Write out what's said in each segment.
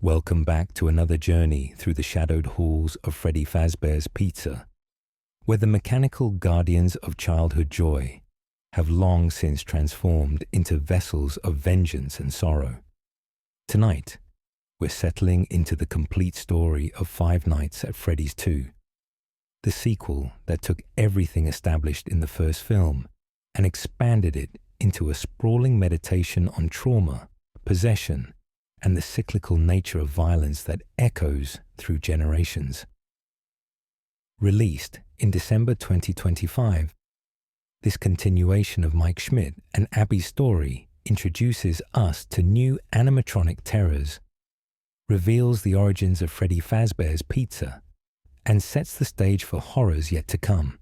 Welcome back to another journey through the shadowed halls of Freddy Fazbear's Pizza, where the mechanical guardians of childhood joy have long since transformed into vessels of vengeance and sorrow. Tonight, we're settling into the complete story of Five Nights at Freddy's 2, the sequel that took everything established in the first film and expanded it into a sprawling meditation on trauma, possession, and the cyclical nature of violence that echoes through generations. Released in December 2025, this continuation of Mike Schmidt and Abby's story introduces us to new animatronic terrors, reveals the origins of Freddy Fazbear's Pizza, and sets the stage for horrors yet to come.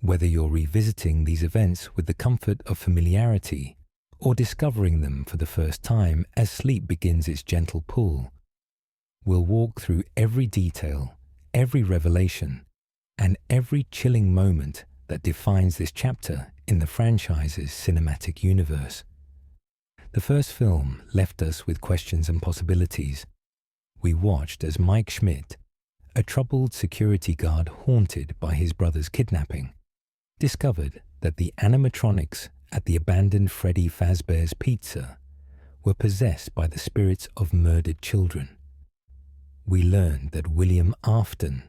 Whether you're revisiting these events with the comfort of familiarity or discovering them for the first time as sleep begins its gentle pull, we'll walk through every detail, every revelation, and every chilling moment that defines this chapter in the franchise's cinematic universe. The first film left us with questions and possibilities. We watched as Mike Schmidt, a troubled security guard haunted by his brother's kidnapping, discovered that the animatronics at the abandoned Freddy Fazbear's Pizza were possessed by the spirits of murdered children. We learned that William Afton,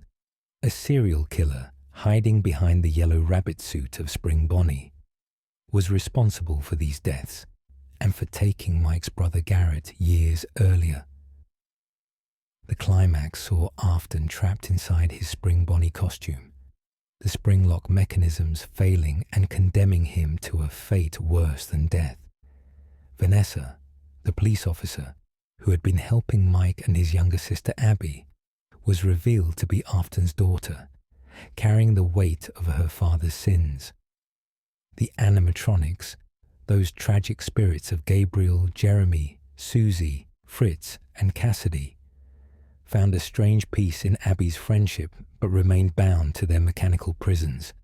a serial killer hiding behind the yellow rabbit suit of Spring Bonnie, was responsible for these deaths and for taking Mike's brother Garrett years earlier. The climax saw Afton trapped inside his Spring Bonnie costume, the spring lock mechanisms failing and condemning him to a fate worse than death. Vanessa, the police officer who had been helping Mike and his younger sister Abby, was revealed to be Afton's daughter, carrying the weight of her father's sins. The animatronics, those tragic spirits of Gabriel, Jeremy, Susie, Fritz, and Cassidy, found a strange peace in Abby's friendship but remained bound to their mechanical prisons.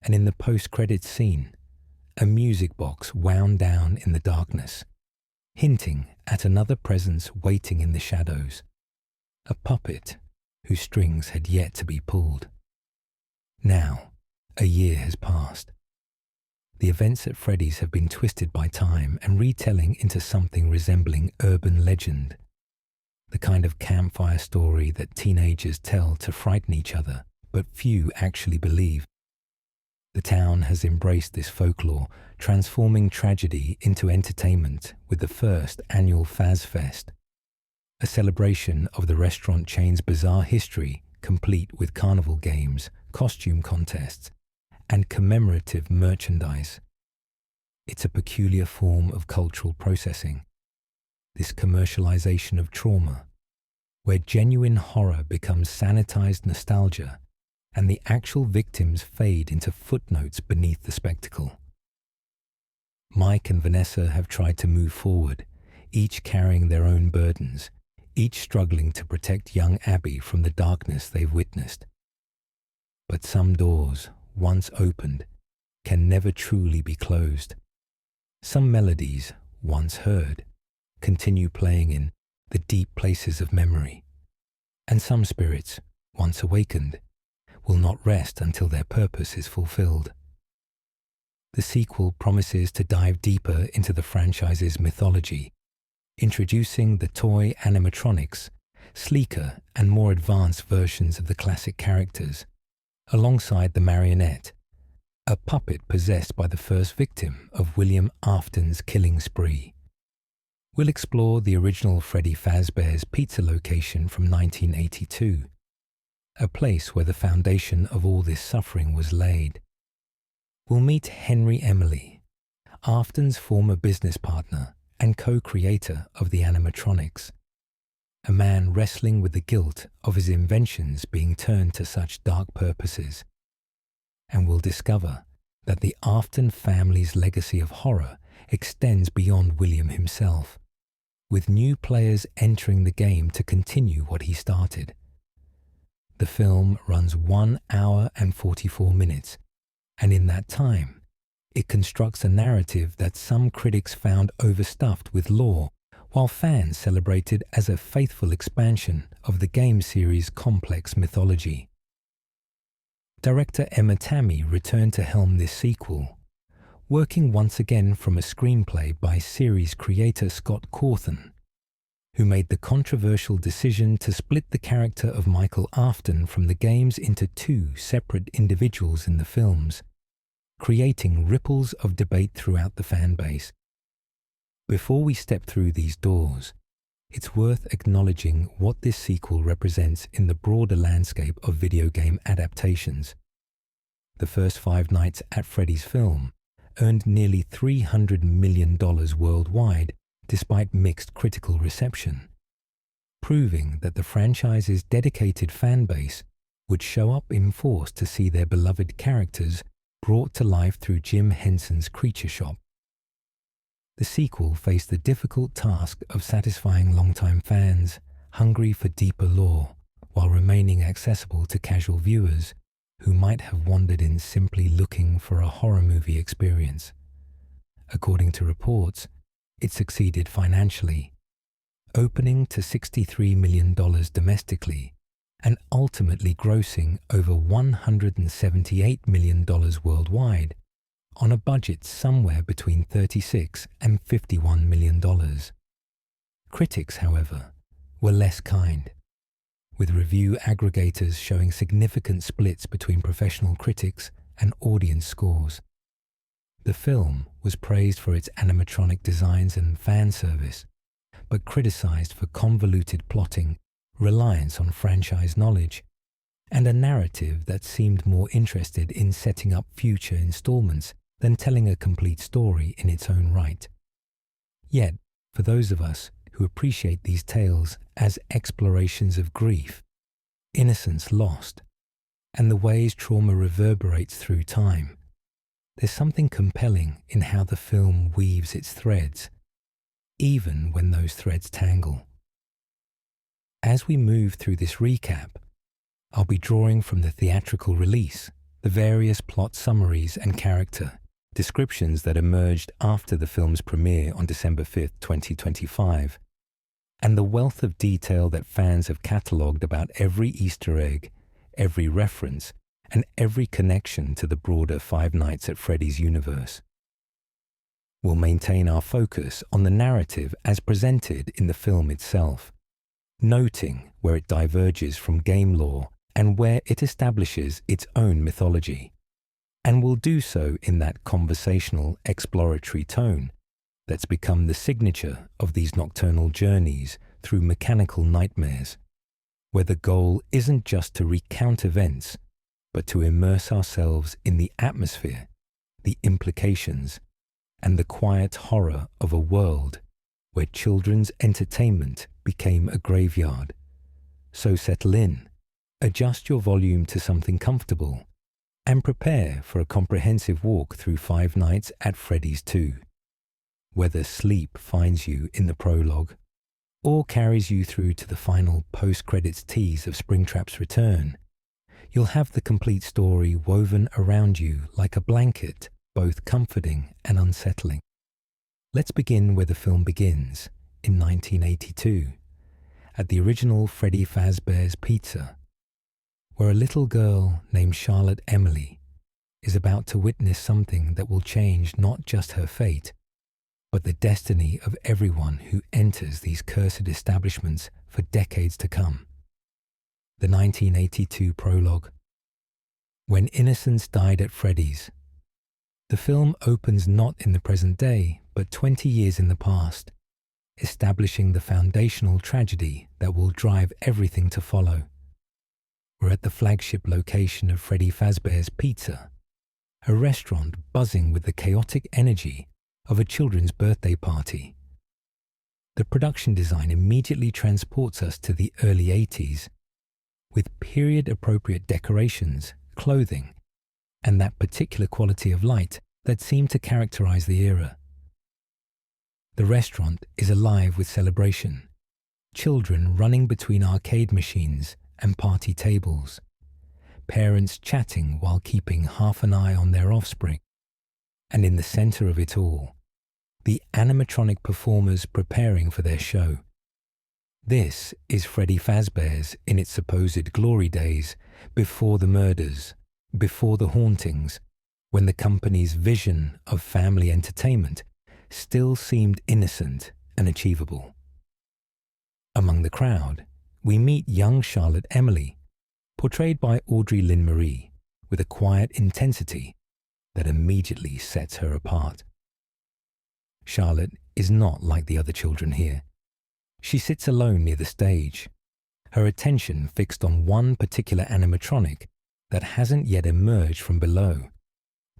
And in the post-credits scene, a music box wound down in the darkness, hinting at another presence waiting in the shadows, a puppet whose strings had yet to be pulled. Now, a year has passed. The events at Freddy's have been twisted by time and retelling into something resembling urban legend, the kind of campfire story that teenagers tell to frighten each other, but few actually believe. The town has embraced this folklore, transforming tragedy into entertainment with the first annual Faz Fest, a celebration of the restaurant chain's bizarre history, complete with carnival games, costume contests, and commemorative merchandise. It's a peculiar form of cultural processing, this commercialization of trauma, where genuine horror becomes sanitized nostalgia and the actual victims fade into footnotes beneath the spectacle. Mike and Vanessa have tried to move forward, each carrying their own burdens, each struggling to protect young Abby from the darkness they've witnessed. But some doors, once opened, can never truly be closed. Some melodies, once heard, continue playing in the deep places of memory, and some spirits, once awakened, will not rest until their purpose is fulfilled. The sequel promises to dive deeper into the franchise's mythology, introducing the toy animatronics, sleeker and more advanced versions of the classic characters, alongside the Marionette, a puppet possessed by the first victim of William Afton's killing spree. We'll explore the original Freddy Fazbear's Pizza location from 1982, a place where the foundation of all this suffering was laid. We'll meet Henry Emily, Afton's former business partner and co-creator of the animatronics, a man wrestling with the guilt of his inventions being turned to such dark purposes. And we'll discover that the Afton family's legacy of horror extends beyond William himself, with new players entering the game to continue what he started. The film runs 1 hour and 44 minutes, and in that time, it constructs a narrative that some critics found overstuffed with lore, while fans celebrate it as a faithful expansion of the game series' complex mythology. Director Emma Tammy returned to helm this sequel, working once again from a screenplay by series creator Scott Cawthon, who made the controversial decision to split the character of Michael Afton from the games into two separate individuals in the films, creating ripples of debate throughout the fan base. Before we step through these doors, it's worth acknowledging what this sequel represents in the broader landscape of video game adaptations. The first Five Nights at Freddy's film earned nearly $300 million worldwide despite mixed critical reception, proving that the franchise's dedicated fan base would show up in force to see their beloved characters brought to life through Jim Henson's Creature Shop. The sequel faced the difficult task of satisfying longtime fans hungry for deeper lore while remaining accessible to casual viewers who might have wandered in simply looking for a horror movie experience. According to reports, it succeeded financially, opening to $63 million domestically and ultimately grossing over $178 million worldwide on a budget somewhere between $36 and $51 million. Critics, however, were less kind, with review aggregators showing significant splits between professional critics and audience scores. The film was praised for its animatronic designs and fan service, but criticized for convoluted plotting, reliance on franchise knowledge, and a narrative that seemed more interested in setting up future installments than telling a complete story in its own right. Yet, for those of us who appreciate these tales as explorations of grief, innocence lost, and the ways trauma reverberates through time, there's something compelling in how the film weaves its threads, even when those threads tangle. As we move through this recap, I'll be drawing from the theatrical release, the various plot summaries and character descriptions that emerged after the film's premiere on December 5, 2025, and the wealth of detail that fans have catalogued about every Easter egg, every reference, and every connection to the broader Five Nights at Freddy's universe. We'll maintain our focus on the narrative as presented in the film itself, noting where it diverges from game lore and where it establishes its own mythology, and will do so in that conversational, exploratory tone that's become the signature of these nocturnal journeys through mechanical nightmares, where the goal isn't just to recount events, but to immerse ourselves in the atmosphere, the implications, and the quiet horror of a world where children's entertainment became a graveyard. So settle in, adjust your volume to something comfortable, and prepare for a comprehensive walk through Five Nights at Freddy's 2. Whether sleep finds you in the prologue, or carries you through to the final post-credits tease of Springtrap's return, you'll have the complete story woven around you like a blanket, both comforting and unsettling. Let's begin where the film begins, in 1982, at the original Freddy Fazbear's Pizza, where a little girl named Charlotte Emily is about to witness something that will change not just her fate, but the destiny of everyone who enters these cursed establishments for decades to come. The 1982 prologue. When innocence died at Freddy's. The film opens not in the present day, but 20 years in the past, establishing the foundational tragedy that will drive everything to follow. We're at the flagship location of Freddy Fazbear's Pizza, a restaurant buzzing with the chaotic energy of a children's birthday party. The production design immediately transports us to the early 80s, with period-appropriate decorations, clothing, and that particular quality of light that seemed to characterize the era. The restaurant is alive with celebration, children running between arcade machines and party tables, parents chatting while keeping half an eye on their offspring, and in the center of it all, the animatronic performers preparing for their show. This is Freddy Fazbear's in its supposed glory days, before the murders, before the hauntings, when the company's vision of family entertainment still seemed innocent and achievable. Among the crowd, we meet young Charlotte Emily, portrayed by Audrey Lynn Marie, with a quiet intensity that immediately sets her apart. Charlotte is not like the other children here. She sits alone near the stage, her attention fixed on one particular animatronic that hasn't yet emerged from below,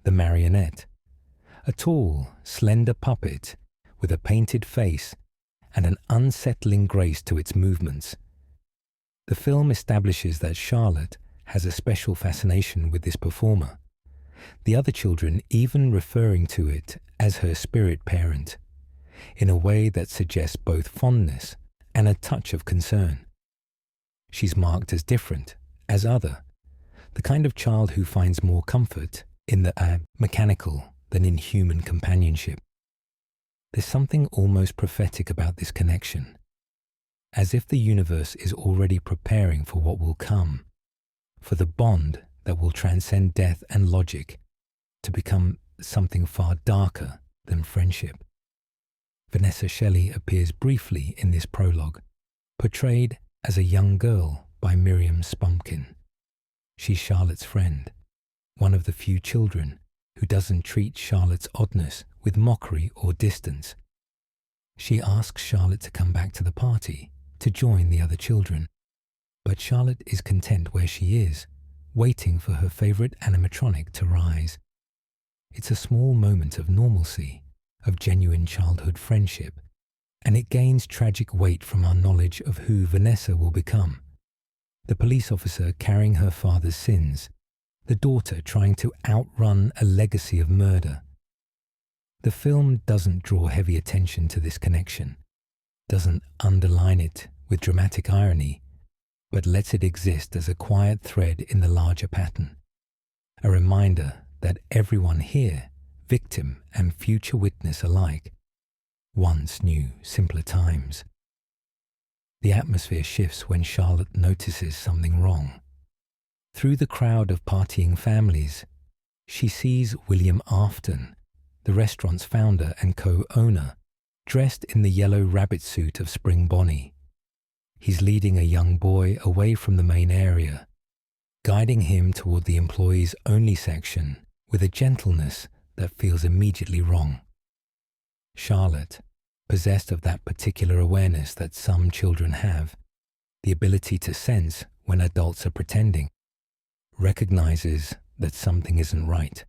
the Marionette, a tall, slender puppet with a painted face and an unsettling grace to its movements. The film establishes that Charlotte has a special fascination with this performer, the other children even referring to it as her spirit parent, in a way that suggests both fondness and a touch of concern. She's marked as different, as other, the kind of child who finds more comfort in the mechanical than in human companionship. There's something almost prophetic about this connection, as if the universe is already preparing for what will come, for the bond that will transcend death and logic to become something far darker than friendship. Vanessa Shelley appears briefly in this prologue, portrayed as a young girl by Miriam Spunkin. She's Charlotte's friend, one of the few children who doesn't treat Charlotte's oddness with mockery or distance. She asks Charlotte to come back to the party, to join the other children, but Charlotte is content where she is, waiting for her favorite animatronic to rise. It's a small moment of normalcy, of genuine childhood friendship, and it gains tragic weight from our knowledge of who Vanessa will become. The police officer carrying her father's sins, the daughter trying to outrun a legacy of murder. The film doesn't draw heavy attention to this connection, doesn't underline it with dramatic irony, but lets it exist as a quiet thread in the larger pattern, a reminder that everyone here, victim and future witness alike, once knew simpler times. The atmosphere shifts when Charlotte notices something wrong. Through the crowd of partying families, she sees William Afton, the restaurant's founder and co-owner, dressed in the yellow rabbit suit of Spring Bonnie. He's leading a young boy away from the main area, guiding him toward the employees-only section with a gentleness that feels immediately wrong. Charlotte, possessed of that particular awareness that some children have, the ability to sense when adults are pretending, recognizes that something isn't right.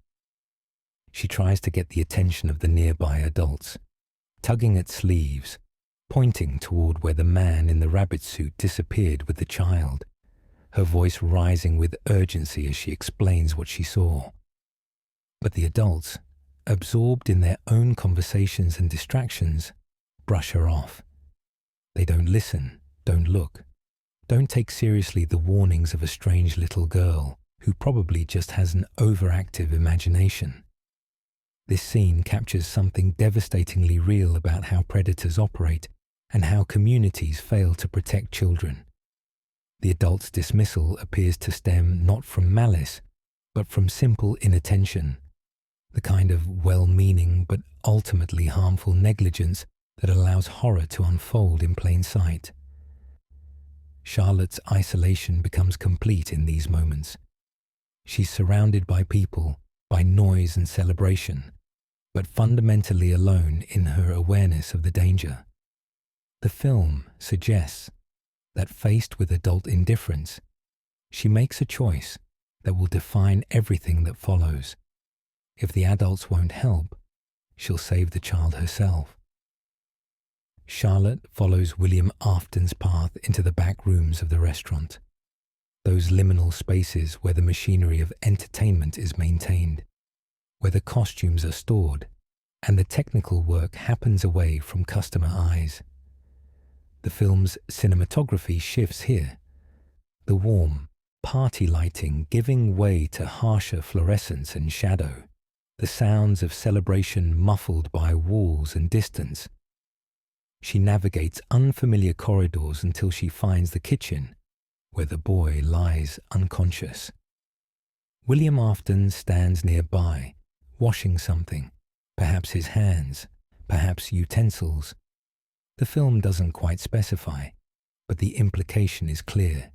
She tries to get the attention of the nearby adults, tugging at sleeves, pointing toward where the man in the rabbit suit disappeared with the child, her voice rising with urgency as she explains what she saw. But the adults, absorbed in their own conversations and distractions, brush her off. They don't listen, don't look, don't take seriously the warnings of a strange little girl who probably just has an overactive imagination. This scene captures something devastatingly real about how predators operate and how communities fail to protect children. The adult's dismissal appears to stem not from malice, but from simple inattention, the kind of well-meaning but ultimately harmful negligence that allows horror to unfold in plain sight. Charlotte's isolation becomes complete in these moments. She's surrounded by people, by noise and celebration, but fundamentally alone in her awareness of the danger. The film suggests that faced with adult indifference, she makes a choice that will define everything that follows. If the adults won't help, she'll save the child herself. Charlotte follows William Afton's path into the back rooms of the restaurant, those liminal spaces where the machinery of entertainment is maintained, where the costumes are stored and the technical work happens away from customer eyes. The film's cinematography shifts here, the warm, party lighting giving way to harsher fluorescence and shadow, the sounds of celebration muffled by walls and distance. She navigates unfamiliar corridors until she finds the kitchen, where the boy lies unconscious. William Afton stands nearby, washing something, perhaps his hands, perhaps utensils. The film doesn't quite specify, but the implication is clear.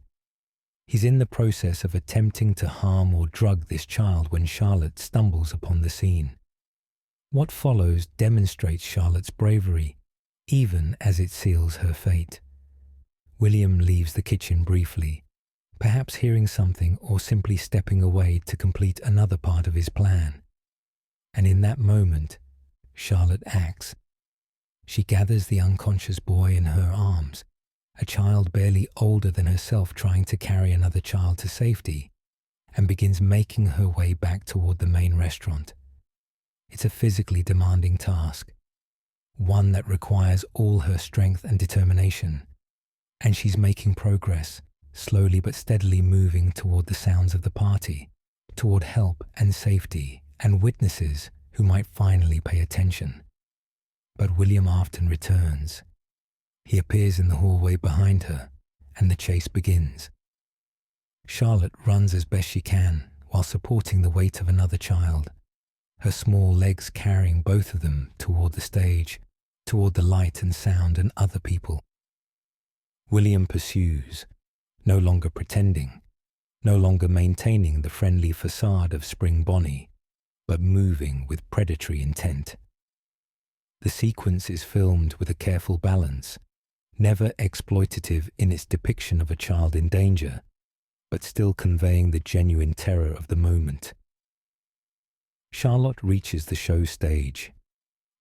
He's in the process of attempting to harm or drug this child when Charlotte stumbles upon the scene. What follows demonstrates Charlotte's bravery, even as it seals her fate. William leaves the kitchen briefly, perhaps hearing something or simply stepping away to complete another part of his plan. And in that moment, Charlotte acts. She gathers the unconscious boy in her arms, a child barely older than herself trying to carry another child to safety, and begins making her way back toward the main restaurant. It's a physically demanding task, one that requires all her strength and determination, and she's making progress, slowly but steadily moving toward the sounds of the party, toward help and safety and witnesses who might finally pay attention. But William Afton returns. He appears in the hallway behind her, and the chase begins. Charlotte runs as best she can while supporting the weight of another child, her small legs carrying both of them toward the stage, toward the light and sound and other people. William pursues, no longer pretending, no longer maintaining the friendly facade of Spring Bonnie, but moving with predatory intent. The sequence is filmed with a careful balance, never exploitative in its depiction of a child in danger, but still conveying the genuine terror of the moment. Charlotte reaches the show stage,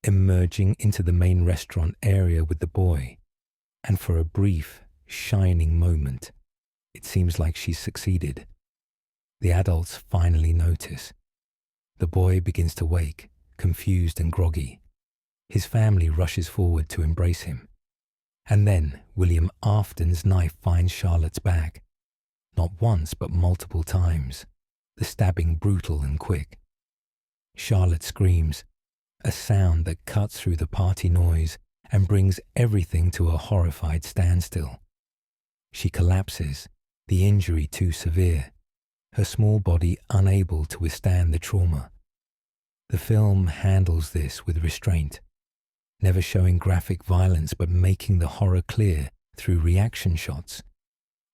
emerging into the main restaurant area with the boy, and for a brief, shining moment, it seems like she's succeeded. The adults finally notice. The boy begins to wake, confused and groggy. His family rushes forward to embrace him. And then William Afton's knife finds Charlotte's back. Not once, but multiple times, the stabbing brutal and quick. Charlotte screams, a sound that cuts through the party noise and brings everything to a horrified standstill. She collapses, the injury too severe, her small body unable to withstand the trauma. The film handles this with restraint, never showing graphic violence but making the horror clear through reaction shots,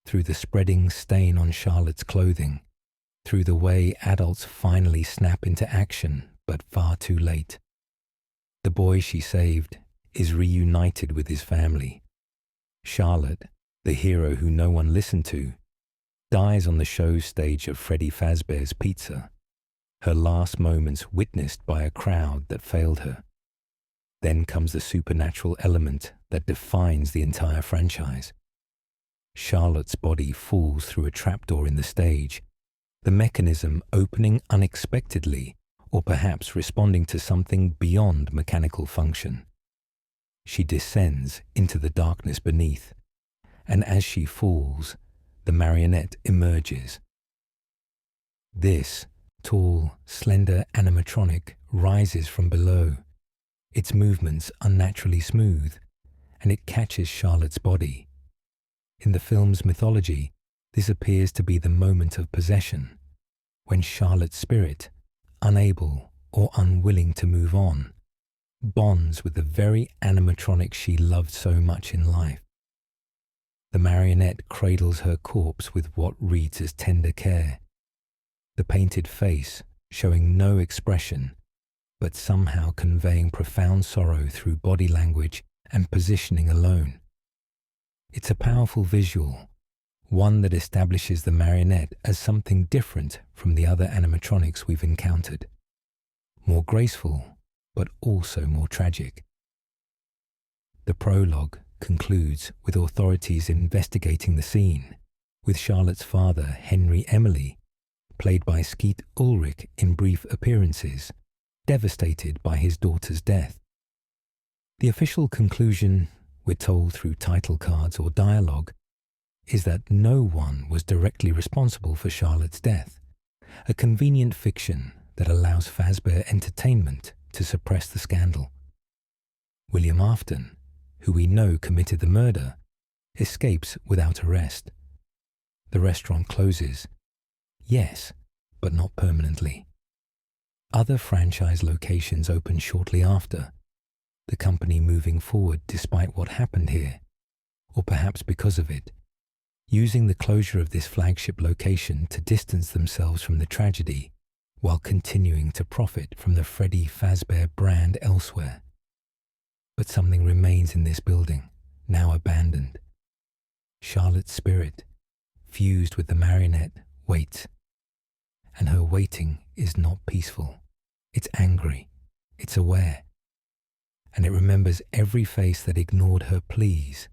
through the spreading stain on Charlotte's clothing, through the way adults finally snap into action but far too late. The boy she saved is reunited with his family. Charlotte, the hero who no one listened to, dies on the show stage of Freddy Fazbear's Pizza, her last moments witnessed by a crowd that failed her. Then comes the supernatural element that defines the entire franchise. Charlotte's body falls through a trapdoor in the stage, the mechanism opening unexpectedly or perhaps responding to something beyond mechanical function. She descends into the darkness beneath, and as she falls, the marionette emerges. This tall, slender animatronic rises from below, its movements unnaturally smooth, and it catches Charlotte's body. In the film's mythology, this appears to be the moment of possession, when Charlotte's spirit, unable or unwilling to move on, bonds with the very animatronic she loved so much in life. The marionette cradles her corpse with what reads as tender care, the painted face showing no expression, but somehow conveying profound sorrow through body language and positioning alone. It's a powerful visual, one that establishes the marionette as something different from the other animatronics we've encountered, more graceful, but also more tragic. The prologue concludes with authorities investigating the scene, with Charlotte's father, Henry Emily, played by Skeet Ulrich in brief appearances, devastated by his daughter's death. The official conclusion, we're told through title cards or dialogue, is that no one was directly responsible for Charlotte's death, a convenient fiction that allows Fazbear Entertainment to suppress the scandal. William Afton, who we know committed the murder, escapes without arrest. The restaurant closes. Yes, but not permanently. Other franchise locations open shortly after, the company moving forward despite what happened here, or perhaps because of it, using the closure of this flagship location to distance themselves from the tragedy while continuing to profit from the Freddy Fazbear brand elsewhere. But something remains in this building, now abandoned. Charlotte's spirit, fused with the marionette, waits. And her waiting is not peaceful. It's angry. It's aware. And it remembers every face that ignored her pleas,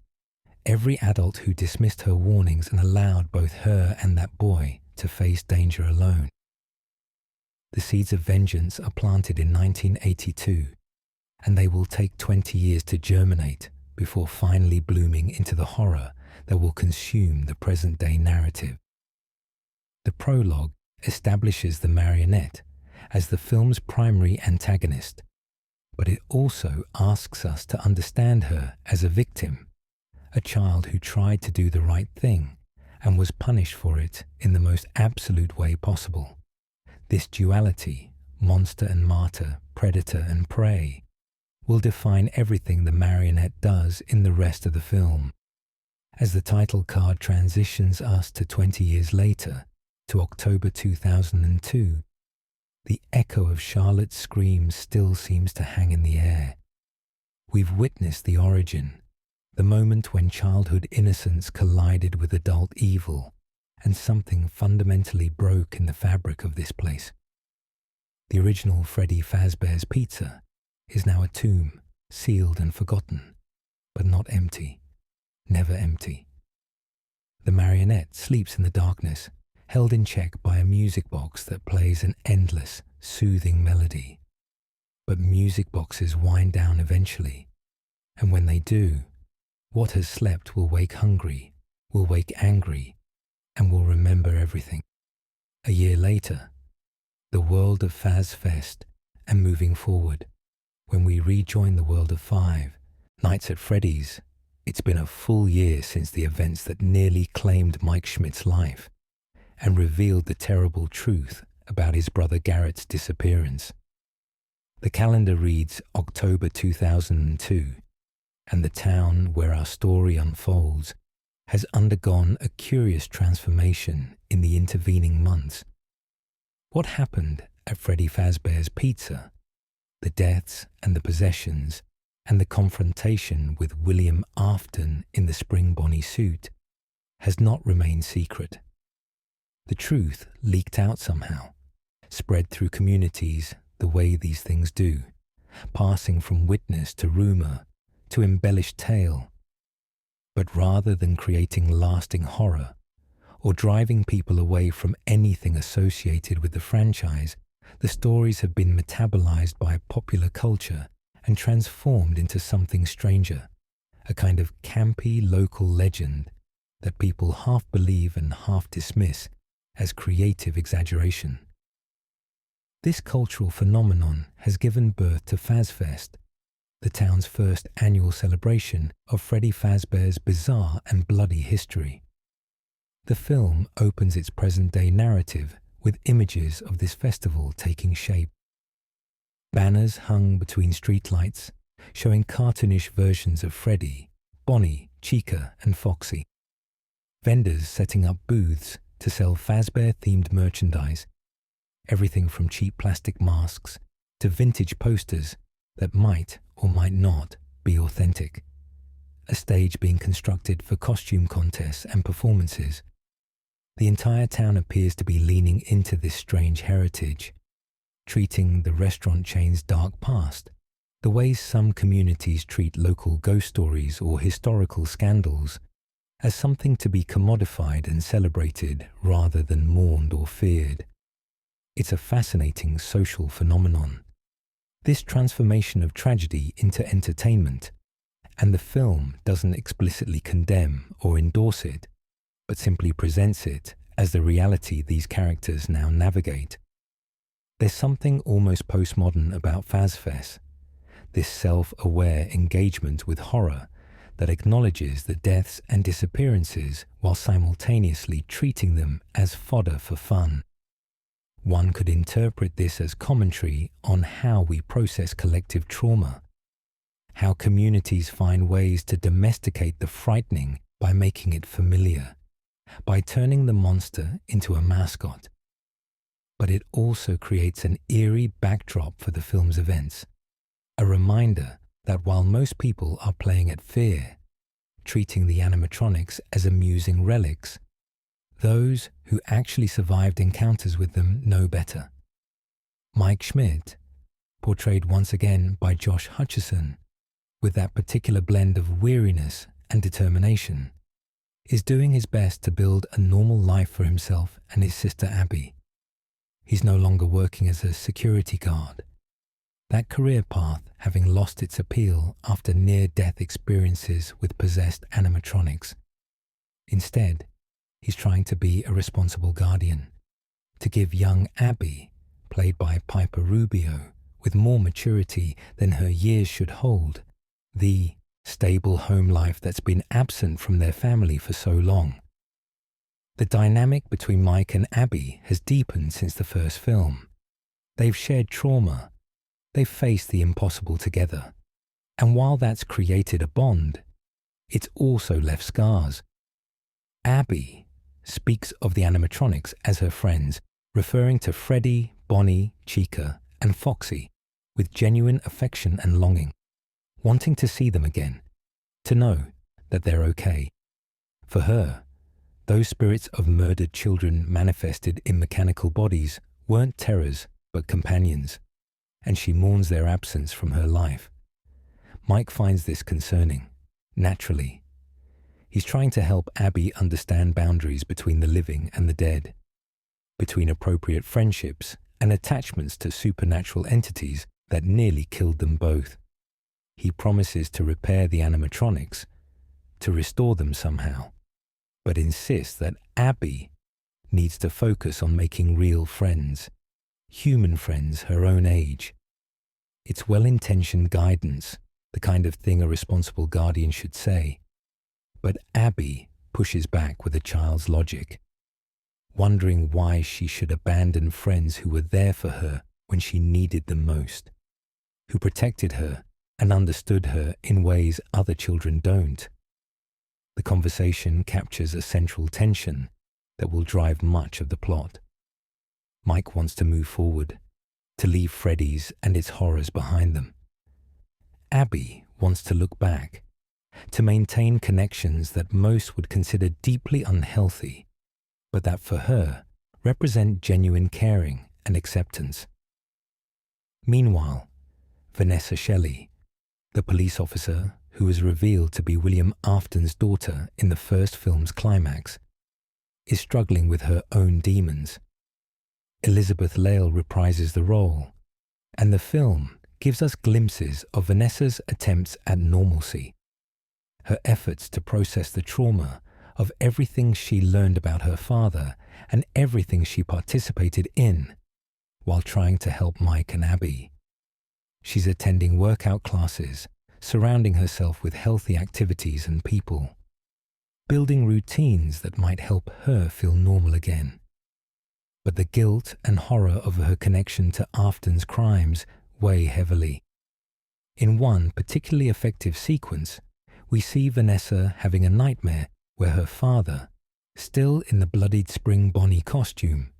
every adult who dismissed her warnings and allowed both her and that boy to face danger alone. The seeds of vengeance are planted in 1982, and they will take 20 years to germinate before finally blooming into the horror that will consume the present-day narrative. The prologue establishes the marionette as the film's primary antagonist, but it also asks us to understand her as a victim, a child who tried to do the right thing and was punished for it in the most absolute way possible. This duality, monster and martyr, predator and prey, will define everything the marionette does in the rest of the film. As the title card transitions us to 20 years later, to October 2002, the echo of Charlotte's screams still seems to hang in the air. We've witnessed the origin, the moment when childhood innocence collided with adult evil, and something fundamentally broke in the fabric of this place. The original Freddy Fazbear's Pizza is now a tomb, sealed and forgotten, but not empty, never empty. The marionette sleeps in the darkness, held in check by a music box that plays an endless, soothing melody. But music boxes wind down eventually, and when they do, what has slept will wake hungry, will wake angry, and will remember everything. A year later, the world of Faz Fest, and moving forward, when we rejoin the world of 5, Nights at Freddy's, it's been a full year since the events that nearly claimed Mike Schmidt's life and revealed the terrible truth about his brother Garrett's disappearance. The calendar reads October 2002, and the town where our story unfolds has undergone a curious transformation in the intervening months. What happened at Freddy Fazbear's Pizza, the deaths and the possessions, and the confrontation with William Afton in the Spring Bonnie suit, has not remained secret. The truth leaked out somehow, spread through communities the way these things do, passing from witness to rumour to embellished tale. But rather than creating lasting horror or driving people away from anything associated with the franchise, the stories have been metabolized by popular culture and transformed into something stranger, a kind of campy local legend that people half believe and half dismiss as creative exaggeration. This cultural phenomenon has given birth to FazFest, the town's first annual celebration of Freddy Fazbear's bizarre and bloody history. The film opens its present-day narrative with images of this festival taking shape. Banners hung between streetlights, showing cartoonish versions of Freddy, Bonnie, Chica, and Foxy. Vendors setting up booths to sell Fazbear-themed merchandise, everything from cheap plastic masks to vintage posters that might or might not be authentic. A stage being constructed for costume contests and performances. The entire town appears to be leaning into this strange heritage, treating the restaurant chain's dark past, the ways some communities treat local ghost stories or historical scandals, as something to be commodified and celebrated rather than mourned or feared. It's a fascinating social phenomenon. This transformation of tragedy into entertainment, and the film doesn't explicitly condemn or endorse it, but simply presents it as the reality these characters now navigate. There's something almost postmodern about FazFest, this self-aware engagement with horror that acknowledges the deaths and disappearances while simultaneously treating them as fodder for fun. One could interpret this as commentary on how we process collective trauma, how communities find ways to domesticate the frightening by making it familiar, by turning the monster into a mascot. But it also creates an eerie backdrop for the film's events, a reminder that while most people are playing at fear, treating the animatronics as amusing relics, those who actually survived encounters with them know better. Mike Schmidt, portrayed once again by Josh Hutcherson, with that particular blend of weariness and determination, is doing his best to build a normal life for himself and his sister Abby. He's no longer working as a security guard, that career path having lost its appeal after near-death experiences with possessed animatronics. Instead, he's trying to be a responsible guardian, to give young Abby, played by Piper Rubio, with more maturity than her years should hold, the stable home life that's been absent from their family for so long. The dynamic between Mike and Abby has deepened since the first film. They've shared trauma. They've faced the impossible together. And while that's created a bond, it's also left scars. Abby speaks of the animatronics as her friends, referring to Freddy, Bonnie, Chica, and Foxy with genuine affection and longing, wanting to see them again, to know that they're okay. For her, those spirits of murdered children manifested in mechanical bodies weren't terrors but companions, and she mourns their absence from her life. Mike finds this concerning, naturally. He's trying to help Abby understand boundaries between the living and the dead, between appropriate friendships and attachments to supernatural entities that nearly killed them both. He promises to repair the animatronics, to restore them somehow, but insists that Abby needs to focus on making real friends, human friends her own age. It's well-intentioned guidance, the kind of thing a responsible guardian should say. But Abby pushes back with a child's logic, wondering why she should abandon friends who were there for her when she needed them most, who protected her and understood her in ways other children don't. The conversation captures a central tension that will drive much of the plot. Mike wants to move forward, to leave Freddy's and its horrors behind them. Abby wants to look back, to maintain connections that most would consider deeply unhealthy, but that for her represent genuine caring and acceptance. Meanwhile, Vanessa Shelley, the police officer who was revealed to be William Afton's daughter in the first film's climax, is struggling with her own demons. Elizabeth Lale reprises the role, and the film gives us glimpses of Vanessa's attempts at normalcy, her efforts to process the trauma of everything she learned about her father and everything she participated in while trying to help Mike and Abby. She's attending workout classes, surrounding herself with healthy activities and people, building routines that might help her feel normal again. But the guilt and horror of her connection to Afton's crimes weigh heavily. In one particularly effective sequence, we see Vanessa having a nightmare where her father, still in the bloodied spring Bonnie costume,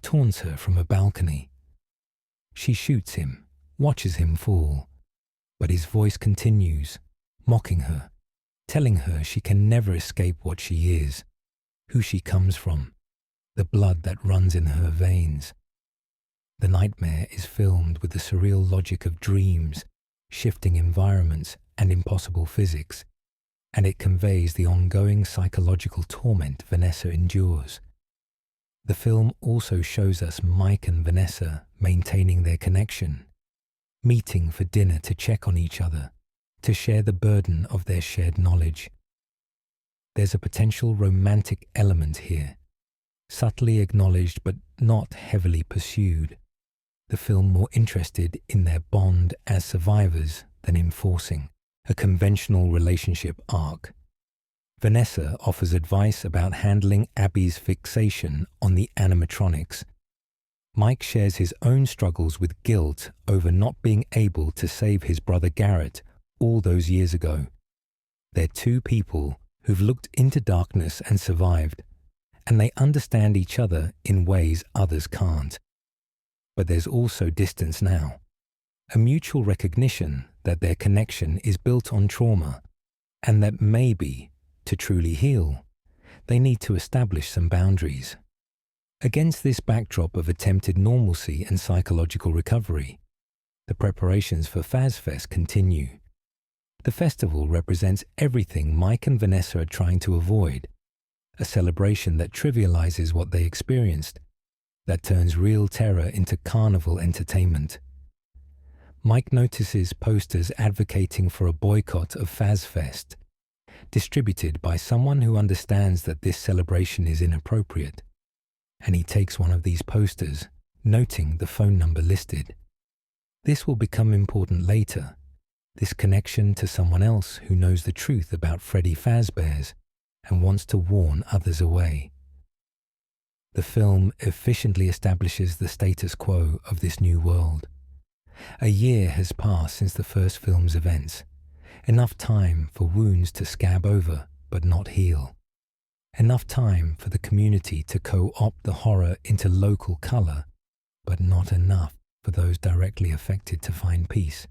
taunts her from a balcony. She shoots him, watches him fall, but his voice continues, mocking her, telling her she can never escape what she is, who she comes from, the blood that runs in her veins. The nightmare is filmed with the surreal logic of dreams, shifting environments, and impossible physics, and it conveys the ongoing psychological torment Vanessa endures. The film also shows us Mike and Vanessa maintaining their connection, meeting for dinner to check on each other, to share the burden of their shared knowledge. There's a potential romantic element here, subtly acknowledged but not heavily pursued. the film more interested in their bond as survivors than enforcing a conventional relationship arc. Vanessa offers advice about handling Abby's fixation on the animatronics. Mike shares his own struggles with guilt over not being able to save his brother Garrett all those years ago. They're two people who've looked into darkness and survived, and they understand each other in ways others can't. But there's also distance now, a mutual recognition that their connection is built on trauma, and that maybe, to truly heal, they need to establish some boundaries. Against this backdrop of attempted normalcy and psychological recovery, the preparations for FazFest continue. The festival represents everything Mike and Vanessa are trying to avoid, a celebration that trivializes what they experienced, that turns real terror into carnival entertainment. Mike notices posters advocating for a boycott of FazFest, distributed by someone who understands that this celebration is inappropriate, and he takes one of these posters, noting the phone number listed. This will become important later, this connection to someone else who knows the truth about Freddy Fazbear's and wants to warn others away. The film efficiently establishes the status quo of this new world. A year has passed since the first film's events, enough time for wounds to scab over but not heal. Enough time for the community to co-opt the horror into local color, but not enough for those directly affected to find peace.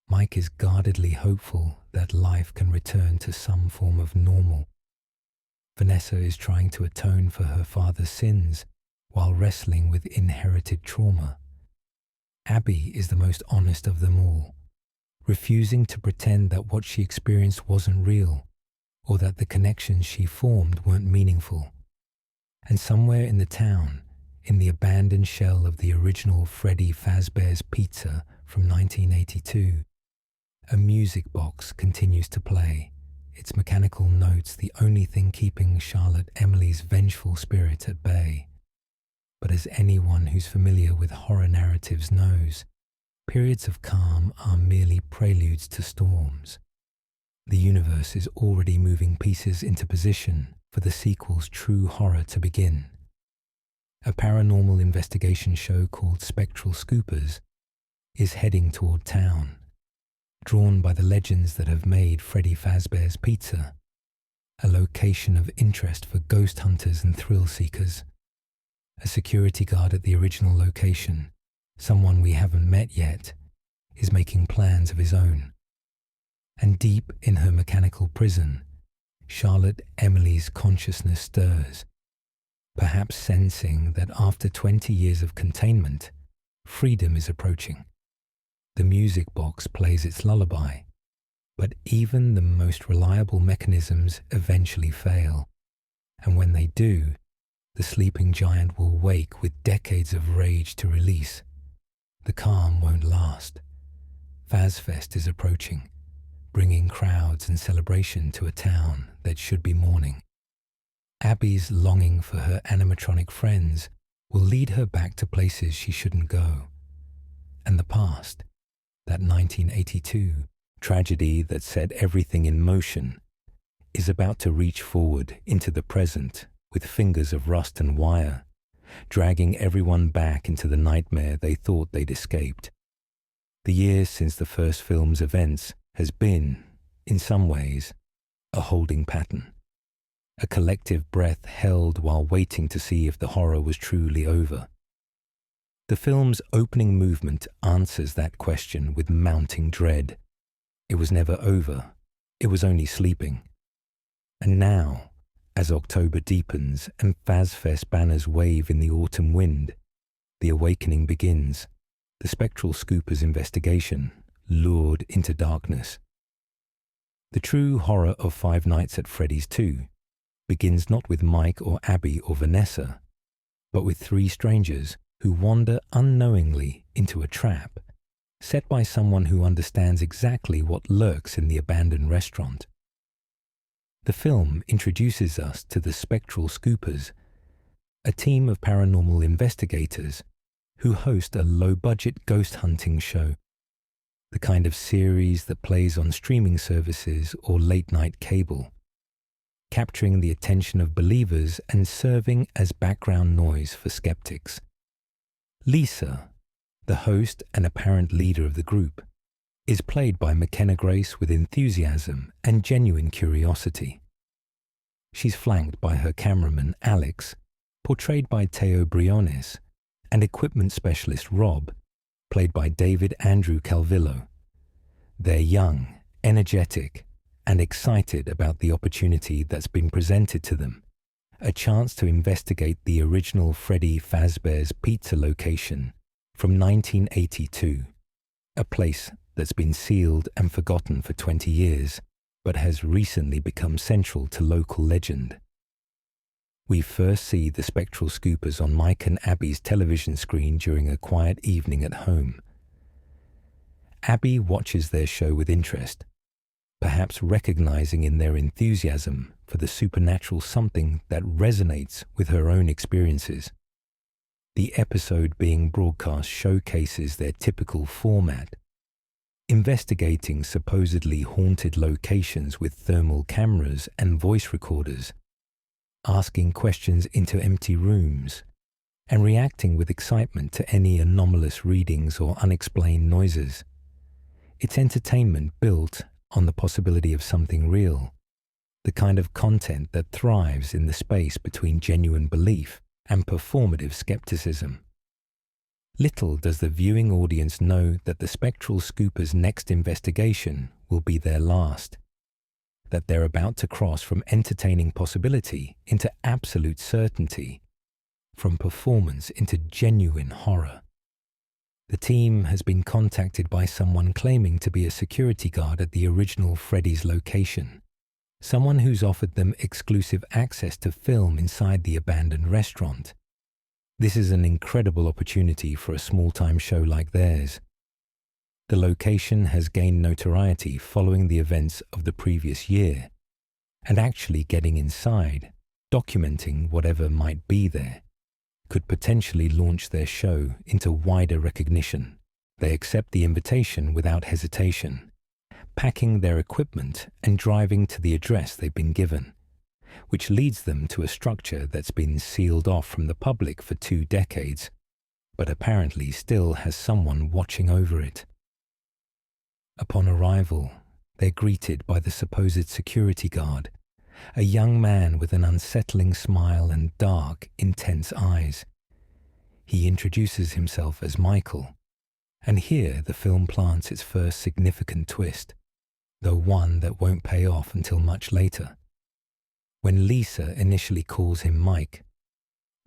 Mike is guardedly hopeful that life can return to some form of normal. Vanessa is trying to atone for her father's sins while wrestling with inherited trauma. Abby is the most honest of them all, refusing to pretend that what she experienced wasn't real, or that the connections she formed weren't meaningful. And somewhere in the town, in the abandoned shell of the original Freddy Fazbear's Pizza from 1982, a music box continues to play, its mechanical notes the only thing keeping Charlotte Emily's vengeful spirit at bay. But as anyone who's familiar with horror narratives knows, periods of calm are merely preludes to storms. The universe is already moving pieces into position for the sequel's true horror to begin. A paranormal investigation show called Spectral Scoopers is heading toward town, drawn by the legends that have made Freddy Fazbear's Pizza a location of interest for ghost hunters and thrill seekers. A security guard at the original location, someone we haven't met yet, is making plans of his own. And deep in her mechanical prison, Charlotte Emily's consciousness stirs, perhaps sensing that after 20 years of containment, freedom is approaching. The music box plays its lullaby, but even the most reliable mechanisms eventually fail, and when they do, the sleeping giant will wake with decades of rage to release. The calm won't last. FazFest is approaching, bringing crowds and celebration to a town that should be mourning. Abby's longing for her animatronic friends will lead her back to places she shouldn't go. And the past, that 1982 tragedy that set everything in motion, is about to reach forward into the present with fingers of rust and wire, dragging everyone back into the nightmare they thought they'd escaped. The year since the first film's events has been, in some ways, a holding pattern, a collective breath held while waiting to see if the horror was truly over. The film's opening movement answers that question with mounting dread. It was never over, it was only sleeping. And now, as October deepens and FazFest banners wave in the autumn wind, the awakening begins, the Spectral Scoopers investigation lured into darkness. The true horror of Five Nights at Freddy's 2 begins not with Mike or Abby or Vanessa, but with three strangers who wander unknowingly into a trap set by someone who understands exactly what lurks in the abandoned restaurant. The film introduces us to the Spectral Scoopers, a team of paranormal investigators who host a low-budget ghost hunting show, the kind of series that plays on streaming services or late-night cable, capturing the attention of believers and serving as background noise for skeptics. Lisa, the host and apparent leader of the group, is played by McKenna Grace with enthusiasm and genuine curiosity. She's flanked by her cameraman Alex, portrayed by Teo Briones, and equipment specialist Rob, played by David Andrew Calvillo. They're young, energetic, and excited about the opportunity that's been presented to them, a chance to investigate the original Freddy Fazbear's Pizza location from 1982, a place that's been sealed and forgotten for 20 years, but has recently become central to local legend. We first see the Spectral Scoopers on Mike and Abby's television screen during a quiet evening at home. Abby watches their show with interest, perhaps recognizing in their enthusiasm for the supernatural something that resonates with her own experiences. The episode being broadcast showcases their typical format, investigating supposedly haunted locations with thermal cameras and voice recorders, asking questions into empty rooms, and reacting with excitement to any anomalous readings or unexplained noises. It's entertainment built on the possibility of something real, the kind of content that thrives in the space between genuine belief and performative skepticism. Little does the viewing audience know that the Spectral Scoopers' next investigation will be their last, that they're about to cross from entertaining possibility into absolute certainty, from performance into genuine horror. The team has been contacted by someone claiming to be a security guard at the original Freddy's location, someone who's offered them exclusive access to film inside the abandoned restaurant. This is an incredible opportunity for a small-time show like theirs. The location has gained notoriety following the events of the previous year, and actually getting inside, documenting whatever might be there, could potentially launch their show into wider recognition. They accept the invitation without hesitation, packing their equipment and driving to the address they've been given, which leads them to a structure that's been sealed off from the public for 2 decades, but apparently still has someone watching over it. Upon arrival, they're greeted by the supposed security guard, a young man with an unsettling smile and dark, intense eyes. He introduces himself as Michael, and here the film plants its first significant twist, though one that won't pay off until much later. When Lisa initially calls him Mike,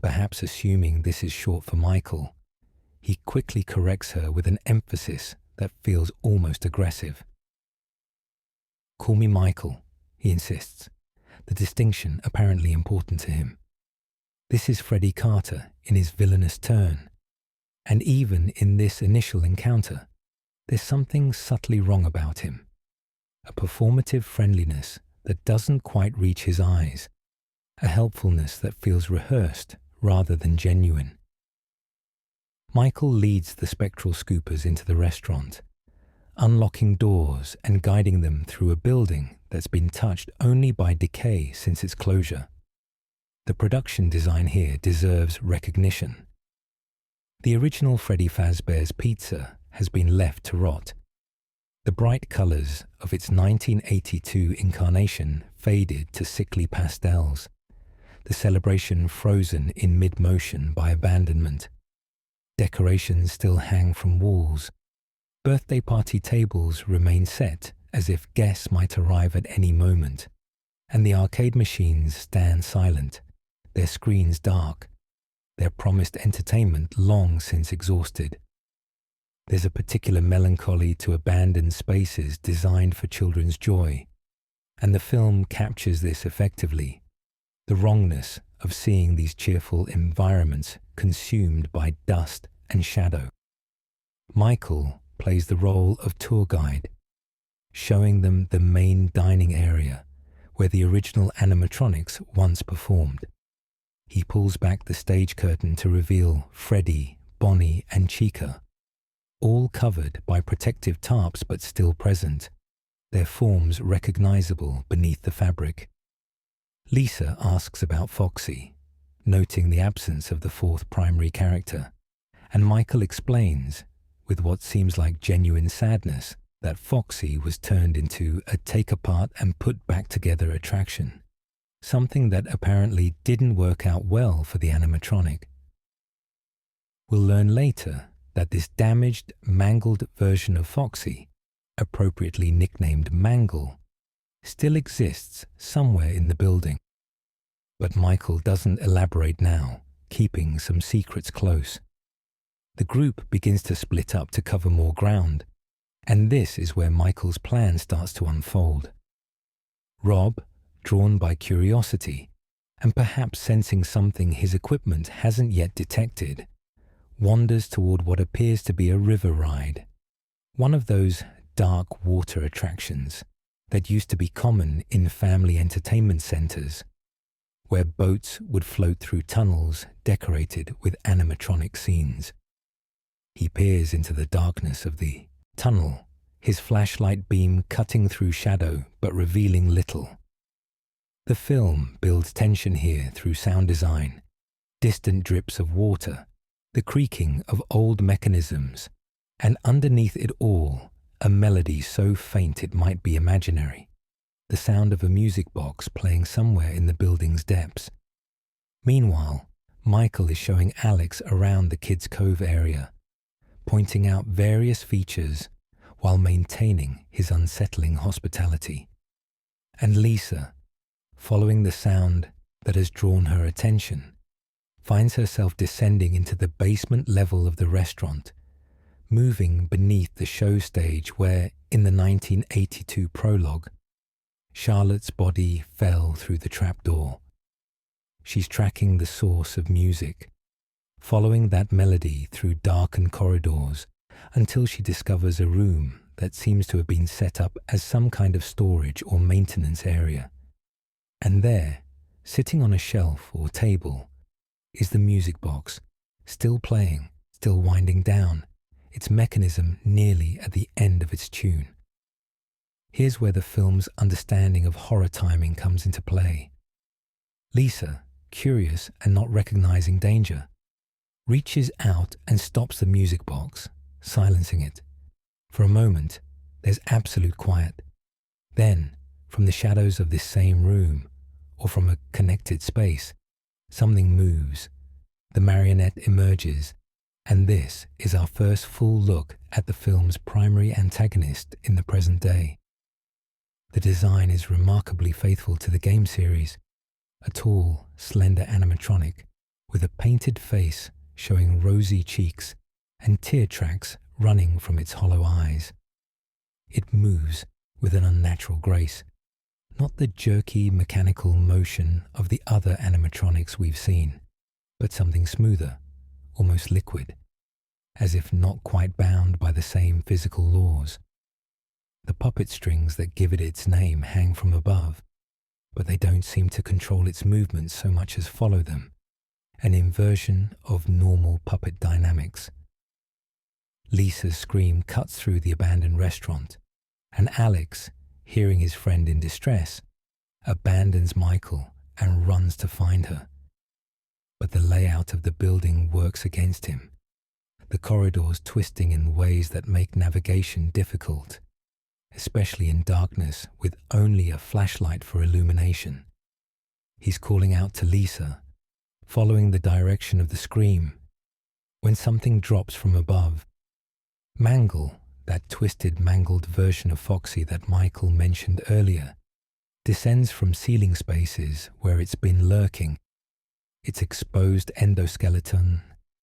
perhaps assuming this is short for Michael, he quickly corrects her with an emphasis that feels almost aggressive. "Call me Michael," he insists, the distinction apparently important to him. This is Freddy Carter in his villainous turn, and even in this initial encounter, there's something subtly wrong about him, a performative friendliness that doesn't quite reach his eyes, a helpfulness that feels rehearsed rather than genuine. Michael leads the Spectral Scoopers into the restaurant, unlocking doors and guiding them through a building that's been touched only by decay since its closure. The production design here deserves recognition. The original Freddy Fazbear's Pizza has been left to rot. The bright colors of its 1982 incarnation faded to sickly pastels, the celebration frozen in mid-motion by abandonment. Decorations still hang from walls. Birthday party tables remain set as if guests might arrive at any moment, and the arcade machines stand silent, their screens dark, their promised entertainment long since exhausted. There's a particular melancholy to abandoned spaces designed for children's joy, and the film captures this effectively, the wrongness of seeing these cheerful environments consumed by dust and shadow. Michael plays the role of tour guide, showing them the main dining area where the original animatronics once performed. He pulls back the stage curtain to reveal Freddy Bonnie, and Chica, all covered by protective tarps but still present, their forms recognizable beneath the fabric. Lisa asks about Foxy, noting the absence of the fourth primary character, and Michael explains, with what seems like genuine sadness, that Foxy was turned into a take-apart and put-back-together attraction, something that apparently didn't work out well for the animatronic. We'll learn later that this damaged, mangled version of Foxy, appropriately nicknamed Mangle, still exists somewhere in the building. But Michael doesn't elaborate now, keeping some secrets close. The group begins to split up to cover more ground, and this is where Michael's plan starts to unfold. Rob, drawn by curiosity, and perhaps sensing something his equipment hasn't yet detected, wanders toward what appears to be a river ride, one of those dark water attractions that used to be common in family entertainment centers, where boats would float through tunnels decorated with animatronic scenes. He peers into the darkness of the tunnel, his flashlight beam cutting through shadow but revealing little. The film builds tension here through sound design, distant drips of water, the creaking of old mechanisms, and underneath it all, a melody so faint it might be imaginary, the sound of a music box playing somewhere in the building's depths. Meanwhile, Michael is showing Alex around the Kids' Cove area, pointing out various features while maintaining his unsettling hospitality. And Lisa, following the sound that has drawn her attention, finds herself descending into the basement level of the restaurant, moving beneath the show stage where, in the 1982 prologue, Charlotte's body fell through the trapdoor. She's tracking the source of music, following that melody through darkened corridors until she discovers a room that seems to have been set up as some kind of storage or maintenance area. And there, sitting on a shelf or table, is the music box, still playing, still winding down, its mechanism nearly at the end of its tune. Here's where the film's understanding of horror timing comes into play. Lisa, curious and not recognizing danger, reaches out and stops the music box, silencing it. For a moment, there's absolute quiet. Then, from the shadows of this same room, or from a connected space, something moves. The marionette emerges, and this is our first full look at the film's primary antagonist in the present day. The design is remarkably faithful to the game series, a tall, slender animatronic with a painted face showing rosy cheeks and tear tracks running from its hollow eyes. It moves with an unnatural grace, not the jerky mechanical motion of the other animatronics we've seen, but something smoother, almost liquid, as if not quite bound by the same physical laws. The puppet strings that give it its name hang from above, but they don't seem to control its movements so much as follow them, an inversion of normal puppet dynamics. Lisa's scream cuts through the abandoned restaurant, and Alex, hearing his friend in distress, abandons Michael and runs to find her. But the layout of the building works against him, the corridors twisting in ways that make navigation difficult, especially in darkness with only a flashlight for illumination. He's calling out to Lisa, following the direction of the scream, when something drops from above. Mangle, that twisted, mangled version of Foxy that Michael mentioned earlier, descends from ceiling spaces where it's been lurking, its exposed endoskeleton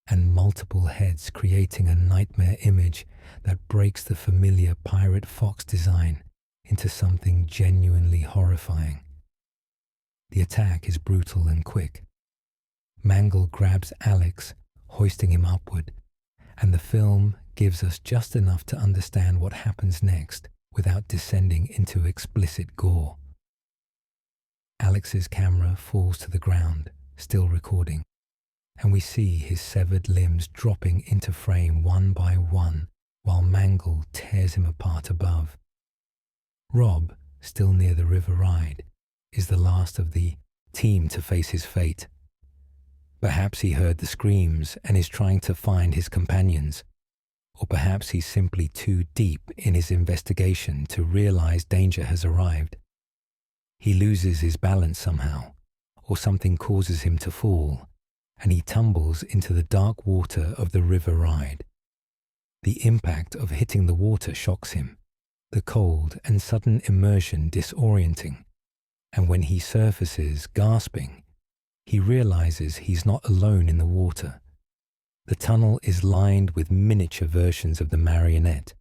and multiple heads creating a nightmare image that breaks the familiar pirate fox design into something genuinely horrifying. The attack is brutal and quick. Mangle grabs Alex, hoisting him upward, and the film gives us just enough to understand what happens next without descending into explicit gore. Alex's camera falls to the ground, still recording, and we see his severed limbs dropping into frame one by one while Mangle tears him apart above. Rob, still near the river ride, is the last of the team to face his fate. Perhaps he heard the screams and is trying to find his companions, or perhaps he's simply too deep in his investigation to realize danger has arrived. He loses his balance somehow, or something causes him to fall, and he tumbles into the dark water of the river ride. The impact of hitting the water shocks him, the cold and sudden immersion disorienting, and when he surfaces, gasping, he realizes he's not alone in the water. The tunnel is lined with miniature versions of the Marionette,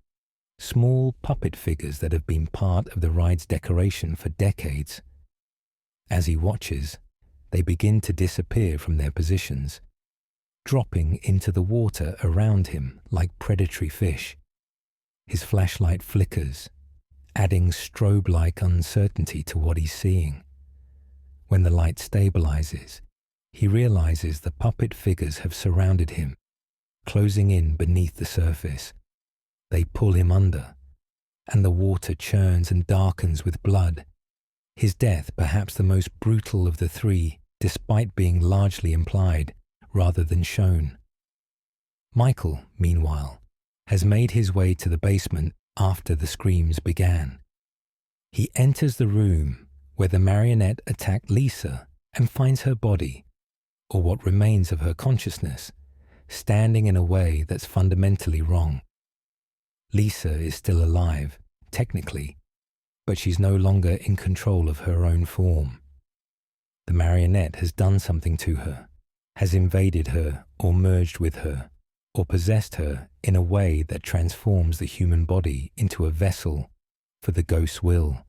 small puppet figures that have been part of the ride's decoration for decades. As he watches, they begin to disappear from their positions, dropping into the water around him like predatory fish. His flashlight flickers, adding strobe-like uncertainty to what he's seeing. When the light stabilizes, he realizes the puppet figures have surrounded him, closing in beneath the surface. They pull him under, and the water churns and darkens with blood. His death perhaps the most brutal of the three, despite being largely implied rather than shown. Michael, meanwhile, has made his way to the basement after the screams began. He enters the room where the Marionette attacked Lisa and finds her body, or what remains of her consciousness, standing in a way that's fundamentally wrong. Lisa is still alive, technically, but she's no longer in control of her own form. The Marionette has done something to her, has invaded her or merged with her, or possessed her in a way that transforms the human body into a vessel for the ghost's will.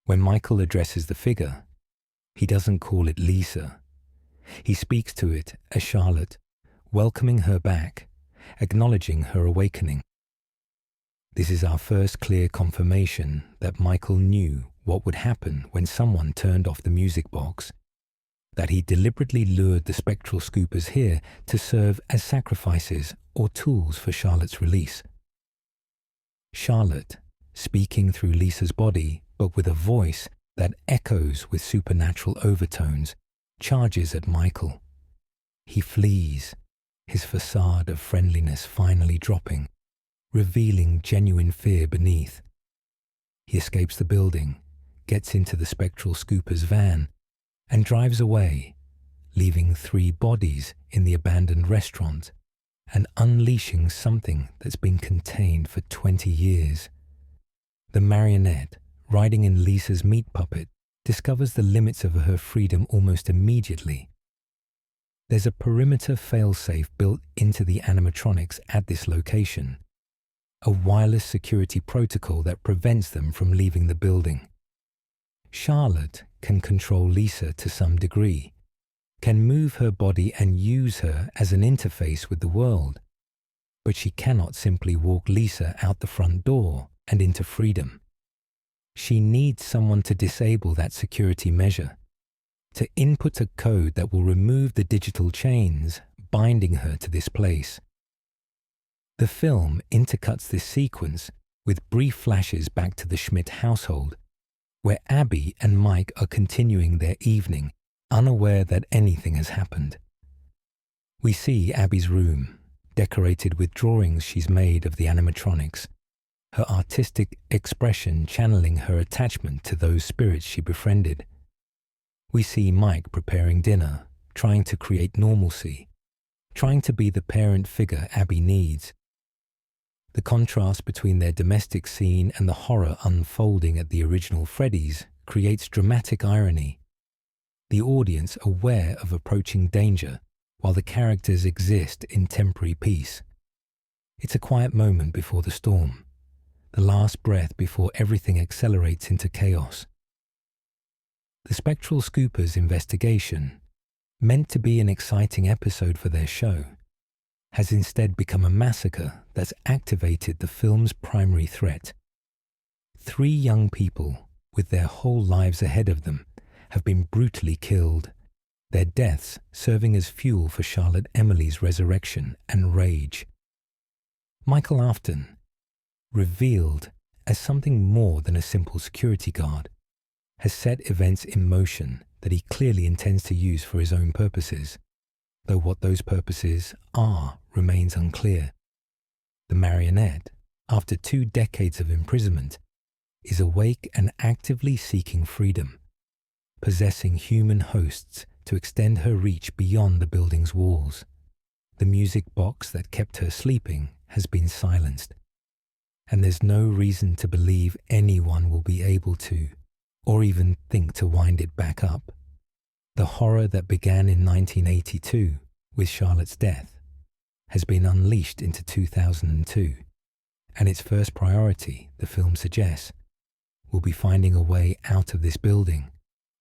When Michael addresses the figure, he doesn't call it Lisa. He speaks to it as Charlotte, welcoming her back, acknowledging her awakening. This is our first clear confirmation that Michael knew what would happen when someone turned off the music box, that he deliberately lured the Spectral Scoopers here to serve as sacrifices or tools for Charlotte's release. Charlotte, speaking through Lisa's body, but with a voice that echoes with supernatural overtones, charges at Michael. He flees, his facade of friendliness finally dropping, revealing genuine fear beneath. He escapes the building, gets into the Spectral Scoopers' van, and drives away, leaving 3 bodies in the abandoned restaurant and unleashing something that's been contained for 20 years. The Marionette, riding in Lisa's meat puppet, discovers the limits of her freedom almost immediately. There's a perimeter failsafe built into the animatronics at this location, a wireless security protocol that prevents them from leaving the building. Charlotte can control Lisa to some degree, can move her body and use her as an interface with the world, but she cannot simply walk Lisa out the front door and into freedom. She needs someone to disable that security measure, to input a code that will remove the digital chains binding her to this place. The film intercuts this sequence with brief flashes back to the Schmidt household, where Abby and Mike are continuing their evening, unaware that anything has happened. We see Abby's room, decorated with drawings she's made of the animatronics, her artistic expression channeling her attachment to those spirits she befriended. We see Mike preparing dinner, trying to create normalcy, trying to be the parent figure Abby needs. The contrast between their domestic scene and the horror unfolding at the original Freddy's creates dramatic irony. The audience aware of approaching danger, while the characters exist in temporary peace. It's a quiet moment before the storm, the last breath before everything accelerates into chaos. The Spectral Scoopers' investigation, meant to be an exciting episode for their show, has instead become a massacre that's activated the film's primary threat. 3 young people, with their whole lives ahead of them, have been brutally killed, their deaths serving as fuel for Charlotte Emily's resurrection and rage. Michael Afton, revealed as something more than a simple security guard, has set events in motion that he clearly intends to use for his own purposes, though what those purposes are remains unclear. The Marionette, after 2 decades of imprisonment, is awake and actively seeking freedom, possessing human hosts to extend her reach beyond the building's walls. The music box that kept her sleeping has been silenced, and there's no reason to believe anyone will be able to, or even think to wind it back up. The horror that began in 1982 with Charlotte's death has been unleashed into 2002, and its first priority, the film suggests, will be finding a way out of this building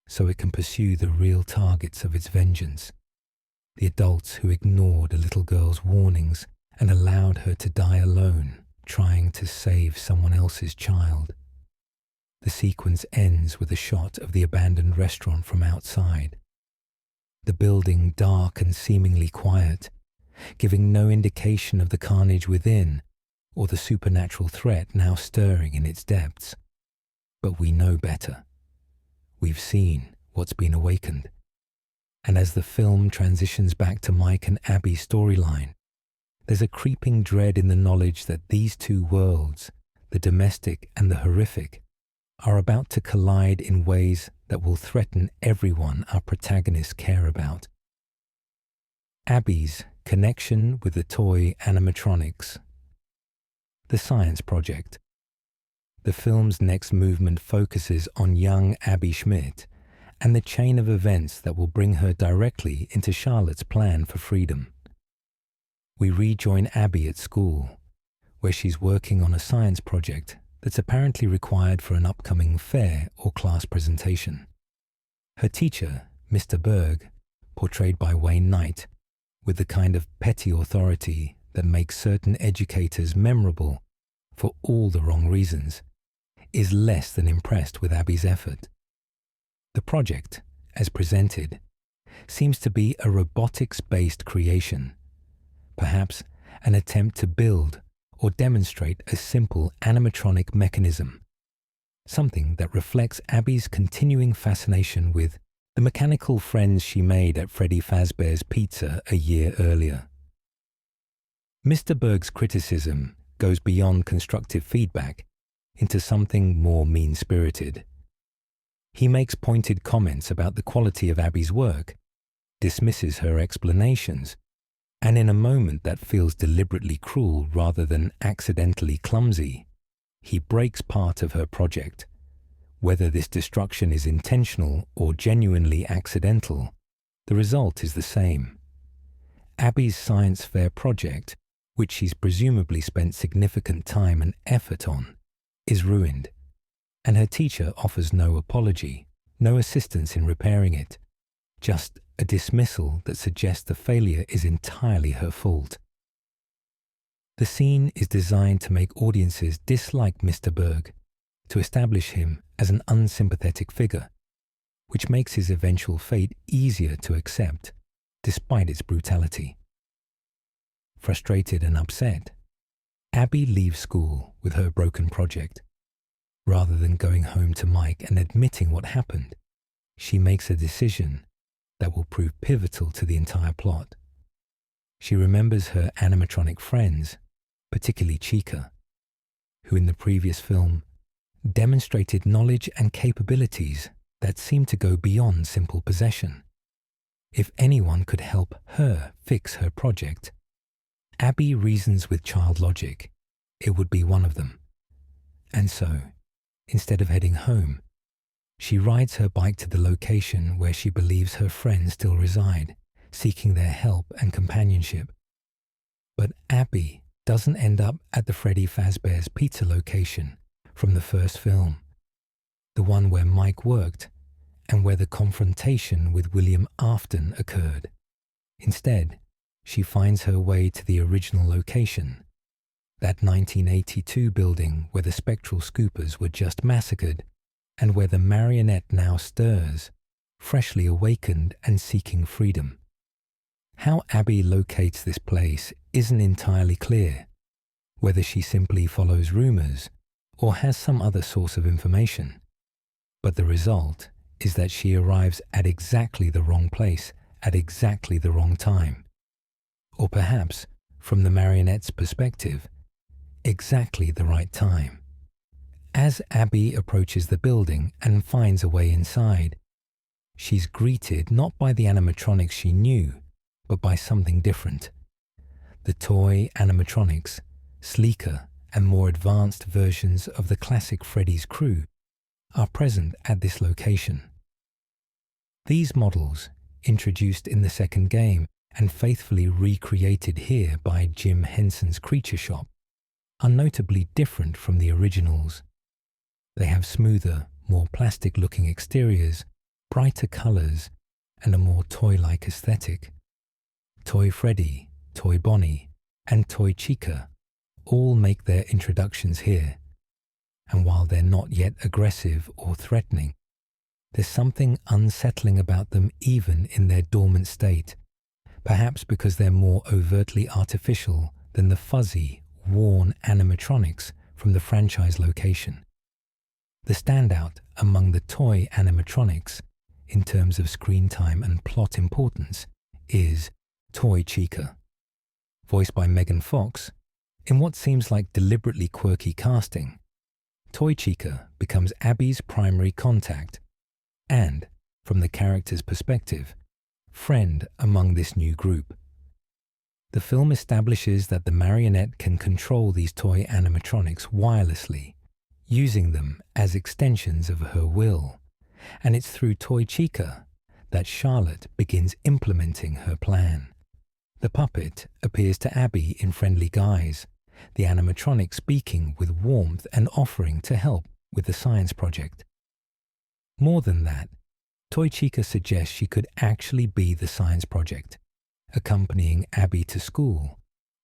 so it can pursue the real targets of its vengeance, the adults who ignored a little girl's warnings and allowed her to die alone trying to save someone else's child. The sequence ends with a shot of the abandoned restaurant from outside, the building dark and seemingly quiet, giving no indication of the carnage within or the supernatural threat now stirring in its depths. But we know better. We've seen what's been awakened. And as the film transitions back to Mike and Abby's storyline, there's a creeping dread in the knowledge that these two worlds, the domestic and the horrific, are about to collide in ways that will threaten everyone our protagonists care about. Abby's connection with the toy animatronics. The Science Project. The film's next movement focuses on young Abby Schmidt and the chain of events that will bring her directly into Charlotte's plan for freedom. We rejoin Abby at school, where she's working on a science project that's apparently required for an upcoming fair or class presentation. Her teacher, Mr. Berg, portrayed by Wayne Knight, with the kind of petty authority that makes certain educators memorable for all the wrong reasons, is less than impressed with Abby's effort. The project, as presented, seems to be a robotics-based creation, perhaps an attempt to build or demonstrate a simple animatronic mechanism, something that reflects Abby's continuing fascination with the mechanical friends she made at Freddy Fazbear's Pizza a year earlier. Mr. Berg's criticism goes beyond constructive feedback into something more mean-spirited. He makes pointed comments about the quality of Abby's work, dismisses her explanations, and in a moment that feels deliberately cruel rather than accidentally clumsy, he breaks part of her project. Whether this destruction is intentional or genuinely accidental, the result is the same. Abby's science fair project, which she's presumably spent significant time and effort on, is ruined, and her teacher offers no apology, no assistance in repairing it, just a dismissal that suggests the failure is entirely her fault. The scene is designed to make audiences dislike Mr. Berg, to establish him as an unsympathetic figure, which makes his eventual fate easier to accept, despite its brutality. Frustrated and upset, Abby leaves school with her broken project. Rather than going home to Mike and admitting what happened, she makes a decision that will prove pivotal to the entire plot. She remembers her animatronic friends, particularly Chica, who in the previous film demonstrated knowledge and capabilities that seemed to go beyond simple possession. If anyone could help her fix her project, Abby reasons with child logic, it would be one of them. And so, instead of heading home, she rides her bike to the location where she believes her friends still reside, seeking their help and companionship. But Abby doesn't end up at the Freddy Fazbear's Pizza location from the first film, the one where Mike worked and where the confrontation with William Afton occurred. Instead, she finds her way to the original location, that 1982 building where the Spectral Scoopers were just massacred and where the Marionette now stirs freshly awakened and seeking freedom. How Abby locates this place isn't entirely clear, whether she simply follows rumors or has some other source of information. But the result is that she arrives at exactly the wrong place at exactly the wrong time. Or perhaps, from the Marionette's perspective, exactly the right time. As Abby approaches the building and finds a way inside, she's greeted not by the animatronics she knew, but by something different. The toy animatronics, sleeker and more advanced versions of the classic Freddy's crew, are present at this location. These models, introduced in the second game and faithfully recreated here by Jim Henson's Creature Shop, are notably different from the originals. They have smoother, more plastic-looking exteriors, brighter colors, and a more toy-like aesthetic. Toy Freddy, Toy Bonnie, and Toy Chica all make their introductions here, and while they're not yet aggressive or threatening, there's something unsettling about them even in their dormant state, perhaps because they're more overtly artificial than the fuzzy, worn animatronics from the franchise location. The standout among the toy animatronics, in terms of screen time and plot importance, is Toy Chica. Voiced by Megan Fox, in what seems like deliberately quirky casting, Toy Chica becomes Abby's primary contact and, from the character's perspective, friend among this new group. The film establishes that the Marionette can control these toy animatronics wirelessly, using them as extensions of her will, and it's through Toy Chica that Charlotte begins implementing her plan. The puppet appears to Abby in friendly guise, the animatronic speaking with warmth and offering to help with the science project. More than that, Toy Chica suggests she could actually be the science project, accompanying Abby to school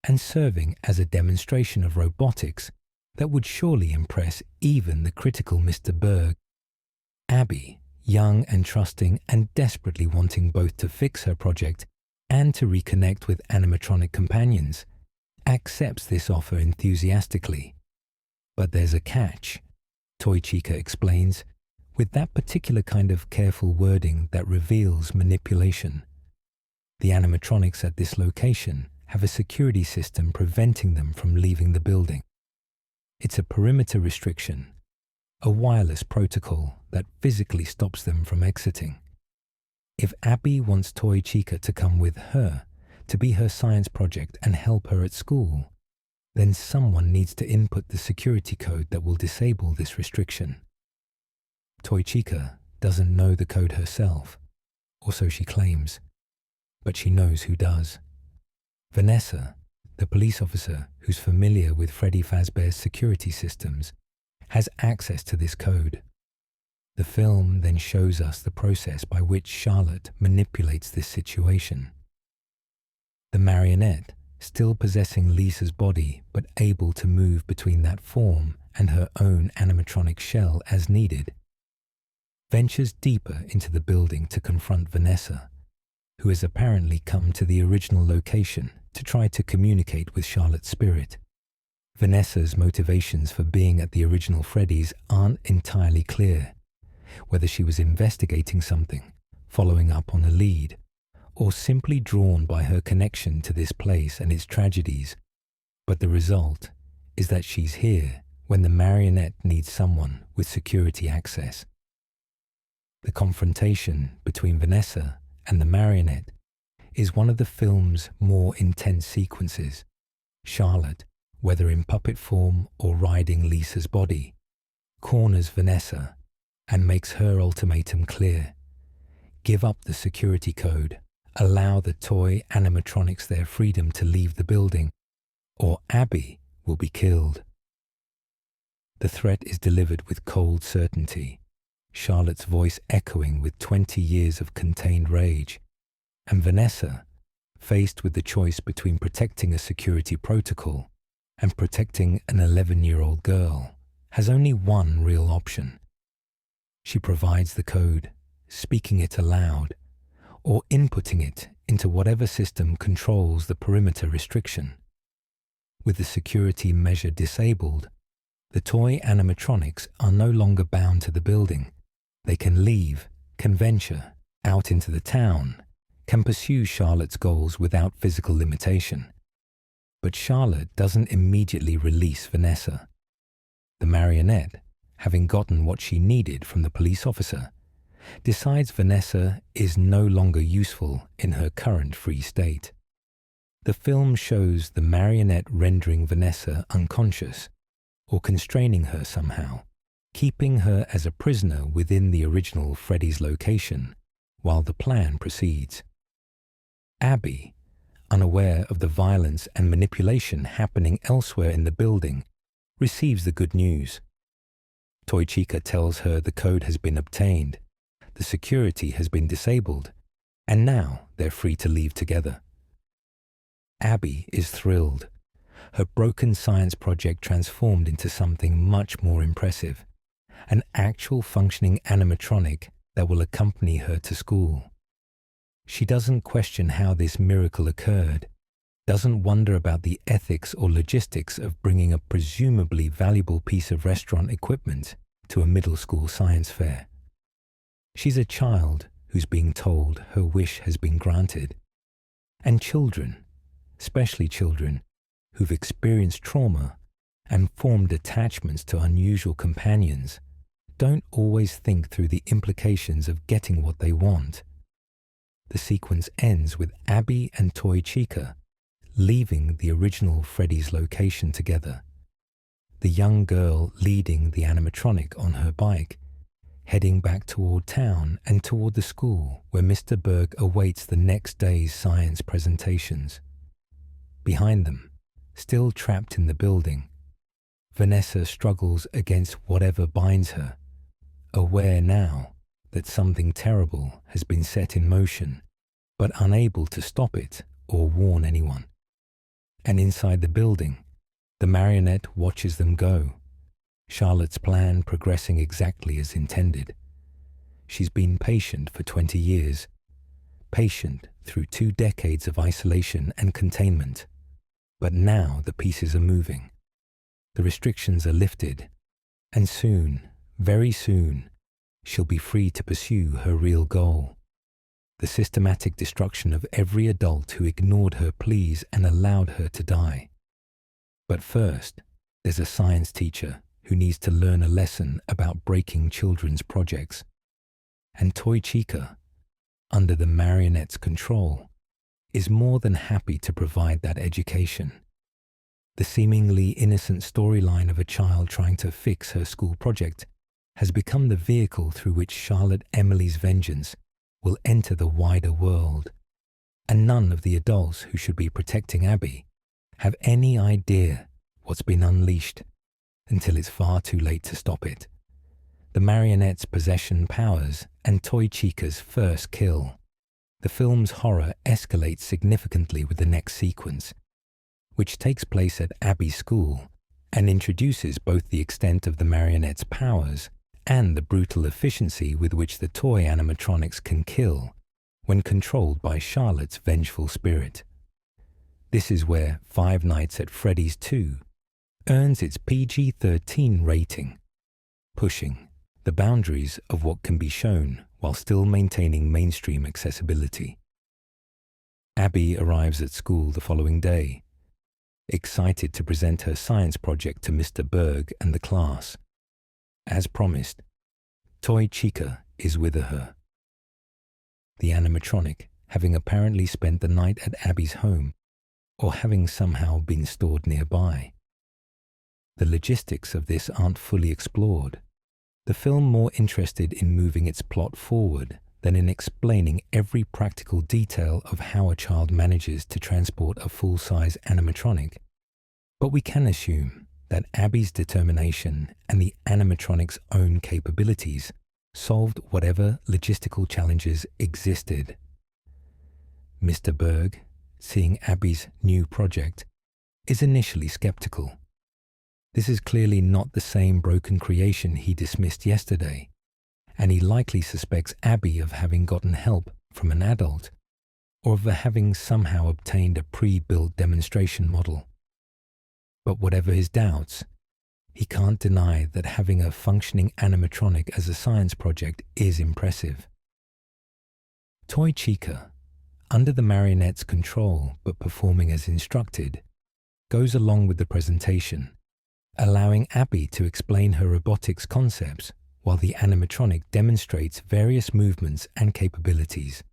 and serving as a demonstration of robotics that would surely impress even the critical Mr. Berg. Abby, young and trusting and desperately wanting both to fix her project and to reconnect with animatronic companions, accepts this offer enthusiastically. But there's a catch, Toy Chica explains, with that particular kind of careful wording that reveals manipulation. The animatronics at this location have a security system preventing them from leaving the building. It's a perimeter restriction, a wireless protocol that physically stops them from exiting. If Abby wants Toy Chica to come with her, to be her science project and help her at school, then someone needs to input the security code that will disable this restriction. Toy Chica doesn't know the code herself, or so she claims, but she knows who does. Vanessa, the police officer who's familiar with Freddy Fazbear's security systems, has access to this code. The film then shows us the process by which Charlotte manipulates this situation. The Marionette, still possessing Lisa's body but able to move between that form and her own animatronic shell as needed, ventures deeper into the building to confront Vanessa, who has apparently come to the original location to try to communicate with Charlotte's spirit. Vanessa's motivations for being at the original Freddy's aren't entirely clear, whether she was investigating something, following up on a lead, or simply drawn by her connection to this place and its tragedies. But the result is that she's here when the Marionette needs someone with security access. The confrontation between Vanessa and the Marionette is one of the film's more intense sequences. Charlotte, whether in puppet form or riding Lisa's body, corners Vanessa and makes her ultimatum clear. Give up the security code, allow the toy animatronics their freedom to leave the building, or Abby will be killed. The threat is delivered with cold certainty, Charlotte's voice echoing with 20 years of contained rage, and Vanessa, faced with the choice between protecting a security protocol and protecting an 11-year-old girl, has only one real option. She provides the code speaking it aloud, or inputting it into whatever system controls the perimeter restriction. With the security measure disabled, the toy animatronics are no longer bound to the building. They can leave, can venture out into the town, can pursue Charlotte's goals without physical limitation. But Charlotte doesn't immediately release Vanessa. The marionette, having gotten what she needed from the police officer, decides Vanessa is no longer useful in her current free state. The film shows the marionette rendering Vanessa unconscious, or constraining her somehow, keeping her as a prisoner within the original Freddy's location while the plan proceeds. Abby, unaware of the violence and manipulation happening elsewhere in the building, receives the good news. Toy Chica tells her the code has been obtained, the security has been disabled, and now they're free to leave together. Abby is thrilled. Her broken science project transformed into something much more impressive, an actual functioning animatronic that will accompany her to school. She doesn't question how this miracle occurred, doesn't wonder about the ethics or logistics of bringing a presumably valuable piece of restaurant equipment to a middle school science fair. She's a child who's being told her wish has been granted. And children, especially children who've experienced trauma and formed attachments to unusual companions, don't always think through the implications of getting what they want. The sequence ends with Abby and Toy Chica leaving the original Freddy's location together. The young girl leading the animatronic on her bike, heading back toward town and toward the school where Mr. Berg awaits the next day's science presentations. Behind them, still trapped in the building, Vanessa struggles against whatever binds her, aware now that something terrible has been set in motion, but unable to stop it or warn anyone. And inside the building, the marionette watches them go, Charlotte's plan progressing exactly as intended. She's been patient for 20 years, patient through 2 decades of isolation and containment. But now the pieces are moving. The restrictions are lifted, and soon, very soon, she'll be free to pursue her real goal: the systematic destruction of every adult who ignored her pleas and allowed her to die. But first, there's a science teacher who needs to learn a lesson about breaking children's projects. And Toy Chica, under the marionette's control, is more than happy to provide that education. The seemingly innocent storyline of a child trying to fix her school project has become the vehicle through which Charlotte Emily's vengeance will enter the wider world, and none of the adults who should be protecting Abby have any idea what's been unleashed until it's far too late to stop it. The marionette's possession powers and Toy Chica's first kill. The film's horror escalates significantly with the next sequence, which takes place at Abby's school and introduces both the extent of the marionette's powers and the brutal efficiency with which the toy animatronics can kill when controlled by Charlotte's vengeful spirit. This is where Five Nights at Freddy's 2 earns its PG-13 rating, pushing the boundaries of what can be shown while still maintaining mainstream accessibility. Abby arrives at school the following day, excited to present her science project to Mr. Berg and the class. As promised, Toy Chica is with her. The animatronic, having apparently spent the night at Abby's home, or having somehow been stored nearby. The logistics of this aren't fully explored, the film more interested in moving its plot forward than in explaining every practical detail of how a child manages to transport a full-size animatronic. But we can assume that Abby's determination and the animatronic's own capabilities solved whatever logistical challenges existed. Mr. Berg, seeing Abby's new project, is initially skeptical. This is clearly not the same broken creation he dismissed yesterday, and he likely suspects Abby of having gotten help from an adult, or of having somehow obtained a pre-built demonstration model. But whatever his doubts, he can't deny that having a functioning animatronic as a science project is impressive. Toy Chica, under the Marionette's control but performing as instructed, goes along with the presentation, allowing Abby to explain her robotics concepts while the animatronic demonstrates various movements and capabilities.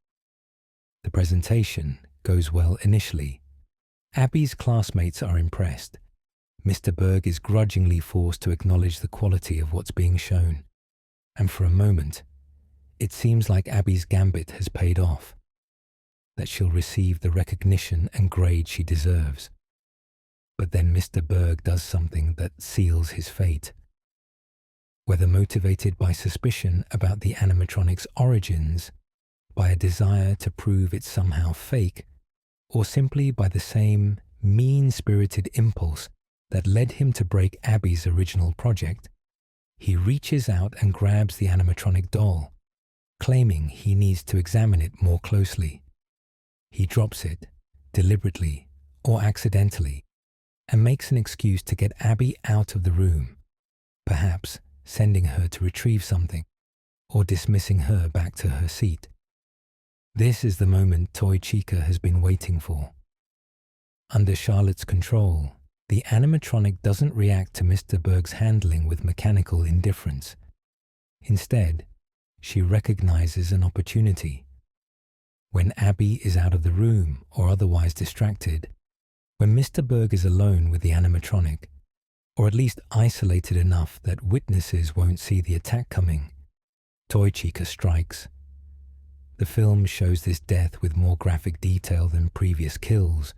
The presentation goes well initially. Abby's classmates are impressed. Mr. Berg is grudgingly forced to acknowledge the quality of what's being shown, and for a moment, it seems like Abby's gambit has paid off, that she'll receive the recognition and grade she deserves. But then Mr. Berg does something that seals his fate. Whether motivated by suspicion about the animatronic's origins, by a desire to prove it's somehow fake, or simply by the same mean-spirited impulse that led him to break Abby's original project, he reaches out and grabs the animatronic doll, claiming he needs to examine it more closely. He drops it, deliberately or accidentally, and makes an excuse to get Abby out of the room, perhaps sending her to retrieve something, or dismissing her back to her seat. This is the moment Toy Chica has been waiting for. Under Charlotte's control, the animatronic doesn't react to Mr. Berg's handling with mechanical indifference. Instead, she recognizes an opportunity. When Abby is out of the room or otherwise distracted, when Mr. Berg is alone with the animatronic, or at least isolated enough that witnesses won't see the attack coming, Toy Chica strikes. The film shows this death with more graphic detail than previous kills,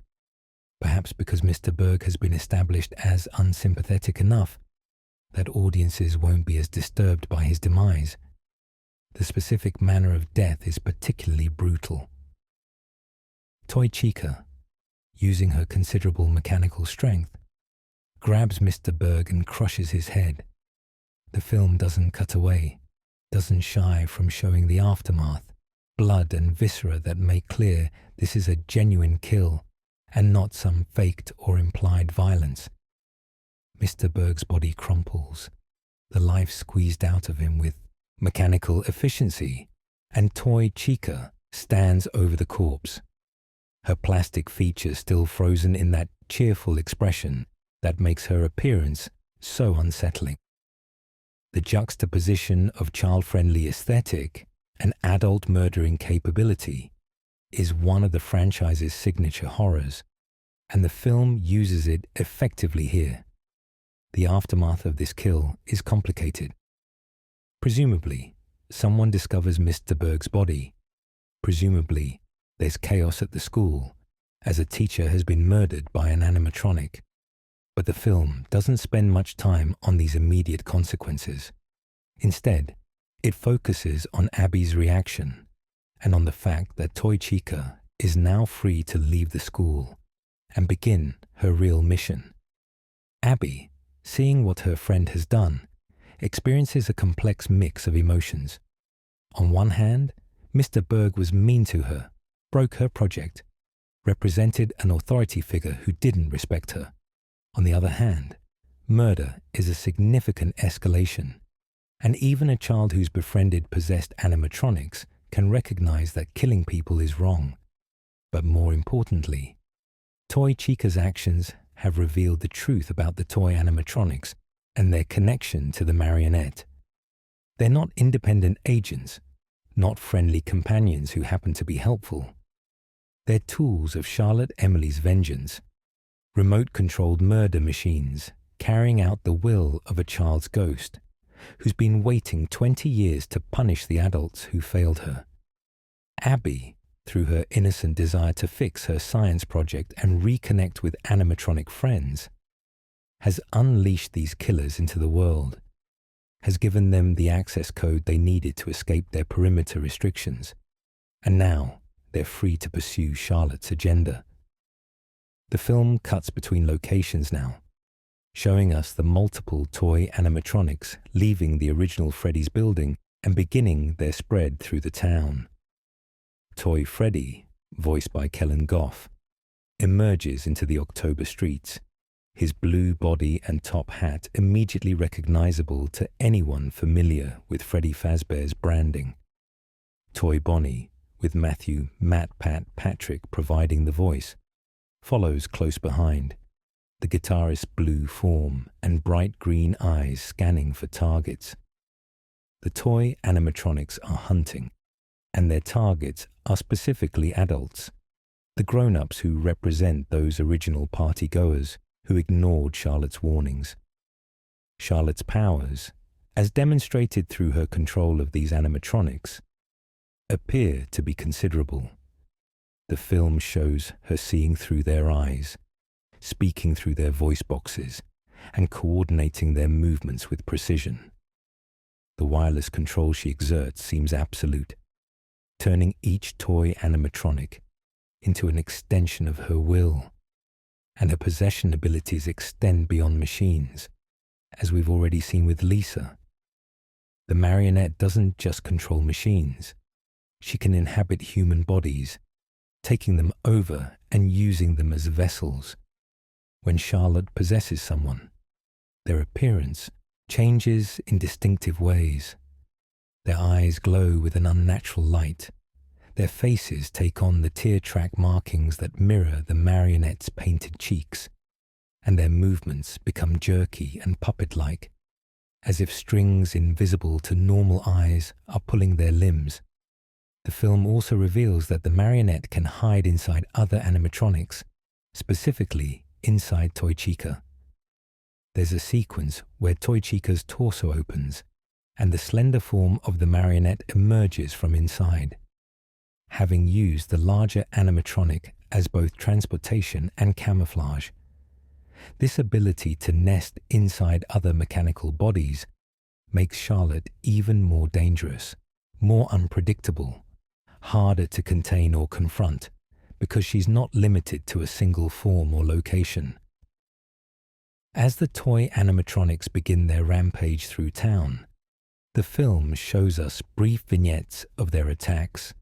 perhaps because Mr. Berg has been established as unsympathetic enough that audiences won't be as disturbed by his demise. The specific manner of death is particularly brutal. Toy Chica, using her considerable mechanical strength, grabs Mr. Berg and crushes his head. The film doesn't cut away, doesn't shy from showing the aftermath, blood and viscera that make clear this is a genuine kill and not some faked or implied violence. Mr. Berg's body crumples, the life squeezed out of him with mechanical efficiency, and Toy Chica stands over the corpse, her plastic features still frozen in that cheerful expression that makes her appearance so unsettling. The juxtaposition of child-friendly aesthetic and adult murdering capability is one of the franchise's signature horrors, and the film uses it effectively here. The aftermath of this kill is complicated. Presumably, someone discovers Mr. Berg's body. Presumably, there's chaos at the school, as a teacher has been murdered by an animatronic. But the film doesn't spend much time on these immediate consequences. Instead, it focuses on Abby's reaction and on the fact that Toy Chica is now free to leave the school and begin her real mission. Abby, seeing what her friend has done, experiences a complex mix of emotions. On one hand, Mr. Berg was mean to her, broke her project, represented an authority figure who didn't respect her. On the other hand, murder is a significant escalation, and even a child who's befriended possessed animatronics can recognize that killing people is wrong. But more importantly, Toy Chica's actions have revealed the truth about the toy animatronics and their connection to the Marionette. They're not independent agents, not friendly companions who happen to be helpful. They're tools of Charlotte Emily's vengeance, remote-controlled murder machines carrying out the will of a child's ghost who's been waiting 20 years to punish the adults who failed her. Abby, through her innocent desire to fix her science project and reconnect with animatronic friends, has unleashed these killers into the world, has given them the access code they needed to escape their perimeter restrictions, and now they're free to pursue Charlotte's agenda. The film cuts between locations now, showing us the multiple toy animatronics leaving the original Freddy's building and beginning their spread through the town. Toy Freddy, voiced by Kellen Goff, emerges into the October streets, his blue body and top hat immediately recognizable to anyone familiar with Freddy Fazbear's branding. Toy Bonnie, with Matthew Matt Pat Patrick providing the voice, follows close behind, the guitarist's blue form and bright green eyes scanning for targets. The toy animatronics are hunting, and their targets are specifically adults, the grown-ups who represent those original party-goers who ignored Charlotte's warnings. Charlotte's powers, as demonstrated through her control of these animatronics, appear to be considerable. The film shows her seeing through their eyes, speaking through their voice boxes, and coordinating their movements with precision. The wireless control she exerts seems absolute, turning each toy animatronic into an extension of her will, and her possession abilities extend beyond machines, as we've already seen with Lisa. The Marionette doesn't just control machines, she can inhabit human bodies, taking them over and using them as vessels. When Charlotte possesses someone, their appearance changes in distinctive ways. Their eyes glow with an unnatural light. Their faces take on the tear track markings that mirror the Marionette's painted cheeks, and their movements become jerky and puppet-like, as if strings invisible to normal eyes are pulling their limbs. The film also reveals that the Marionette can hide inside other animatronics, specifically inside Toy Chica. There's a sequence where Toy Chica's torso opens, and the slender form of the Marionette emerges from inside, having used the larger animatronic as both transportation and camouflage. This ability to nest inside other mechanical bodies makes Charlotte even more dangerous, more unpredictable, harder to contain or confront, because she's not limited to a single form or location. As the toy animatronics begin their rampage through town, the film shows us brief vignettes of their attacks.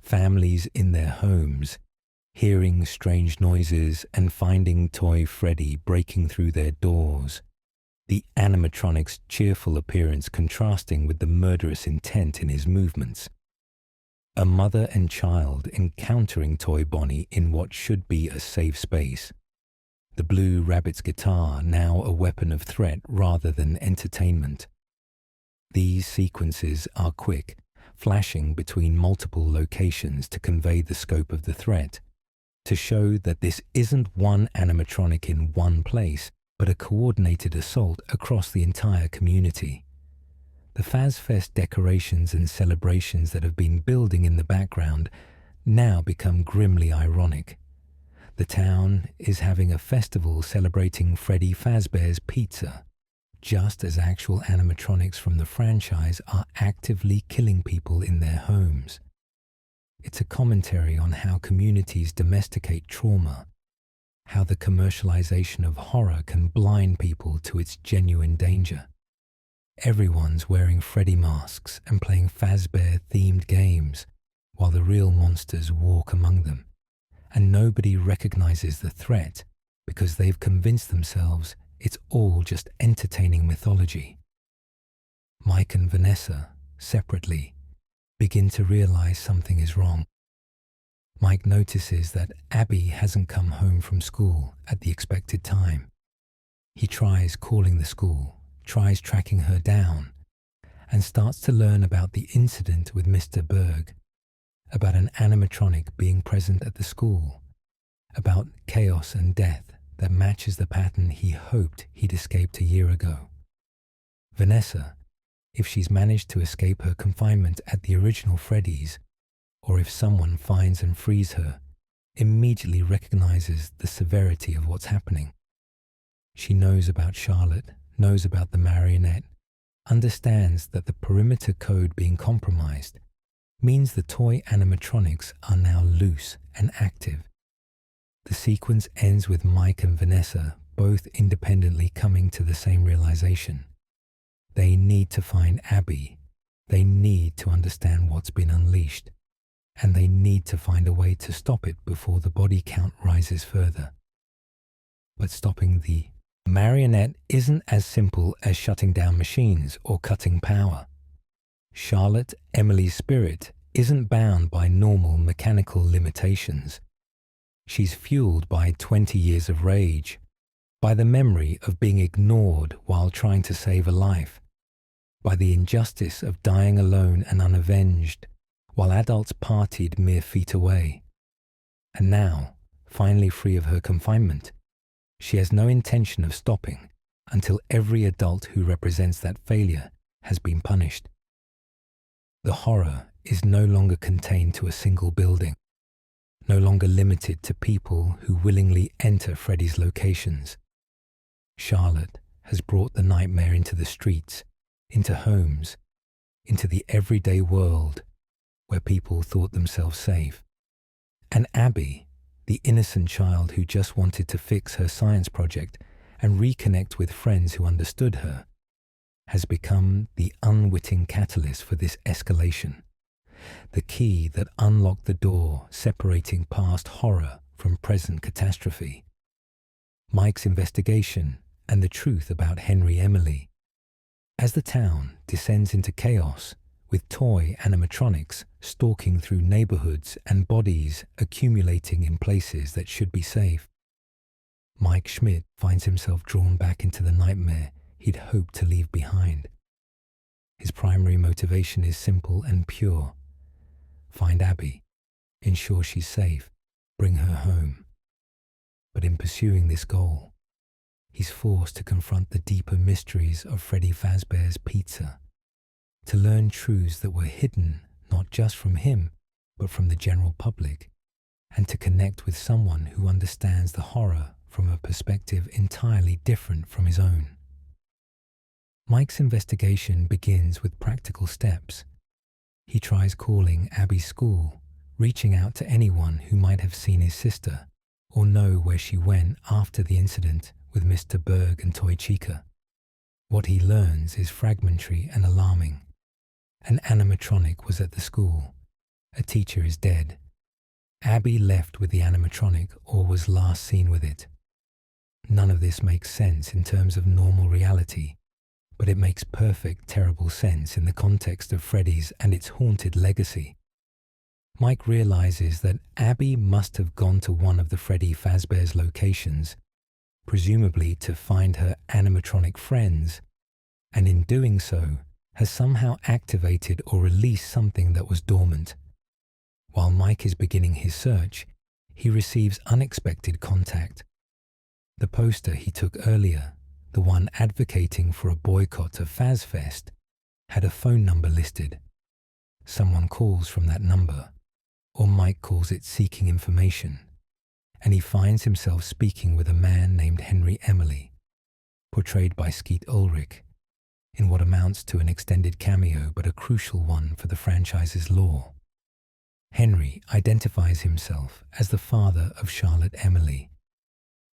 Families in their homes, hearing strange noises and finding Toy Freddy breaking through their doors, the animatronic's cheerful appearance contrasting with the murderous intent in his movements. A mother and child encountering Toy Bonnie in what should be a safe space. The Blue Rabbit's guitar now a weapon of threat rather than entertainment. These sequences are quick, flashing between multiple locations to convey the scope of the threat, to show that this isn't one animatronic in one place, but a coordinated assault across the entire community. The FazFest decorations and celebrations that have been building in the background now become grimly ironic. The town is having a festival celebrating Freddy Fazbear's Pizza, just as actual animatronics from the franchise are actively killing people in their homes. It's a commentary on how communities domesticate trauma, how the commercialization of horror can blind people to its genuine danger. Everyone's wearing Freddy masks and playing Fazbear-themed games, while the real monsters walk among them, and nobody recognizes the threat because they've convinced themselves it's all just entertaining mythology. Mike and Vanessa, separately, begin to realize something is wrong. Mike notices that Abby hasn't come home from school at the expected time. He tries calling the school, tries tracking her down, and starts to learn about the incident with Mr. Berg, about an animatronic being present at the school, about chaos and death that matches the pattern he hoped he'd escaped a year ago. Vanessa, if she's managed to escape her confinement at the original Freddy's, or if someone finds and frees her, immediately recognizes the severity of what's happening. She knows about Charlotte, knows about the Marionette, understands that the perimeter code being compromised means the toy animatronics are now loose and active. The sequence ends with Mike and Vanessa both independently coming to the same realization. They need to find Abby They need to understand what's been unleashed, and they need to find a way to stop it before the body count rises further. But stopping the Marionette isn't as simple as shutting down machines or cutting power. Charlotte Emily's spirit isn't bound by normal mechanical limitations. She's fueled by 20 years of rage, by the memory of being ignored while trying to save a life, by the injustice of dying alone and unavenged while adults partied mere feet away. And now, finally free of her confinement, she has no intention of stopping until every adult who represents that failure has been punished. The horror is no longer contained to a single building, no longer limited to people who willingly enter Freddy's locations. Charlotte has brought the nightmare into the streets, into homes, into the everyday world where people thought themselves safe. And Abby, the innocent child who just wanted to fix her science project and reconnect with friends who understood her, has become the unwitting catalyst for this escalation, the key that unlocked the door separating past horror from present catastrophe. Mike's investigation and the truth about Henry Emily. As the town descends into chaos, with toy animatronics stalking through neighborhoods and bodies accumulating in places that should be safe, Mike Schmidt finds himself drawn back into the nightmare he'd hoped to leave behind. His primary motivation is simple and pure. Find Abby, ensure she's safe, bring her home. But in pursuing this goal, he's forced to confront the deeper mysteries of Freddy Fazbear's Pizza, to learn truths that were hidden not just from him, but from the general public, and to connect with someone who understands the horror from a perspective entirely different from his own. Mike's investigation begins with practical steps. He tries calling Abby's school, reaching out to anyone who might have seen his sister or know where she went after the incident with Mr. Berg and Toy Chica. What he learns is fragmentary and alarming. An animatronic was at the school. A teacher is dead. Abby left with the animatronic or was last seen with it. None of this makes sense in terms of normal reality, but it makes perfect, terrible sense in the context of Freddy's and its haunted legacy. Mike realizes that Abby must have gone to one of the Freddy Fazbear's locations, presumably to find her animatronic friends, and in doing so, has somehow activated or released something that was dormant. While Mike is beginning his search, he receives unexpected contact. The poster he took earlier, the one advocating for a boycott of FazFest, had a phone number listed. Someone calls from that number, or Mike calls it seeking information, and he finds himself speaking with a man named Henry Emily, portrayed by Skeet Ulrich, in what amounts to an extended cameo but a crucial one for the franchise's lore. Henry identifies himself as the father of Charlotte Emily,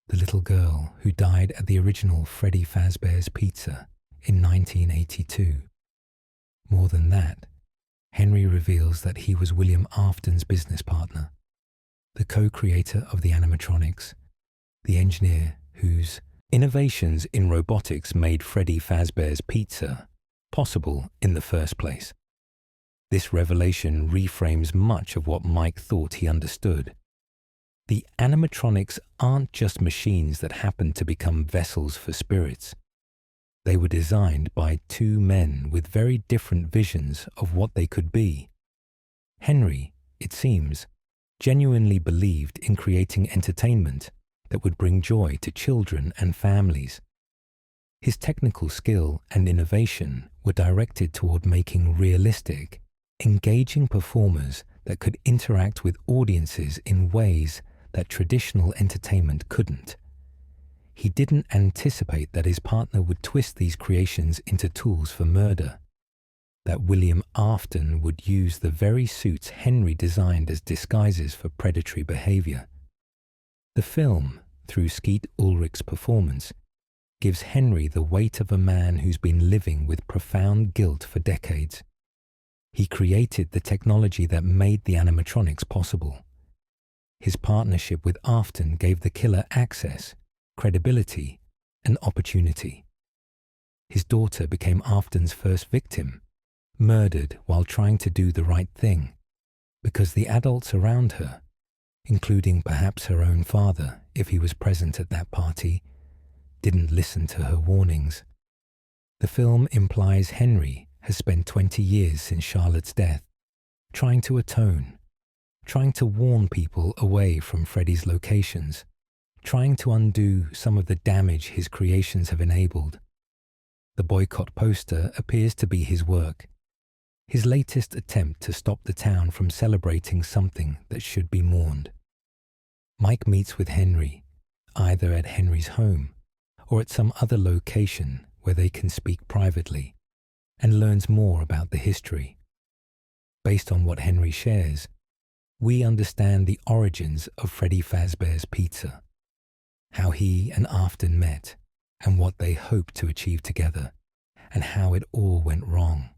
the little girl who died at the original Freddy Fazbear's Pizza in 1982. More than that, Henry reveals that he was William Afton's business partner, the co-creator of the animatronics, the engineer whose innovations in robotics made Freddy Fazbear's Pizza possible in the first place. This revelation reframes much of what Mike thought he understood. The animatronics aren't just machines that happen to become vessels for spirits. They were designed by two men with very different visions of what they could be. Henry, it seems, genuinely believed in creating entertainment that would bring joy to children and families. His technical skill and innovation were directed toward making realistic, engaging performers that could interact with audiences in ways that traditional entertainment couldn't. He didn't anticipate that his partner would twist these creations into tools for murder, that William Afton would use the very suits Henry designed as disguises for predatory behavior. The film, through Skeet Ulrich's performance, gives Henry the weight of a man who's been living with profound guilt for decades. He created the technology that made the animatronics possible. His partnership with Afton gave the killer access, credibility, and opportunity. His daughter became Afton's first victim, murdered while trying to do the right thing, because the adults around her, including perhaps her own father if he was present at that party, didn't listen to her warnings. The film implies Henry has spent 20 years since Charlotte's death, trying to atone, trying to warn people away from Freddy's locations, trying to undo some of the damage his creations have enabled. The boycott poster appears to be his work, his latest attempt to stop the town from celebrating something that should be mourned. Mike meets with Henry, either at Henry's home or at some other location where they can speak privately, and learns more about the history. Based on what Henry shares, we understand the origins of Freddy Fazbear's Pizza, how he and Afton met, and what they hoped to achieve together, and how it all went wrong.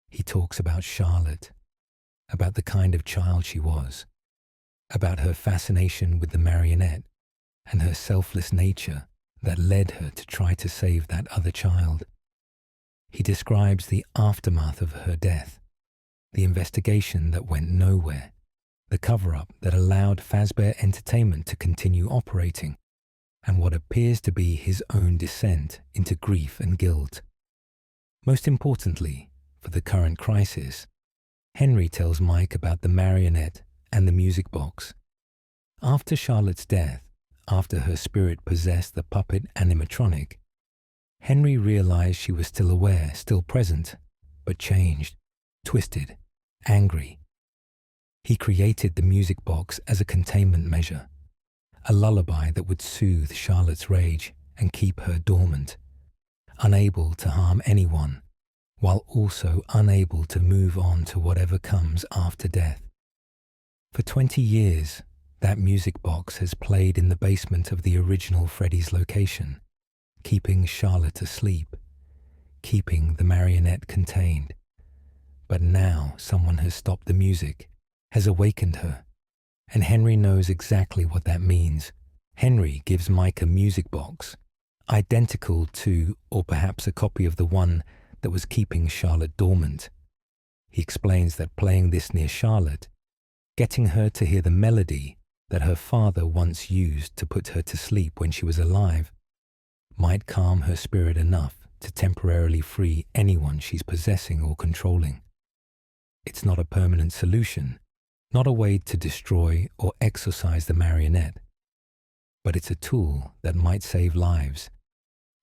He talks about Charlotte, about the kind of child she was, about her fascination with the marionette, and her selfless nature that led her to try to save that other child. He describes the aftermath of her death, the investigation that went nowhere, the cover-up that allowed Fazbear Entertainment to continue operating, and what appears to be his own descent into grief and guilt. Most importantly, for the current crisis, Henry tells Mike about the marionette and the music box. After Charlotte's death, after her spirit possessed the puppet animatronic, Henry realized she was still aware, still present, but changed, twisted, angry. He created the music box as a containment measure, a lullaby that would soothe Charlotte's rage and keep her dormant, unable to harm anyone, while also unable to move on to whatever comes after death. For 20 years, that music box has played in the basement of the original Freddy's location, keeping Charlotte asleep, keeping the marionette contained. But now someone has stopped the music, has awakened her, and Henry knows exactly what that means. Henry gives Mike a music box, identical to, or perhaps a copy of the one that was keeping Charlotte dormant. He explains that playing this near Charlotte, getting her to hear the melody that her father once used to put her to sleep when she was alive, might calm her spirit enough to temporarily free anyone she's possessing or controlling. It's not a permanent solution, not a way to destroy or exorcise the marionette, but it's a tool that might save lives,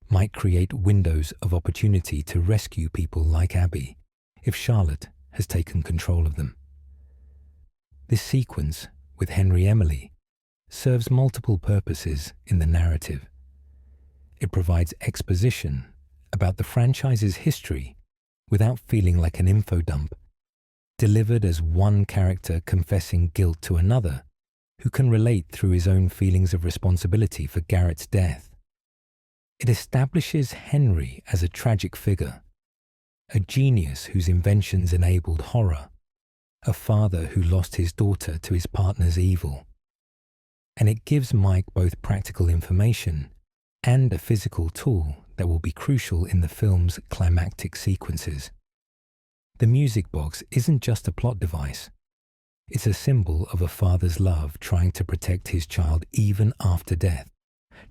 might create windows of opportunity to rescue people like Abby if Charlotte has taken control of them. This sequence with Henry Emily serves multiple purposes in the narrative. It provides exposition about the franchise's history without feeling like an info dump, delivered as one character confessing guilt to another who can relate through his own feelings of responsibility for Garrett's death. It establishes Henry as a tragic figure, a genius whose inventions enabled horror, a father who lost his daughter to his partner's evil. And it gives Mike both practical information and a physical tool that will be crucial in the film's climactic sequences. The music box isn't just a plot device. It's a symbol of a father's love trying to protect his child even after death,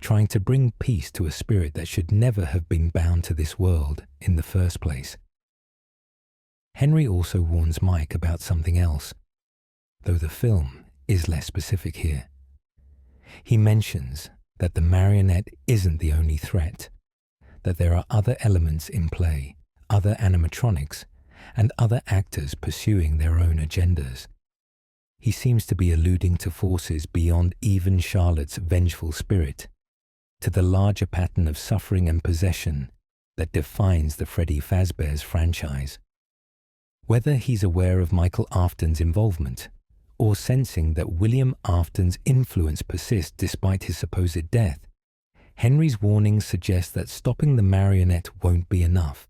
trying to bring peace to a spirit that should never have been bound to this world in the first place. Henry also warns Mike about something else, though the film is less specific here. He mentions that the marionette isn't the only threat, that there are other elements in play, other animatronics, and other actors pursuing their own agendas. He seems to be alluding to forces beyond even Charlotte's vengeful spirit, to the larger pattern of suffering and possession that defines the Freddy Fazbear's franchise. Whether he's aware of Michael Afton's involvement, or sensing that William Afton's influence persists despite his supposed death, Henry's warnings suggest that stopping the marionette won't be enough,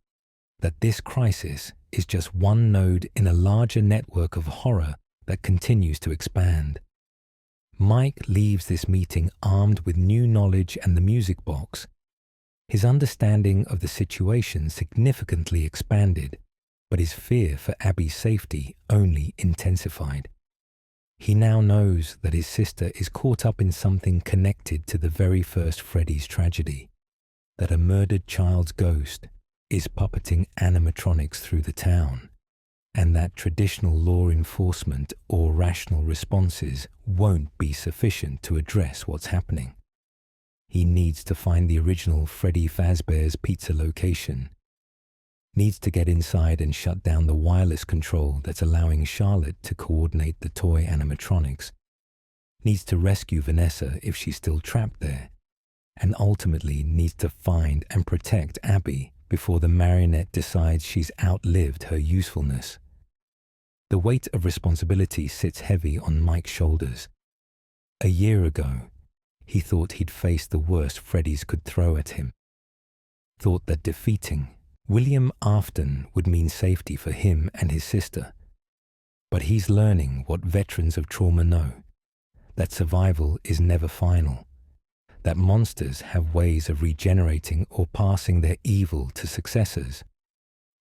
that this crisis is just one node in a larger network of horror that continues to expand. Mike leaves this meeting armed with new knowledge and the music box. His understanding of the situation significantly expanded, but his fear for Abby's safety only intensified. He now knows that his sister is caught up in something connected to the very first Freddy's tragedy, that a murdered child's ghost is puppeting animatronics through the town, and that traditional law enforcement or rational responses won't be sufficient to address what's happening. He needs to find the original Freddy Fazbear's Pizza location, needs to get inside and shut down the wireless control that's allowing Charlotte to coordinate the toy animatronics, needs to rescue Vanessa if she's still trapped there, and ultimately needs to find and protect Abby before the Marionette decides she's outlived her usefulness. The weight of responsibility sits heavy on Mike's shoulders. A year ago, he thought he'd faced the worst Freddy's could throw at him, thought that defeating William Afton would mean safety for him and his sister. But he's learning what veterans of trauma know, that survival is never final, that monsters have ways of regenerating or passing their evil to successors,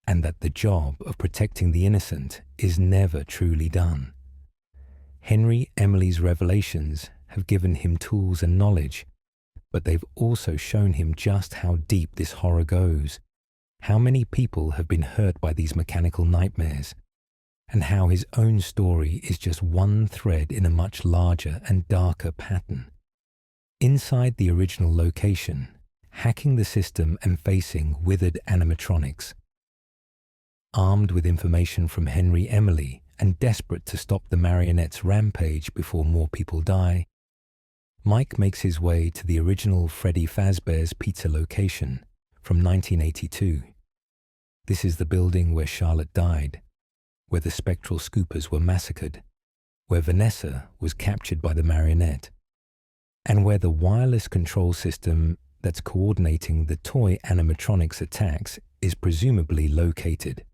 and that the job of protecting the innocent is never truly done. Henry Emily's revelations have given him tools and knowledge, but they've also shown him just how deep this horror goes, how many people have been hurt by these mechanical nightmares, and how his own story is just one thread in a much larger and darker pattern. Inside the original location, hacking the system and facing withered animatronics. Armed with information from Henry Emily and desperate to stop the Marionette's rampage before more people die, Mike makes his way to the original Freddy Fazbear's Pizza location from 1982. This is the building where Charlotte died, where the Spectral Scoopers were massacred, where Vanessa was captured by the Marionette, and where the wireless control system that's coordinating the toy animatronics attacks is presumably located.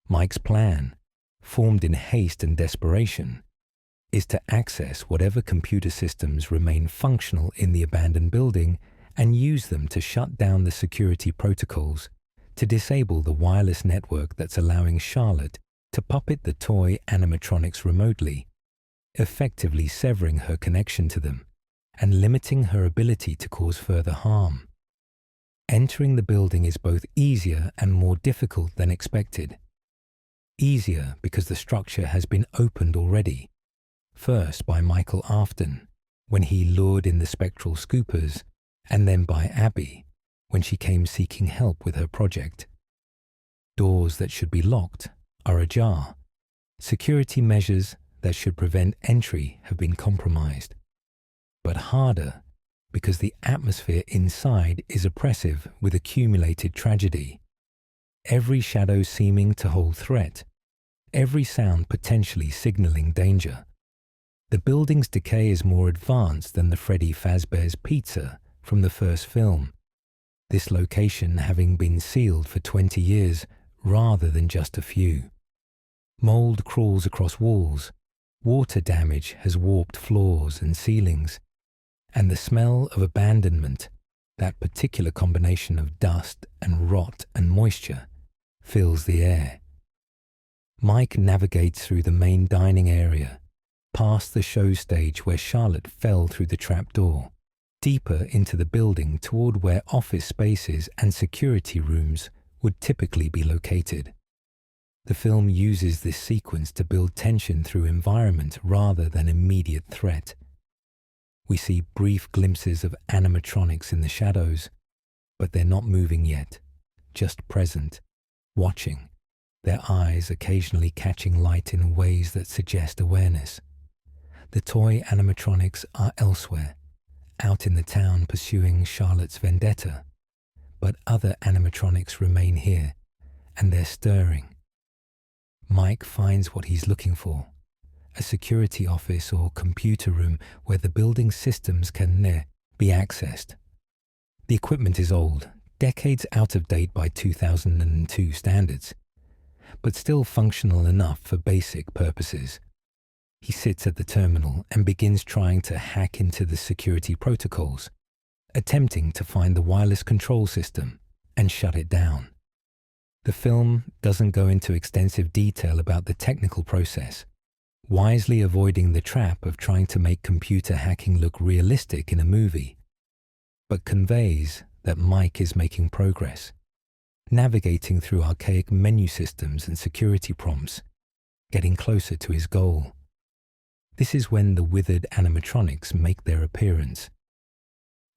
Mike's plan, formed in haste and desperation, is to access whatever computer systems remain functional in the abandoned building and use them to shut down the security protocols, to disable the wireless network that's allowing Charlotte to puppet the toy animatronics remotely, effectively severing her connection to them and limiting her ability to cause further harm. Entering the building is both easier and more difficult than expected. Easier because the structure has been opened already, first by Michael Afton when he lured in the Spectral Scoopers, and then by Abby when she came seeking help with her project. Doors that should be locked are ajar. Security measures that should prevent entry have been compromised. But harder because the atmosphere inside is oppressive with accumulated tragedy. Every shadow seeming to hold threat, every sound potentially signaling danger. The building's decay is more advanced than the Freddy Fazbear's Pizza from the first film, this location having been sealed for 20 years rather than just a few. Mold crawls across walls, water damage has warped floors and ceilings, and the smell of abandonment, that particular combination of dust and rot and moisture, fills the air. Mike navigates through the main dining area, past the show stage where Charlotte fell through the trapdoor, deeper into the building toward where office spaces and security rooms would typically be located. The film uses this sequence to build tension through environment rather than immediate threat. We see brief glimpses of animatronics in the shadows, but they're not moving yet, just present, watching, their eyes occasionally catching light in ways that suggest awareness. The toy animatronics are elsewhere, out in the town pursuing Charlotte's vendetta, but other animatronics remain here, and they're stirring. Mike finds what he's looking for, a security office or computer room where the building's systems can be accessed. The equipment is old, decades out of date by 2002 standards, but still functional enough for basic purposes. He sits at the terminal and begins trying to hack into the security protocols, attempting to find the wireless control system and shut it down. The film doesn't go into extensive detail about the technical process, wisely avoiding the trap of trying to make computer hacking look realistic in a movie, but conveys that Mike is making progress, navigating through archaic menu systems and security prompts, getting closer to his goal. This is when the withered animatronics make their appearance.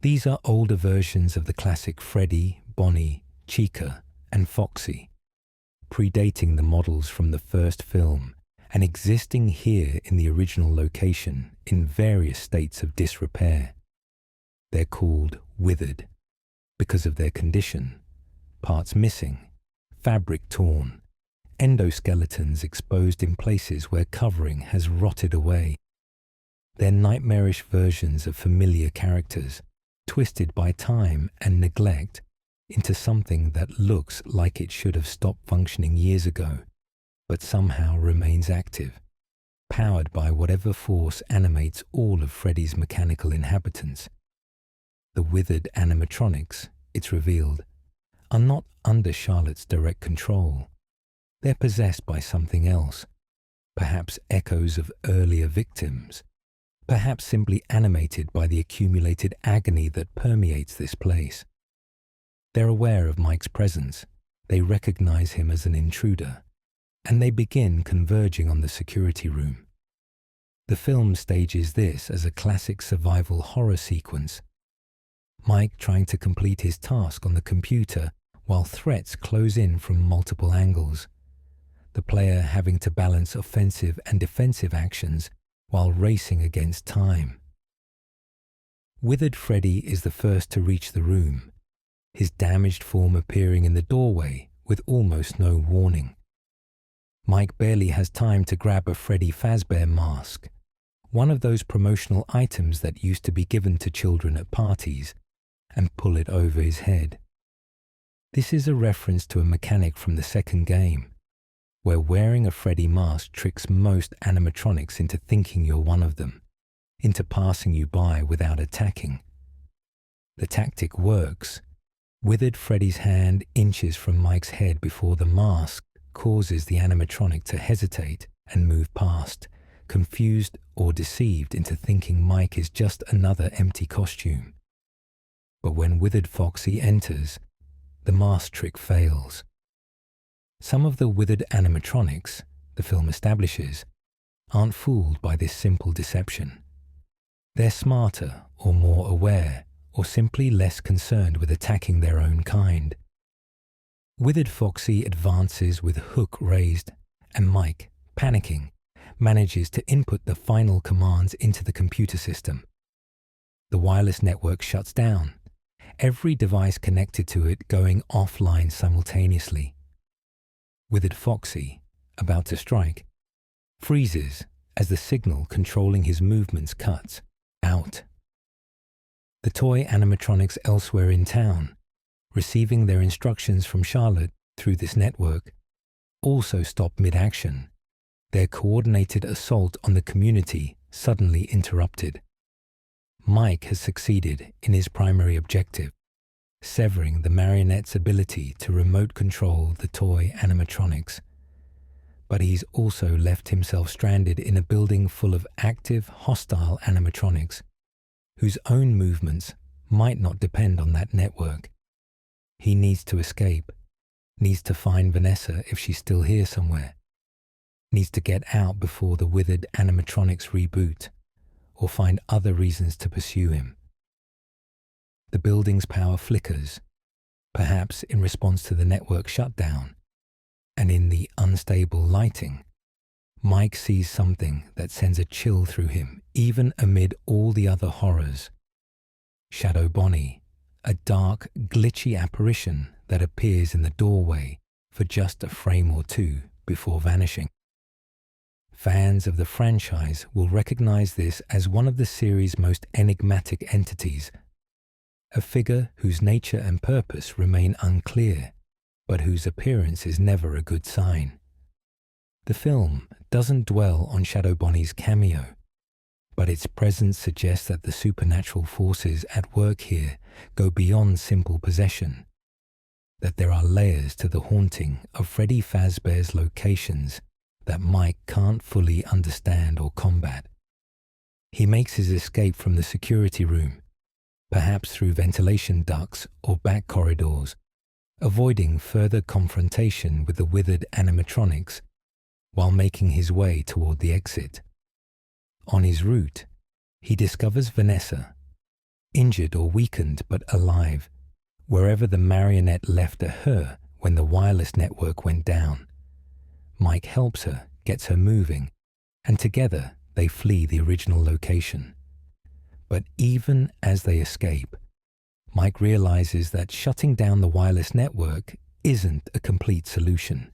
These are older versions of the classic Freddy, Bonnie, Chica, and Foxy, predating the models from the first film and existing here in the original location in various states of disrepair. They're called withered because of their condition: parts missing, fabric torn, endoskeletons exposed in places where covering has rotted away. They're nightmarish versions of familiar characters, twisted by time and neglect into something that looks like it should have stopped functioning years ago, but somehow remains active, powered by whatever force animates all of Freddy's mechanical inhabitants. The withered animatronics, it's revealed, are not under Charlotte's direct control. They're possessed by something else, perhaps echoes of earlier victims, perhaps simply animated by the accumulated agony that permeates this place. They're aware of Mike's presence, they recognize him as an intruder, and they begin converging on the security room. The film stages this as a classic survival horror sequence. Mike trying to complete his task on the computer while threats close in from multiple angles. The player having to balance offensive and defensive actions while racing against time. Withered Freddy is the first to reach the room, his damaged form appearing in the doorway with almost no warning. Mike barely has time to grab a Freddy Fazbear mask, one of those promotional items that used to be given to children at parties, and pull it over his head. This is a reference to a mechanic from the second game, where wearing a Freddy mask tricks most animatronics into thinking you're one of them, into passing you by without attacking. The tactic works. Withered Freddy's hand inches from Mike's head before the mask causes the animatronic to hesitate and move past, confused or deceived into thinking Mike is just another empty costume. But when Withered Foxy enters, the mask trick fails. Some of the withered animatronics, the film establishes, aren't fooled by this simple deception. They're smarter or more aware, or simply less concerned with attacking their own kind. Withered Foxy advances with hook raised, and Mike, panicking, manages to input the final commands into the computer system. The wireless network shuts down, every device connected to it going offline simultaneously. Withered Foxy, about to strike, freezes as the signal controlling his movements cuts out. The toy animatronics elsewhere in town, receiving their instructions from Charlotte through this network, also stop mid-action, their coordinated assault on the community suddenly interrupted. Mike has succeeded in his primary objective, severing the Marionette's ability to remote control the toy animatronics. But he's also left himself stranded in a building full of active, hostile animatronics, whose own movements might not depend on that network. He needs to escape, needs to find Vanessa if she's still here somewhere, needs to get out before the withered animatronics reboot, or find other reasons to pursue him. The building's power flickers, perhaps in response to the network shutdown, and in the unstable lighting, Mike sees something that sends a chill through him, even amid all the other horrors. Shadow Bonnie, a dark, glitchy apparition that appears in the doorway for just a frame or two before vanishing. Fans of the franchise will recognize this as one of the series' most enigmatic entities, a figure whose nature and purpose remain unclear, but whose appearance is never a good sign. The film doesn't dwell on Shadow Bonnie's cameo, but its presence suggests that the supernatural forces at work here go beyond simple possession, that there are layers to the haunting of Freddy Fazbear's locations that Mike can't fully understand or combat. He makes his escape from the security room, perhaps through ventilation ducts or back corridors, avoiding further confrontation with the withered animatronics while making his way toward the exit. On his route, he discovers Vanessa, injured or weakened but alive, wherever the Marionette left her when the wireless network went down. Mike helps her, gets her moving, and together they flee the original location. But even as they escape, Mike realizes that shutting down the wireless network isn't a complete solution.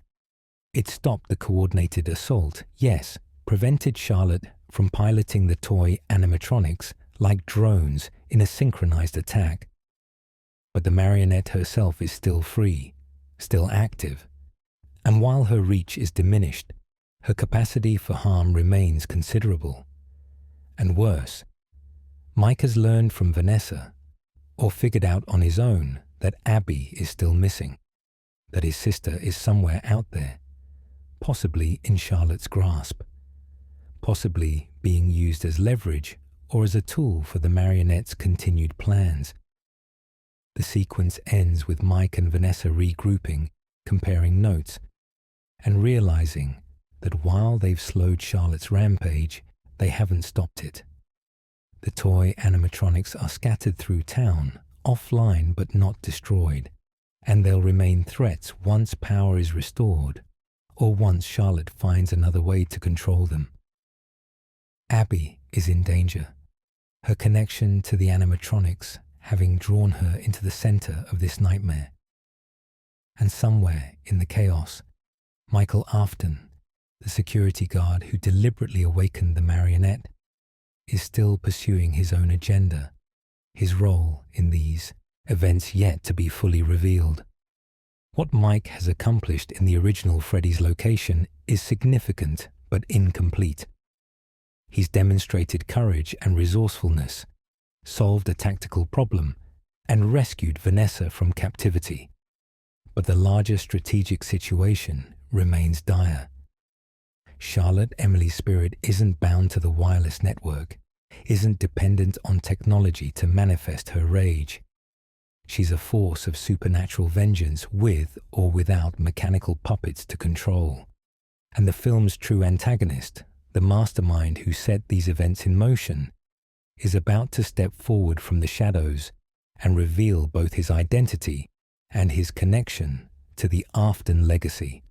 It stopped the coordinated assault, yes, prevented Charlotte from piloting the toy animatronics like drones in a synchronized attack. But the Marionette herself is still free, still active, and while her reach is diminished, her capacity for harm remains considerable. And worse, Mike has learned from Vanessa, or figured out on his own, that Abby is still missing, that his sister is somewhere out there, possibly in Charlotte's grasp, possibly being used as leverage or as a tool for the Marionette's continued plans. The sequence ends with Mike and Vanessa regrouping, comparing notes, and realizing that while they've slowed Charlotte's rampage, they haven't stopped it. The toy animatronics are scattered through town, offline but not destroyed, and they'll remain threats once power is restored, or once Charlotte finds another way to control them. Abby is in danger, her connection to the animatronics having drawn her into the center of this nightmare. And somewhere in the chaos, Michael Afton, the security guard who deliberately awakened the Marionette, is still pursuing his own agenda, his role in these events yet to be fully revealed. What Mike has accomplished in the original Freddy's location is significant but incomplete. He's demonstrated courage and resourcefulness, solved a tactical problem, and rescued Vanessa from captivity. But the larger strategic situation remains dire. Charlotte Emily's spirit isn't bound to the wireless network, isn't dependent on technology to manifest her rage. She's a force of supernatural vengeance with or without mechanical puppets to control. And the film's true antagonist, the mastermind who set these events in motion, is about to step forward from the shadows and reveal both his identity and his connection to the Afton legacy.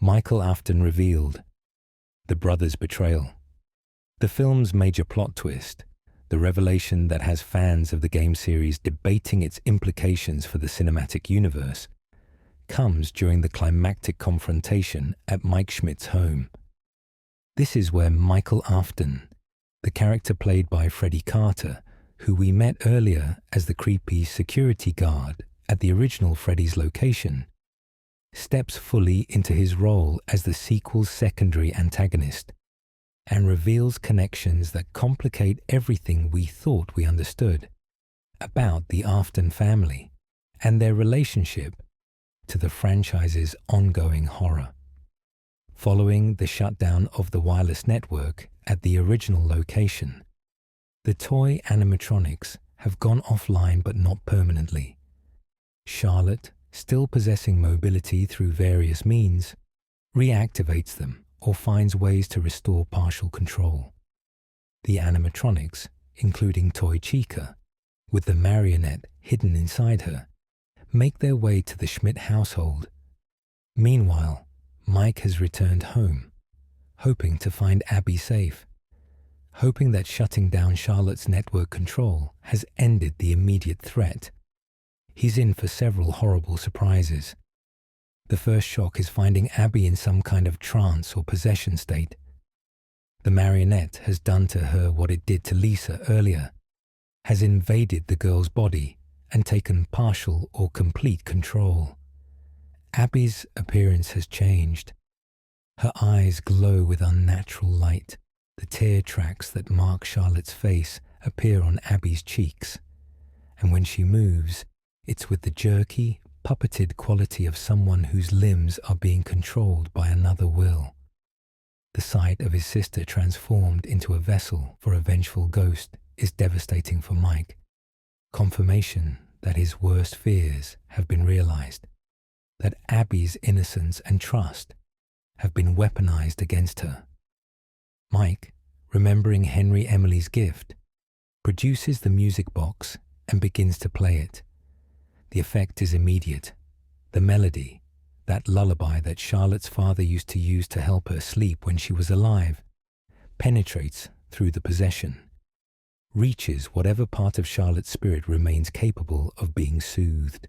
Michael Afton revealed, the brothers' betrayal. The film's major plot twist, the revelation that has fans of the game series debating its implications for the cinematic universe, comes during the climactic confrontation at Mike Schmidt's home. This is where Michael Afton, the character played by Freddy Carter, who we met earlier as the creepy security guard at the original Freddy's location, steps fully into his role as the sequel's secondary antagonist and reveals connections that complicate everything we thought we understood about the Afton family and their relationship to the franchise's ongoing horror. Following the shutdown of the wireless network at the original location, the toy animatronics have gone offline but not permanently. Charlotte, still possessing mobility through various means, reactivates them or finds ways to restore partial control. The animatronics, including Toy Chica, with the Marionette hidden inside her, make their way to the Schmidt household. Meanwhile, Mike has returned home, hoping to find Abby safe, hoping that shutting down Charlotte's network control has ended the immediate threat. He's in for several horrible surprises. The first shock is finding Abby in some kind of trance or possession state. The Marionette has done to her what it did to Lisa earlier, has invaded the girl's body and taken partial or complete control. Abby's appearance has changed. Her eyes glow with unnatural light. The tear tracks that mark Charlotte's face appear on Abby's cheeks, and when she moves, it's with the jerky, puppeted quality of someone whose limbs are being controlled by another will. The sight of his sister transformed into a vessel for a vengeful ghost is devastating for Mike. Confirmation that his worst fears have been realized, that Abby's innocence and trust have been weaponized against her. Mike, remembering Henry Emily's gift, produces the music box and begins to play it. The effect is immediate. The melody, that lullaby that Charlotte's father used to use to help her sleep when she was alive, penetrates through the possession, reaches whatever part of Charlotte's spirit remains capable of being soothed.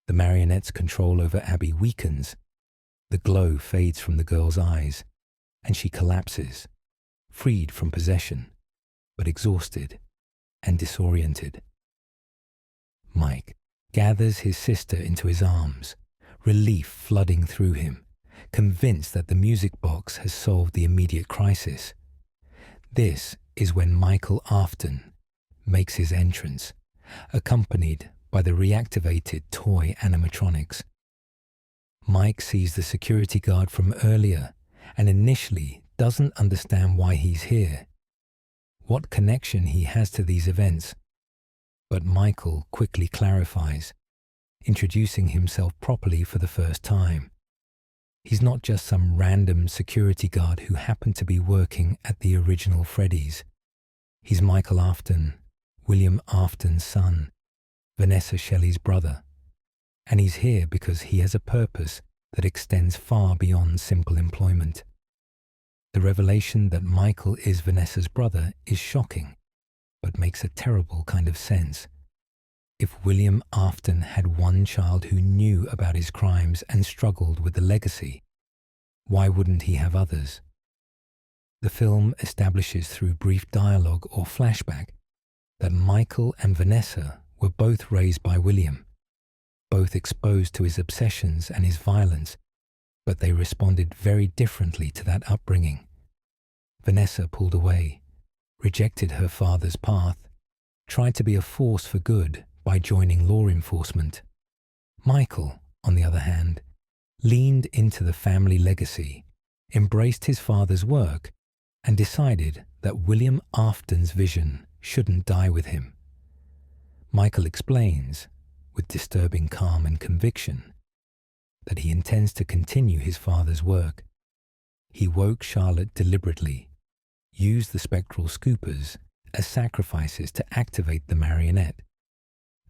The marionette's control over Abby weakens. The glow fades from the girl's eyes, and she collapses, freed from possession, but exhausted and disoriented. Mike gathers his sister into his arms, relief flooding through him, convinced that the music box has solved the immediate crisis. This is when Michael Afton makes his entrance, accompanied by the reactivated toy animatronics. Mike sees the security guard from earlier and initially doesn't understand why he's here, what connection he has to these events. But Michael quickly clarifies, introducing himself properly for the first time. He's not just some random security guard who happened to be working at the original Freddy's. He's Michael Afton, William Afton's son, Vanessa Shelley's brother. And he's here because he has a purpose that extends far beyond simple employment. The revelation that Michael is Vanessa's brother is shocking, but makes a terrible kind of sense. If William Afton had one child who knew about his crimes and struggled with the legacy, why wouldn't he have others? The film establishes through brief dialogue or flashback that Michael and Vanessa were both raised by William, both exposed to his obsessions and his violence, but they responded very differently to that upbringing. Vanessa pulled away, rejected her father's path, tried to be a force for good by joining law enforcement. Michael, on the other hand, leaned into the family legacy, embraced his father's work, and decided that William Afton's vision shouldn't die with him. Michael explains, with disturbing calm and conviction, that he intends to continue his father's work. He woke Charlotte deliberately, used the Spectral Scoopers as sacrifices to activate the marionette,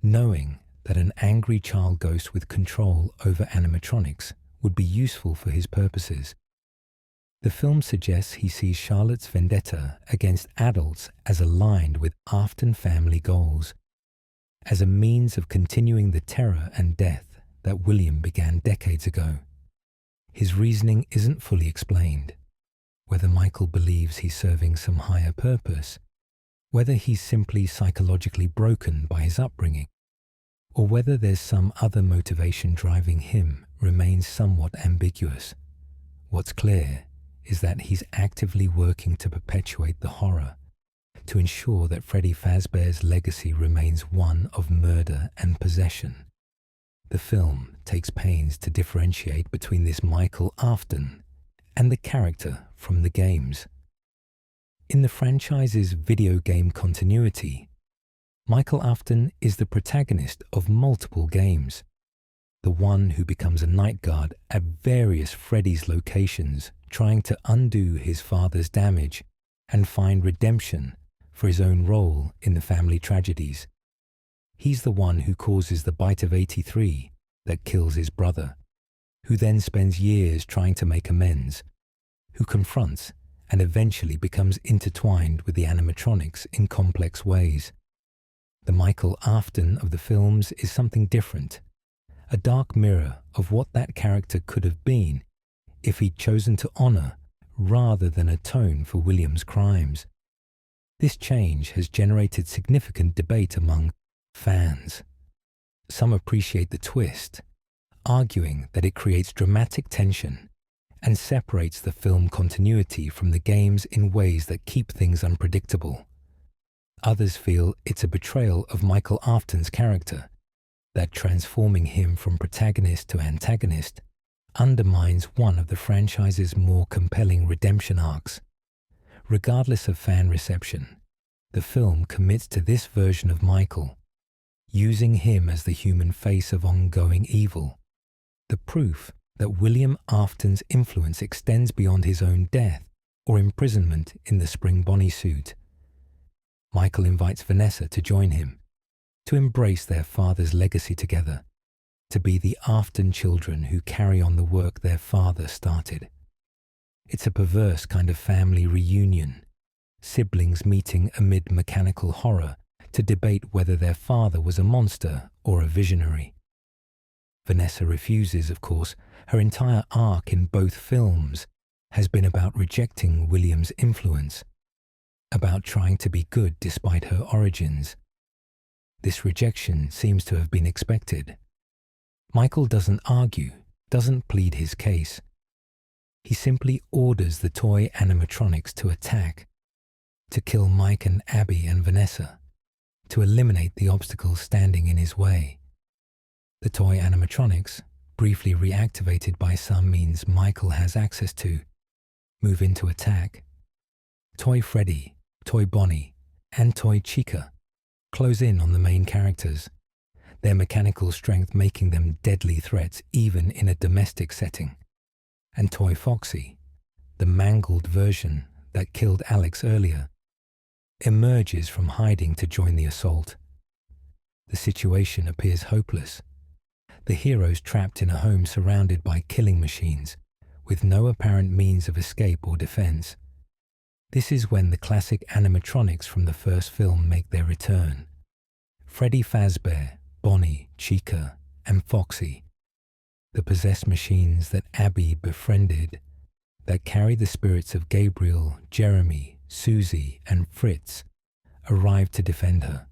knowing that an angry child ghost with control over animatronics would be useful for his purposes. The film suggests he sees Charlotte's vendetta against adults as aligned with Afton family goals, as a means of continuing the terror and death that William began decades ago. His reasoning isn't fully explained, whether Michael believes he's serving some higher purpose, whether he's simply psychologically broken by his upbringing, or whether there's some other motivation driving him remains somewhat ambiguous. What's clear is that he's actively working to perpetuate the horror, to ensure that Freddy Fazbear's legacy remains one of murder and possession. The film takes pains to differentiate between this Michael Afton and the character from the games. In the franchise's video game continuity, Michael Afton is the protagonist of multiple games, the one who becomes a night guard at various Freddy's locations, trying to undo his father's damage and find redemption for his own role in the family tragedies. He's the one who causes the bite of 83 that kills his brother, who then spends years trying to make amends, who confronts and eventually becomes intertwined with the animatronics in complex ways. The Michael Afton of the films is something different, a dark mirror of what that character could have been if he'd chosen to honor rather than atone for William's crimes. This change has generated significant debate among fans. Some appreciate the twist, arguing that it creates dramatic tension and separates the film continuity from the games in ways that keep things unpredictable. Others feel it's a betrayal of Michael Afton's character, that transforming him from protagonist to antagonist undermines one of the franchise's more compelling redemption arcs. Regardless of fan reception, the film commits to this version of Michael, using him as the human face of ongoing evil, the proof that William Afton's influence extends beyond his own death or imprisonment in the Spring Bonnie suit. Michael invites Vanessa to join him, to embrace their father's legacy together, to be the Afton children who carry on the work their father started. It's a perverse kind of family reunion, siblings meeting amid mechanical horror to debate whether their father was a monster or a visionary. Vanessa refuses, of course. Her entire arc in both films has been about rejecting William's influence, about trying to be good despite her origins. This rejection seems to have been expected. Michael doesn't argue, doesn't plead his case. He simply orders the toy animatronics to attack, to kill Mike and Abby and Vanessa, to eliminate the obstacles standing in his way. The toy animatronics, briefly reactivated by some means Michael has access to, move into attack. Toy Freddy, Toy Bonnie, and Toy Chica close in on the main characters, their mechanical strength making them deadly threats even in a domestic setting. And Toy Foxy, the mangled version that killed Alex earlier, emerges from hiding to join the assault. The situation appears hopeless. The heroes trapped in a home surrounded by killing machines, with no apparent means of escape or defense. This is when the classic animatronics from the first film make their return. Freddy Fazbear, Bonnie, Chica, and Foxy, the possessed machines that Abby befriended, that carry the spirits of Gabriel, Jeremy, Susie, and Fritz, arrive to defend her.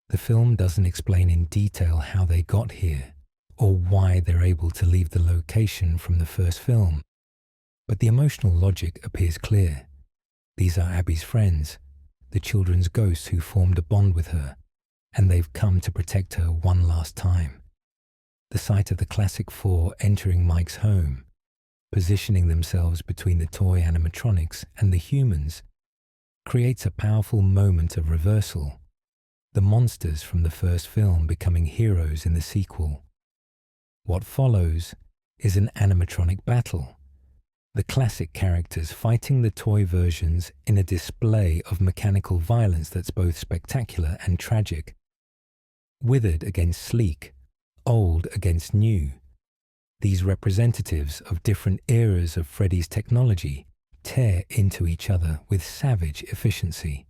The film doesn't explain in detail how they got here, or why they're able to leave the location from the first film, but the emotional logic appears clear. These are Abby's friends, the children's ghosts who formed a bond with her, and they've come to protect her one last time. The sight of the classic four entering Mike's home, positioning themselves between the toy animatronics and the humans, creates a powerful moment of reversal, the monsters from the first film becoming heroes in the sequel. What follows is an animatronic battle, the classic characters fighting the toy versions in a display of mechanical violence that's both spectacular and tragic. Withered against sleek, old against new, these representatives of different eras of Freddy's technology tear into each other with savage efficiency.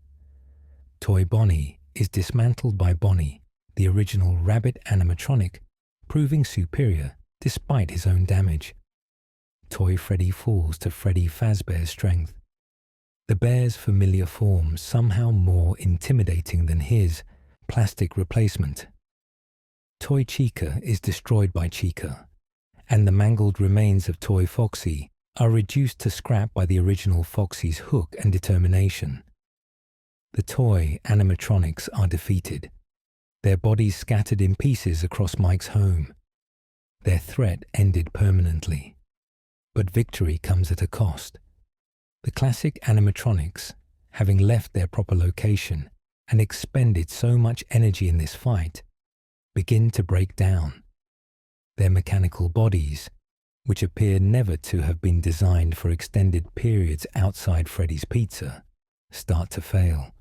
Toy Bonnie is dismantled by Bonnie, the original rabbit animatronic, proving superior despite his own damage. Toy Freddy falls to Freddy Fazbear's strength, the bear's familiar form somehow more intimidating than his plastic replacement. Toy Chica is destroyed by Chica, and the mangled remains of Toy Foxy are reduced to scrap by the original Foxy's hook and determination. The toy animatronics are defeated, their bodies scattered in pieces across Mike's home. Their threat ended permanently. But victory comes at a cost. The classic animatronics, having left their proper location and expended so much energy in this fight, begin to break down. Their mechanical bodies, which appear never to have been designed for extended periods outside Freddy's Pizza, start to fail.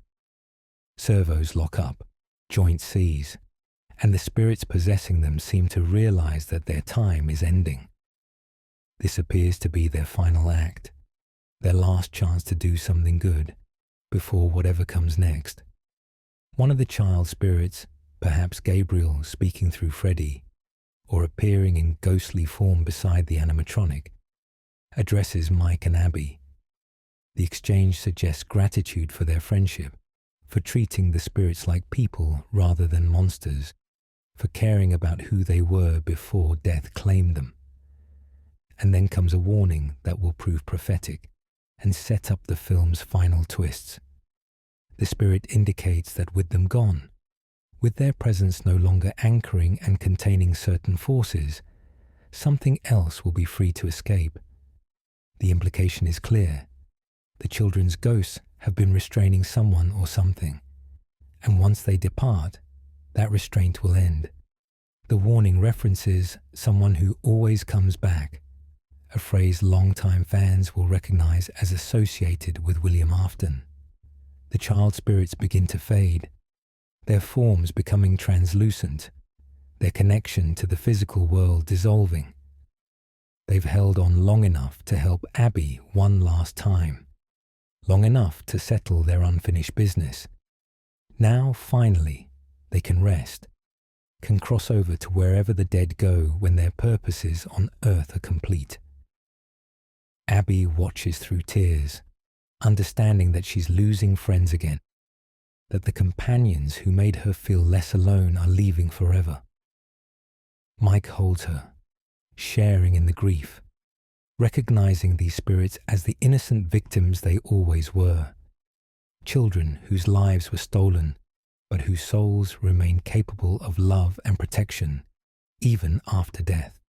Servos lock up, joints seize, and the spirits possessing them seem to realize that their time is ending. This appears to be their final act, their last chance to do something good before whatever comes next. One of the child spirits, perhaps Gabriel speaking through Freddy, or appearing in ghostly form beside the animatronic, addresses Mike and Abby. The exchange suggests gratitude for their friendship, for treating the spirits like people rather than monsters, for caring about who they were before death claimed them. And then comes a warning that will prove prophetic and set up the film's final twists. The spirit indicates that with them gone, with their presence no longer anchoring and containing certain forces, something else will be free to escape. The implication is clear. The children's ghosts have been restraining someone or something, and once they depart, that restraint will end. The warning references someone who always comes back, a phrase longtime fans will recognize as associated with William Afton. The child spirits begin to fade, their forms becoming translucent, their connection to the physical world dissolving. They've held on long enough to help Abby one last time, long enough to settle their unfinished business. Now, finally, they can rest, can cross over to wherever the dead go when their purposes on earth are complete. Abby watches through tears, understanding that she's losing friends again, that the companions who made her feel less alone are leaving forever. Mike holds her, sharing in the grief, recognizing these spirits as the innocent victims they always were, children whose lives were stolen, but whose souls remain capable of love and protection, even after death.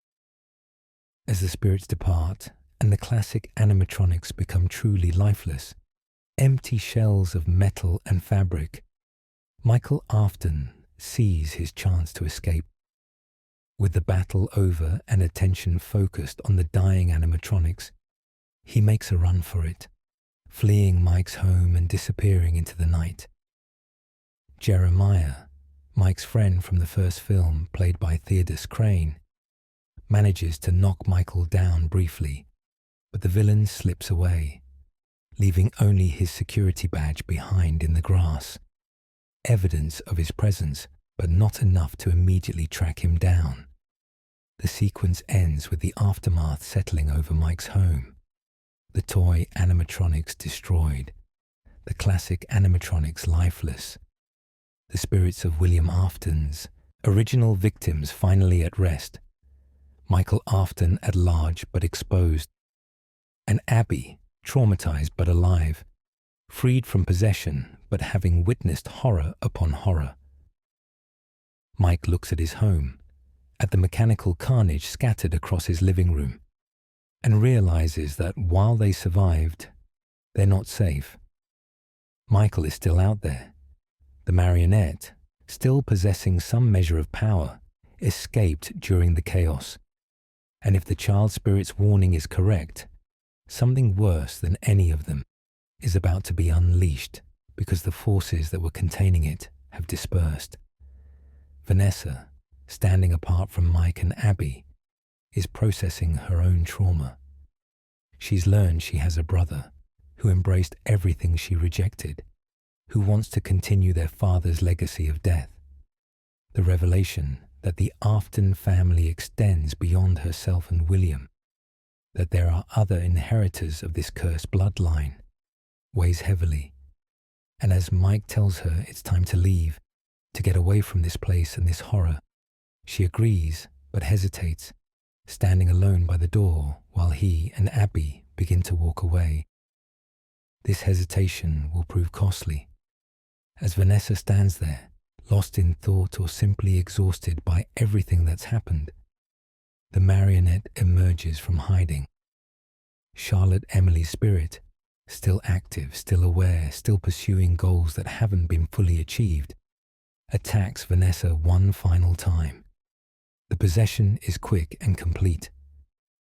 As the spirits depart, and the classic animatronics become truly lifeless, empty shells of metal and fabric, Michael Afton sees his chance to escape. With the battle over and attention focused on the dying animatronics, he makes a run for it, fleeing Mike's home and disappearing into the night. Jeremiah, Mike's friend from the first film, played by Theodus Crane, manages to knock Michael down briefly, but the villain slips away, leaving only his security badge behind in the grass, evidence of his presence, but not enough to immediately track him down. The sequence ends with the aftermath settling over Mike's home, the toy animatronics destroyed, the classic animatronics lifeless, the spirits of William Afton's original victims finally at rest, Michael Afton at large but exposed, and Abby, traumatized but alive, freed from possession but having witnessed horror upon horror. Mike looks at his home, at the mechanical carnage scattered across his living room, and realizes that while they survived, they're not safe. Michael is still out there. The Marionette, still possessing some measure of power, escaped during the chaos. And if the child spirit's warning is correct, something worse than any of them is about to be unleashed because the forces that were containing it have dispersed. Vanessa, standing apart from Mike and Abby, is processing her own trauma. She's learned she has a brother who embraced everything she rejected, who wants to continue their father's legacy of death. The revelation that the Afton family extends beyond herself and William, that there are other inheritors of this cursed bloodline, weighs heavily. And as Mike tells her it's time to leave, to get away from this place and this horror, she agrees but hesitates, standing alone by the door while he and Abby begin to walk away. This hesitation will prove costly. As Vanessa stands there, lost in thought or simply exhausted by everything that's happened, the Marionette emerges from hiding. Charlotte Emily's spirit, still active, still aware, still pursuing goals that haven't been fully achieved, attacks Vanessa one final time. The possession is quick and complete.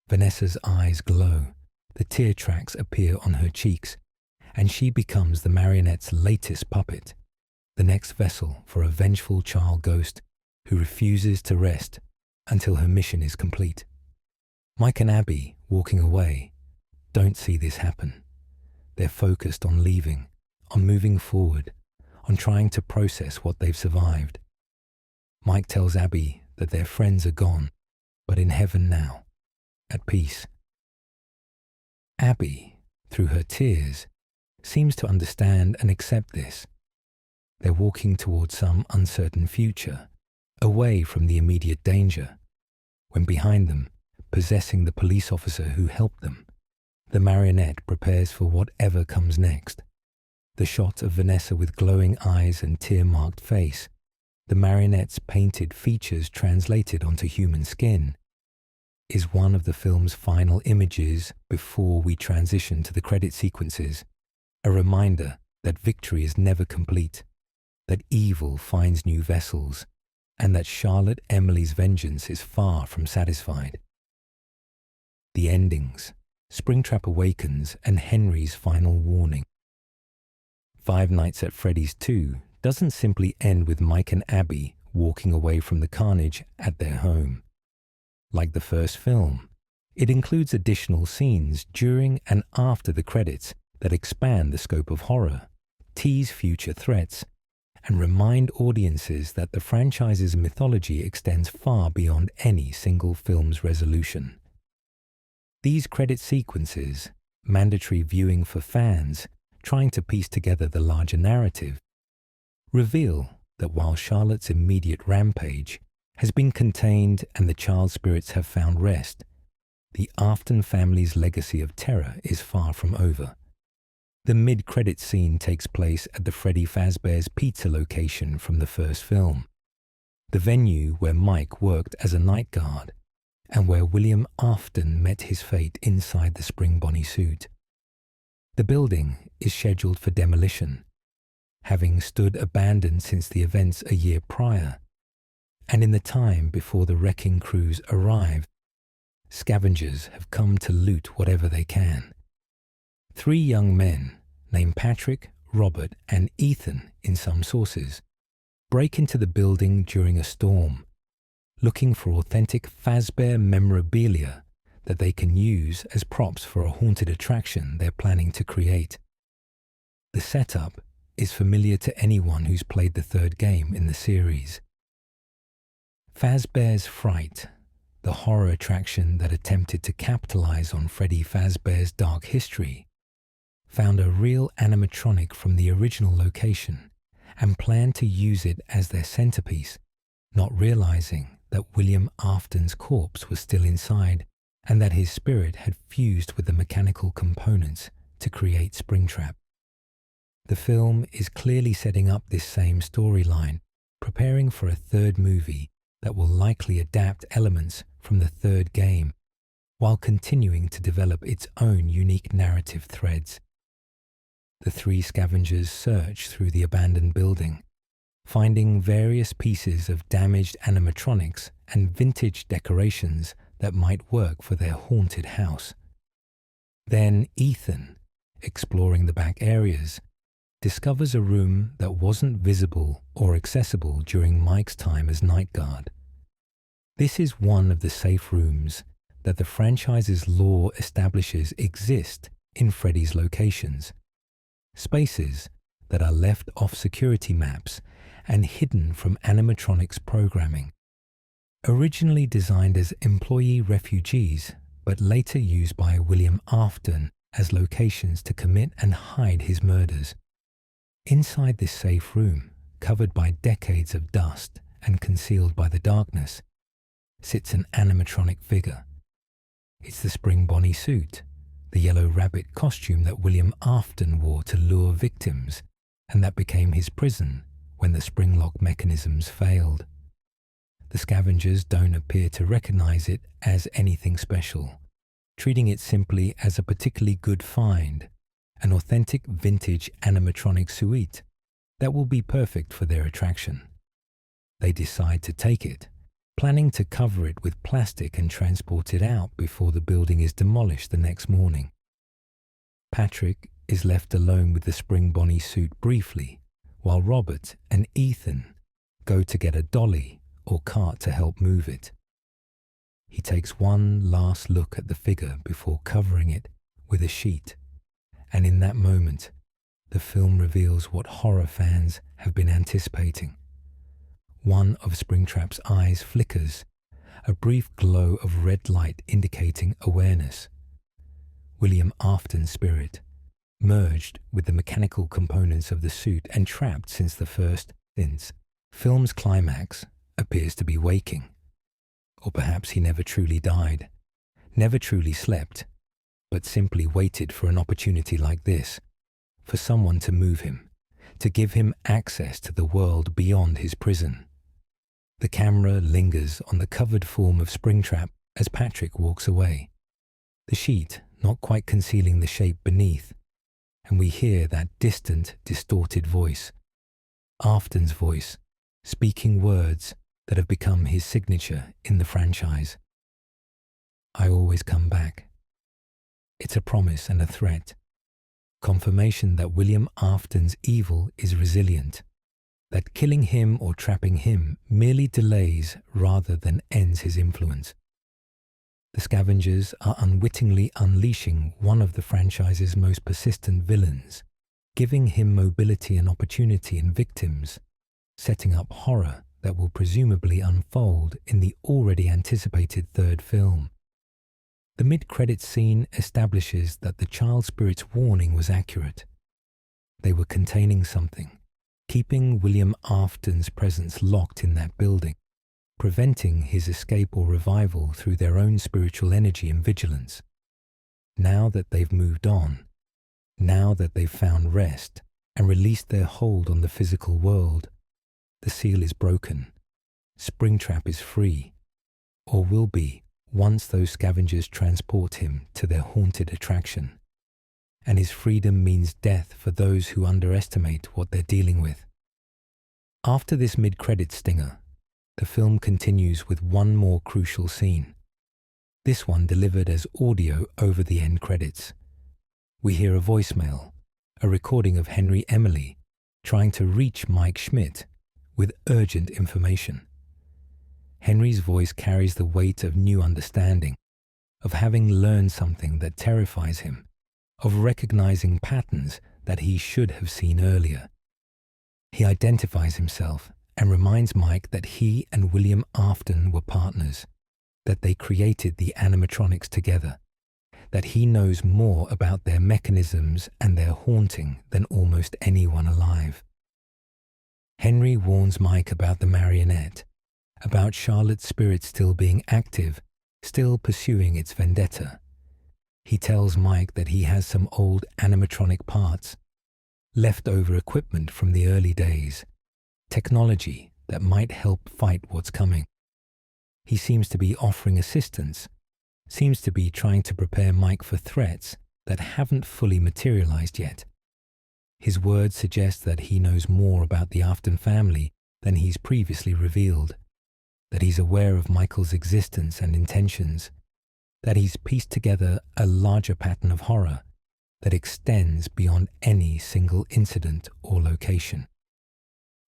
Vanessa's eyes glow, the tear tracks appear on her cheeks, and she becomes the Marionette's latest puppet, the next vessel for a vengeful child ghost who refuses to rest until her mission is complete. Mike and Abby, walking away, don't see this happen. They're focused on leaving, on moving forward, on trying to process what they've survived. Mike tells Abby that their friends are gone, but in heaven now, at peace. Abby, through her tears, seems to understand and accept this. They're walking towards some uncertain future, away from the immediate danger, when behind them, possessing the police officer who helped them, the marionette prepares for whatever comes next. The shot of Vanessa with glowing eyes and tear-marked face, the marionette's painted features translated onto human skin, is one of the film's final images before we transition to the credit sequences, a reminder that victory is never complete, that evil finds new vessels, and that Charlotte Emily's vengeance is far from satisfied. The endings, Springtrap Awakens and Henry's final warning. Five Nights at Freddy's 2 doesn't simply end with Mike and Abby walking away from the carnage at their home. Like the first film, it includes additional scenes during and after the credits that expand the scope of horror, tease future threats, and remind audiences that the franchise's mythology extends far beyond any single film's resolution. These credit sequences, mandatory viewing for fans trying to piece together the larger narrative, reveal that while Charlotte's immediate rampage has been contained and the child spirits have found rest, the Afton family's legacy of terror is far from over. The mid-credit scene takes place at the Freddy Fazbear's Pizza location from the first film, the venue where Mike worked as a night guard and where William Afton met his fate inside the Spring Bonnie suit. The building is scheduled for demolition, having stood abandoned since the events a year prior, and in the time before the wrecking crews arrive, scavengers have come to loot whatever they can. Three young men, named Patrick, Robert, and Ethan in some sources, break into the building during a storm, looking for authentic Fazbear memorabilia that they can use as props for a haunted attraction they're planning to create. The setup is familiar to anyone who's played the third game in the series. Fazbear's Fright, the horror attraction that attempted to capitalize on Freddy Fazbear's dark history, found a real animatronic from the original location and planned to use it as their centerpiece, not realizing that William Afton's corpse was still inside and that his spirit had fused with the mechanical components to create Springtrap. The film is clearly setting up this same storyline, preparing for a third movie that will likely adapt elements from the third game, while continuing to develop its own unique narrative threads. The three scavengers search through the abandoned building, finding various pieces of damaged animatronics and vintage decorations that might work for their haunted house. Then Ethan, exploring the back areas, discovers a room that wasn't visible or accessible during Mike's time as night guard. This is one of the safe rooms that the franchise's lore establishes exist in Freddy's locations, spaces that are left off security maps and hidden from animatronics programming. Originally designed as employee refugees, but later used by William Afton as locations to commit and hide his murders. Inside this safe room, covered by decades of dust and concealed by the darkness, sits an animatronic figure. It's the Spring Bonnie suit, the yellow rabbit costume that William Afton wore to lure victims and that became his prison when the spring lock mechanisms failed. The scavengers don't appear to recognize it as anything special, treating it simply as a particularly good find, an authentic vintage animatronic suite that will be perfect for their attraction. They decide to take it, planning to cover it with plastic and transport it out before the building is demolished the next morning. Patrick is left alone with the Spring Bonnie suit briefly, while Robert and Ethan go to get a dolly or cart to help move it. He takes one last look at the figure before covering it with a sheet, and in that moment, the film reveals what horror fans have been anticipating. One of Springtrap's eyes flickers, a brief glow of red light indicating awareness. William Afton's spirit, merged with the mechanical components of the suit and trapped since the first film's climax, appears to be waking. Or perhaps he never truly died, never truly slept, but simply waited for an opportunity like this, for someone to move him, to give him access to the world beyond his prison. The camera lingers on the covered form of Springtrap as Patrick walks away, the sheet not quite concealing the shape beneath, and we hear that distant, distorted voice, Afton's voice, speaking words that have become his signature in the franchise. I always come back. It's a promise and a threat, confirmation that William Afton's evil is resilient, that killing him or trapping him merely delays rather than ends his influence. The scavengers are unwittingly unleashing one of the franchise's most persistent villains, giving him mobility and opportunity in victims, setting up horror that will presumably unfold in the already anticipated third film. The mid-credits scene establishes that the child spirit's warning was accurate. They were containing something, keeping William Afton's presence locked in that building, preventing his escape or revival through their own spiritual energy and vigilance. Now that they've moved on, now that they've found rest and released their hold on the physical world, the seal is broken. Springtrap is free, or will be once those scavengers transport him to their haunted attraction. And his freedom means death for those who underestimate what they're dealing with. After this mid-credit stinger, the film continues with one more crucial scene. This one delivered as audio over the end credits. We hear a voicemail, a recording of Henry Emily trying to reach Mike Schmidt with urgent information. Henry's voice carries the weight of new understanding, of having learned something that terrifies him, of recognizing patterns that he should have seen earlier. He identifies himself and reminds Mike that he and William Afton were partners, that they created the animatronics together, that he knows more about their mechanisms and their haunting than almost anyone alive. Henry warns Mike about the Marionette, about Charlotte's spirit still being active, still pursuing its vendetta. He tells Mike that he has some old animatronic parts, leftover equipment from the early days, technology that might help fight what's coming. He seems to be offering assistance, seems to be trying to prepare Mike for threats that haven't fully materialized yet. His words suggest that he knows more about the Afton family than he's previously revealed, that he's aware of Michael's existence and intentions, that he's pieced together a larger pattern of horror that extends beyond any single incident or location.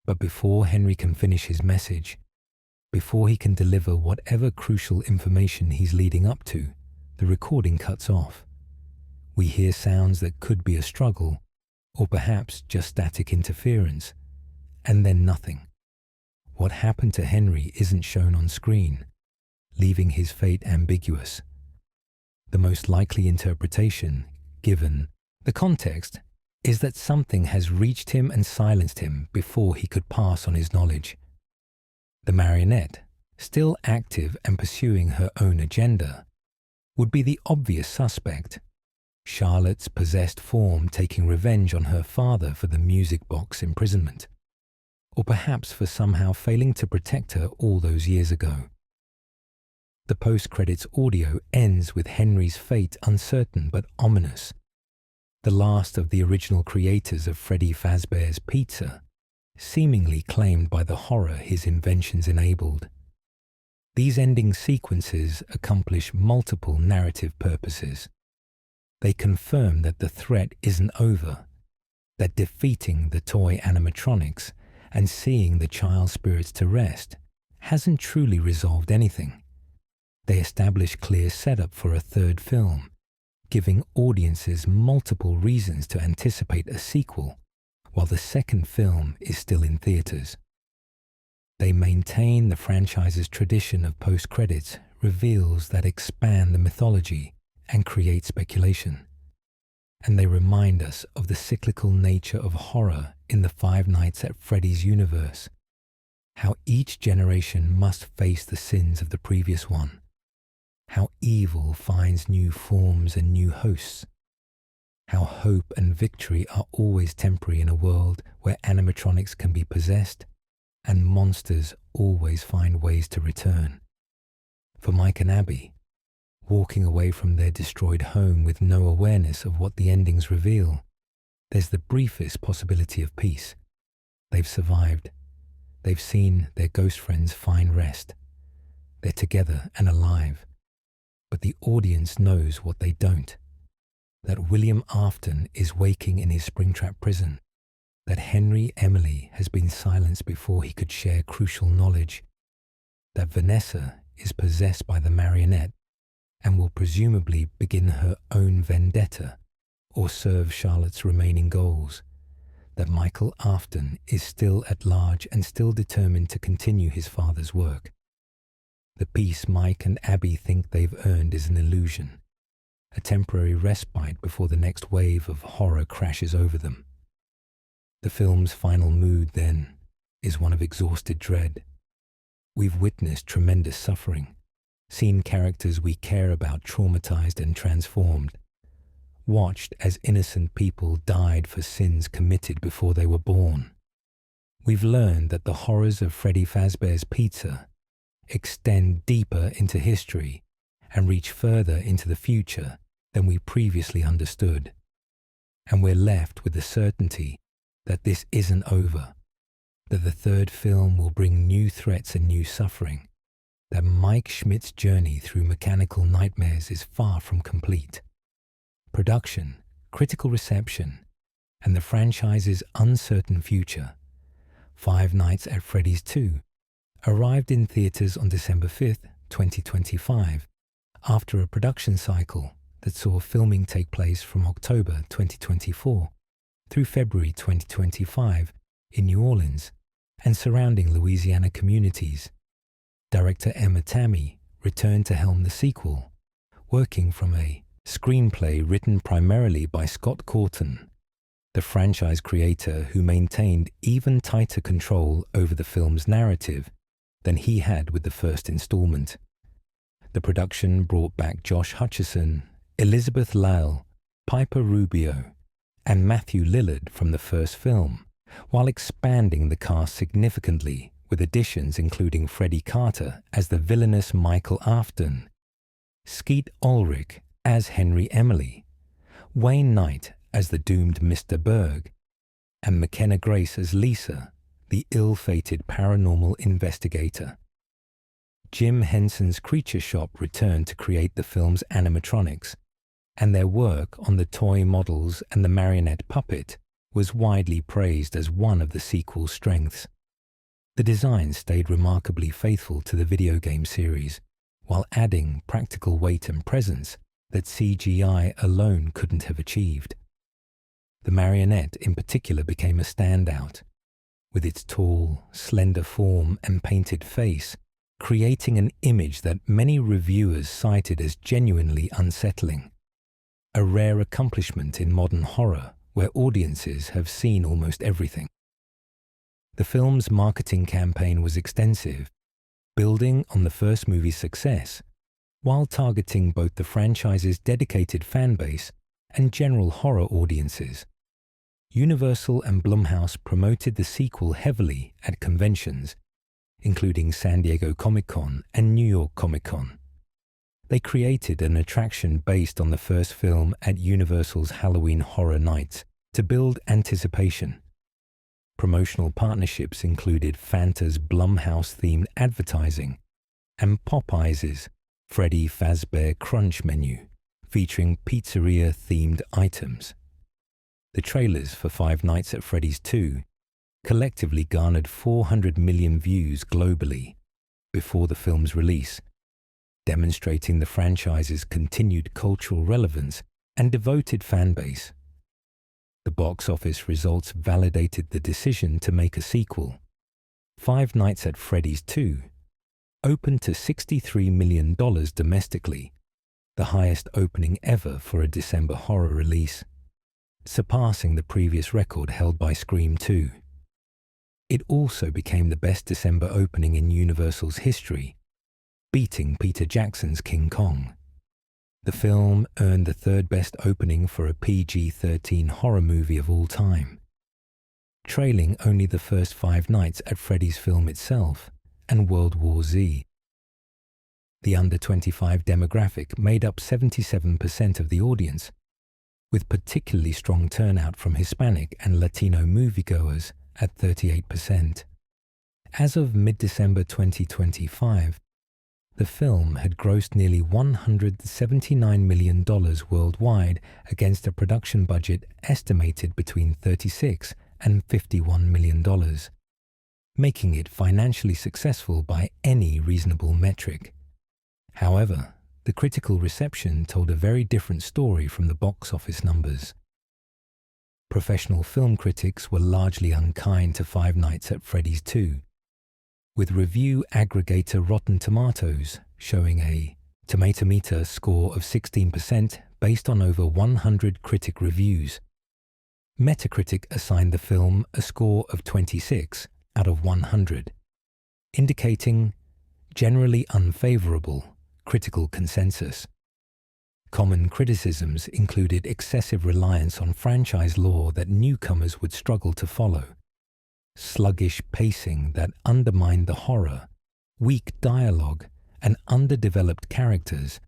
But before Henry can finish his message, before he can deliver whatever crucial information he's leading up to, the recording cuts off. We hear sounds that could be a struggle, or perhaps just static interference, and then nothing. What happened to Henry isn't shown on screen, leaving his fate ambiguous. The most likely interpretation, given the context, is that something has reached him and silenced him before he could pass on his knowledge. The Marionette, still active and pursuing her own agenda, would be the obvious suspect. Charlotte's possessed form taking revenge on her father for the music box imprisonment, or perhaps for somehow failing to protect her all those years ago. The post-credits audio ends with Henry's fate uncertain but ominous. The last of the original creators of Freddy Fazbear's Pizza, seemingly claimed by the horror his inventions enabled. These ending sequences accomplish multiple narrative purposes. They confirm that the threat isn't over, that defeating the toy animatronics and seeing the child spirits to rest hasn't truly resolved anything. They establish clear setup for a third film, giving audiences multiple reasons to anticipate a sequel while the second film is still in theaters. They maintain the franchise's tradition of post-credits reveals that expand the mythology and create speculation. and they remind us of the cyclical nature of horror in the Five Nights at Freddy's universe, how each generation must face the sins of the previous one, how evil finds new forms and new hosts, how hope and victory are always temporary in a world where animatronics can be possessed and monsters always find ways to return. For Mike and Abby, walking away from their destroyed home with no awareness of what the endings reveal, there's the briefest possibility of peace. They've survived. They've seen their ghost friends find rest. They're together and alive. But the audience knows what they don't. That William Afton is waking in his Springtrap prison. That Henry Emily has been silenced before he could share crucial knowledge. That Vanessa is possessed by the Marionette and will presumably begin her own vendetta or serve Charlotte's remaining goals. That Michael Afton is still at large and still determined to continue his father's work. The peace Mike and Abby think they've earned is an illusion, a temporary respite before the next wave of horror crashes over them. The film's final mood, then, is one of exhausted dread. We've witnessed tremendous suffering, seen characters we care about traumatized and transformed, watched as innocent people died for sins committed before they were born. We've learned that the horrors of Freddy Fazbear's Pizza extend deeper into history and reach further into the future than we previously understood. And we're left with the certainty that this isn't over, that the third film will bring new threats and new suffering, that Mike Schmidt's journey through mechanical nightmares is far from complete. Production, critical reception, and the franchise's uncertain future, Five Nights at Freddy's 2, arrived in theaters on December 5th, 2025, after a production cycle that saw filming take place from October 2024 through February 2025 in New Orleans and surrounding Louisiana communities. Director Emma Tammy returned to helm the sequel, working from a screenplay written primarily by Scott Corton, the franchise creator who maintained even tighter control over the film's narrative than he had with the first installment. The production brought back Josh Hutcherson, Elizabeth Lyle, Piper Rubio, and Matthew Lillard from the first film, while expanding the cast significantly with additions including Freddie Carter as the villainous Michael Afton, Skeet Ulrich as Henry Emily, Wayne Knight as the doomed Mr. Berg, and McKenna Grace as Lisa, the ill-fated paranormal investigator. Jim Henson's Creature Shop returned to create the film's animatronics, and their work on the toy models and the marionette puppet was widely praised as one of the sequel's strengths. The design stayed remarkably faithful to the video game series, while adding practical weight and presence that CGI alone couldn't have achieved. The marionette in particular became a standout, with its tall, slender form and painted face, creating an image that many reviewers cited as genuinely unsettling. A rare accomplishment in modern horror where audiences have seen almost everything. The film's marketing campaign was extensive, building on the first movie's success, while targeting both the franchise's dedicated fan base and general horror audiences. Universal and Blumhouse promoted the sequel heavily at conventions, including San Diego Comic-Con and New York Comic-Con. They created an attraction based on the first film at Universal's Halloween Horror Nights to build anticipation. Promotional partnerships included Fanta's Blumhouse-themed advertising and Popeyes' Freddy Fazbear Crunch menu, featuring pizzeria-themed items. The trailers for Five Nights at Freddy's 2 collectively garnered 400 million views globally before the film's release, demonstrating the franchise's continued cultural relevance and devoted fan base. The box office results validated the decision to make a sequel. Five Nights at Freddy's 2 opened to $63 million domestically, the highest opening ever for a December horror release. surpassing the previous record held by Scream 2. It also became the best December opening in Universal's history, beating Peter Jackson's King Kong. The film earned the third best opening for a PG-13 horror movie of all time, trailing only the first Five Nights at Freddy's film itself and World War Z. The under-25 demographic made up 77% of the audience, with particularly strong turnout from Hispanic and Latino moviegoers at 38%. As of mid-December 2025, the film had grossed nearly $179 million worldwide against a production budget estimated between $36 and $51 million, making it financially successful by any reasonable metric. However, the critical reception told a very different story from the box office numbers. Professional film critics were largely unkind to Five Nights at Freddy's 2, with review aggregator Rotten Tomatoes showing a Tomatometer score of 16% based on over 100 critic reviews. Metacritic assigned the film a score of 26 out of 100, indicating generally unfavorable critical consensus. Common criticisms included excessive reliance on franchise lore that newcomers would struggle to follow, sluggish pacing that undermined the horror, weak dialogue, and underdeveloped characters,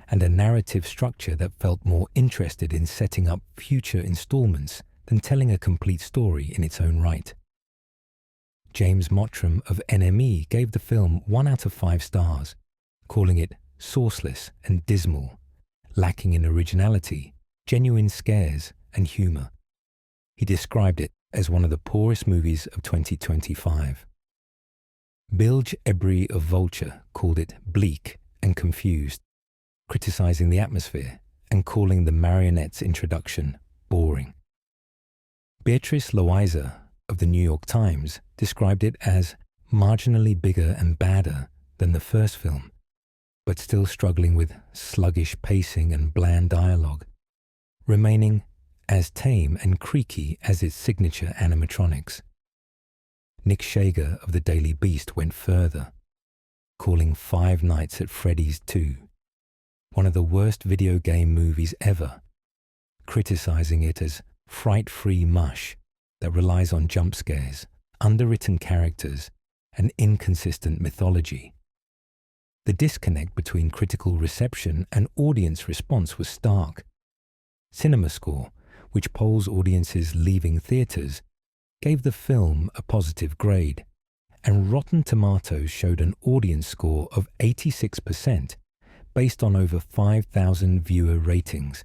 and a narrative structure that felt more interested in setting up future installments than telling a complete story in its own right. James Mottram of NME gave the film 1 out of 5 stars, calling it sourceless and dismal, lacking in originality, genuine scares, and humor. He described it as one of the poorest movies of 2025. Bilge Ebri of Vulture called it bleak and confused, criticizing the atmosphere and calling the Marionette's introduction boring. Beatrice Loiza of the New York Times described it as marginally bigger and badder than the first film, but still struggling with sluggish pacing and bland dialogue, remaining as tame and creaky as its signature animatronics. Nick Shager of the Daily Beast went further, calling Five Nights at Freddy's 2 one of the worst video game movies ever, criticizing it as fright-free mush that relies on jump scares, underwritten characters, and inconsistent mythology. The disconnect between critical reception and audience response was stark. CinemaScore, which polls audiences leaving theaters, gave the film a positive grade, and Rotten Tomatoes showed an audience score of 86% based on over 5,000 viewer ratings.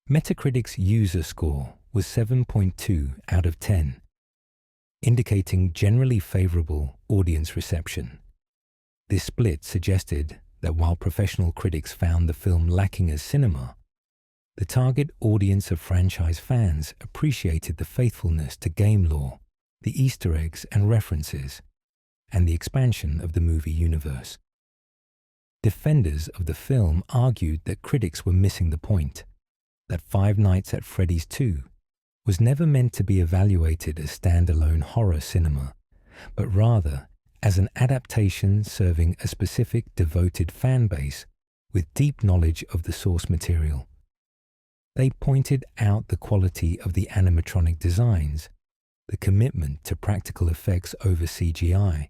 Metacritic's user score was 7.2 out of 10, indicating generally favorable audience reception. This split suggested that while professional critics found the film lacking as cinema, the target audience of franchise fans appreciated the faithfulness to game lore, the Easter eggs and references, and the expansion of the movie universe. Defenders of the film argued that critics were missing the point, that Five Nights at Freddy's 2 was never meant to be evaluated as standalone horror cinema, but rather as an adaptation serving a specific devoted fan base with deep knowledge of the source material. They pointed out the quality of the animatronic designs, the commitment to practical effects over CGI,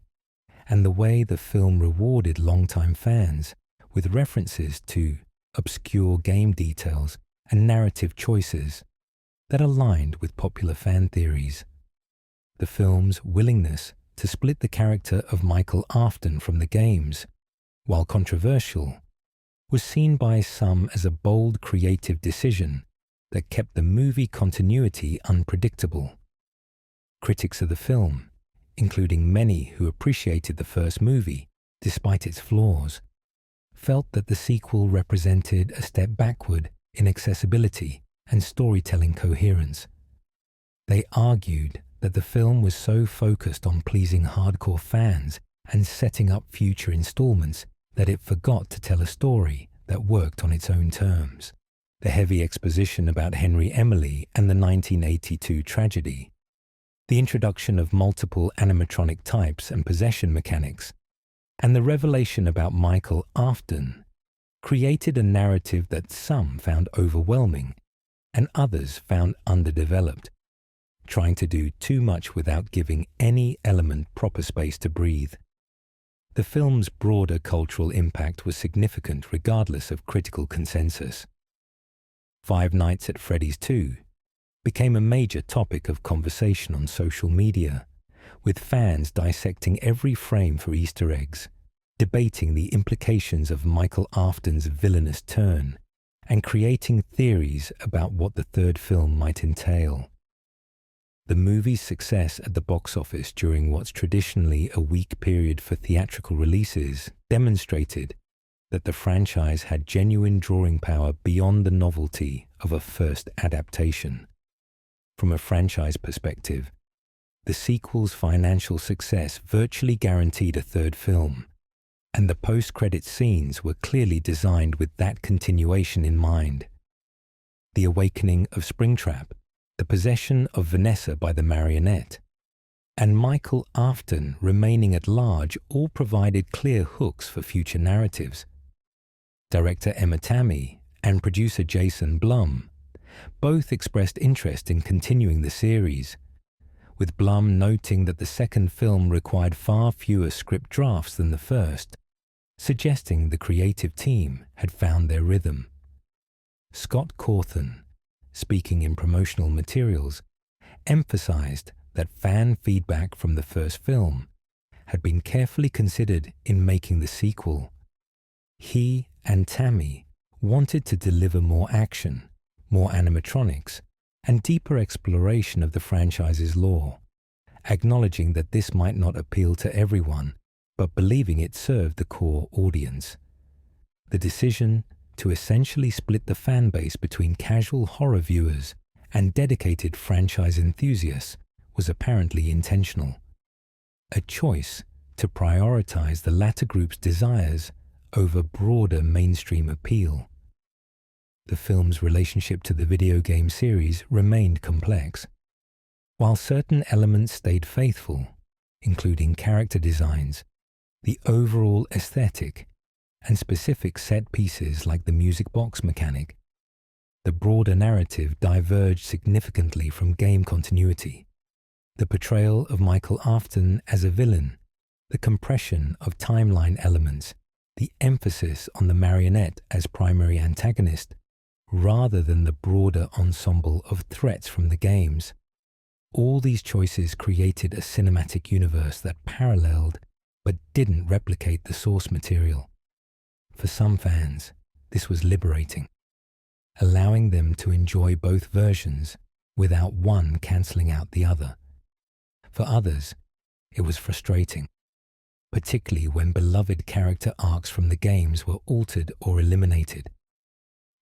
and the way the film rewarded longtime fans with references to obscure game details and narrative choices that aligned with popular fan theories. The film's willingness to split the character of Michael Afton from the games, while controversial, was seen by some as a bold creative decision that kept the movie continuity unpredictable. Critics of the film, including many who appreciated the first movie despite its flaws, felt that the sequel represented a step backward in accessibility and storytelling coherence. They argued that the film was so focused on pleasing hardcore fans and setting up future installments that it forgot to tell a story that worked on its own terms. the heavy exposition about Henry Emily and the 1982 tragedy, the introduction of multiple animatronic types and possession mechanics, and the revelation about Michael Afton created a narrative that some found overwhelming and others found underdeveloped, trying to do too much without giving any element proper space to breathe. The film's broader cultural impact was significant regardless of critical consensus. Five Nights at Freddy's 2 became a major topic of conversation on social media, with fans dissecting every frame for Easter eggs, debating the implications of Michael Afton's villainous turn, and creating theories about what the third film might entail. The movie's success at the box office during what's traditionally a weak period for theatrical releases demonstrated that the franchise had genuine drawing power beyond the novelty of a first adaptation. From a franchise perspective, the sequel's financial success virtually guaranteed a third film, and the post-credit scenes were clearly designed with that continuation in mind. The awakening of Springtrap, the possession of Vanessa by the Marionette, and Michael Afton remaining at large all provided clear hooks for future narratives. Director Emma Tammy and producer Jason Blum both expressed interest in continuing the series, with Blum noting that the second film required far fewer script drafts than the first, suggesting the creative team had found their rhythm. Scott Cawthon, speaking in promotional materials, emphasized that fan feedback from the first film had been carefully considered in making the sequel. He and Tammy wanted to deliver more action, more animatronics, and deeper exploration of the franchise's lore, acknowledging that this might not appeal to everyone, but believing it served the core audience. The decision to essentially split the fan base between casual horror viewers and dedicated franchise enthusiasts was apparently intentional, a choice to prioritize the latter group's desires over broader mainstream appeal. The film's relationship to the video game series remained complex. While certain elements stayed faithful, including character designs, the overall aesthetic, and specific set pieces like the music box mechanic, the broader narrative diverged significantly from game continuity. The portrayal of Michael Afton as a villain, the compression of timeline elements, the emphasis on the Marionette as primary antagonist, rather than the broader ensemble of threats from the games. All these choices created a cinematic universe that paralleled but didn't replicate the source material. For some fans, this was liberating, allowing them to enjoy both versions without one cancelling out the other. For others, it was frustrating, particularly when beloved character arcs from the games were altered or eliminated.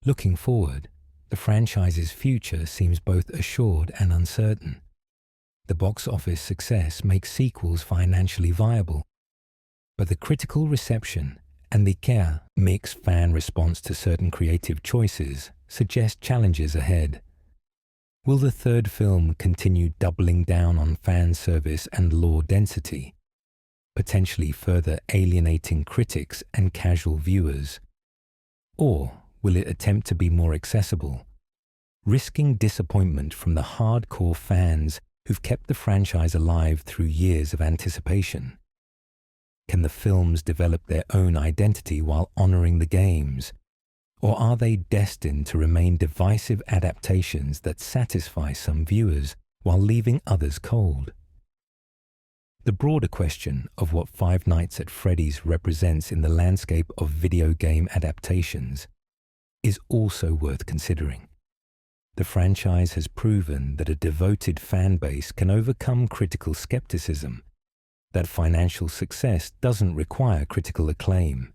Looking forward, the franchise's future seems both assured and uncertain. The box office success makes sequels financially viable, but the critical reception and the mixed fan response to certain creative choices suggest challenges ahead. Will the third film continue doubling down on fan service and lore density, potentially further alienating critics and casual viewers? Or will it attempt to be more accessible, risking disappointment from the hardcore fans who've kept the franchise alive through years of anticipation? Can the films develop their own identity while honoring the games? Or are they destined to remain divisive adaptations that satisfy some viewers while leaving others cold? The broader question of what Five Nights at Freddy's represents in the landscape of video game adaptations is also worth considering. The franchise has proven that a devoted fan base can overcome critical skepticism, that financial success doesn't require critical acclaim,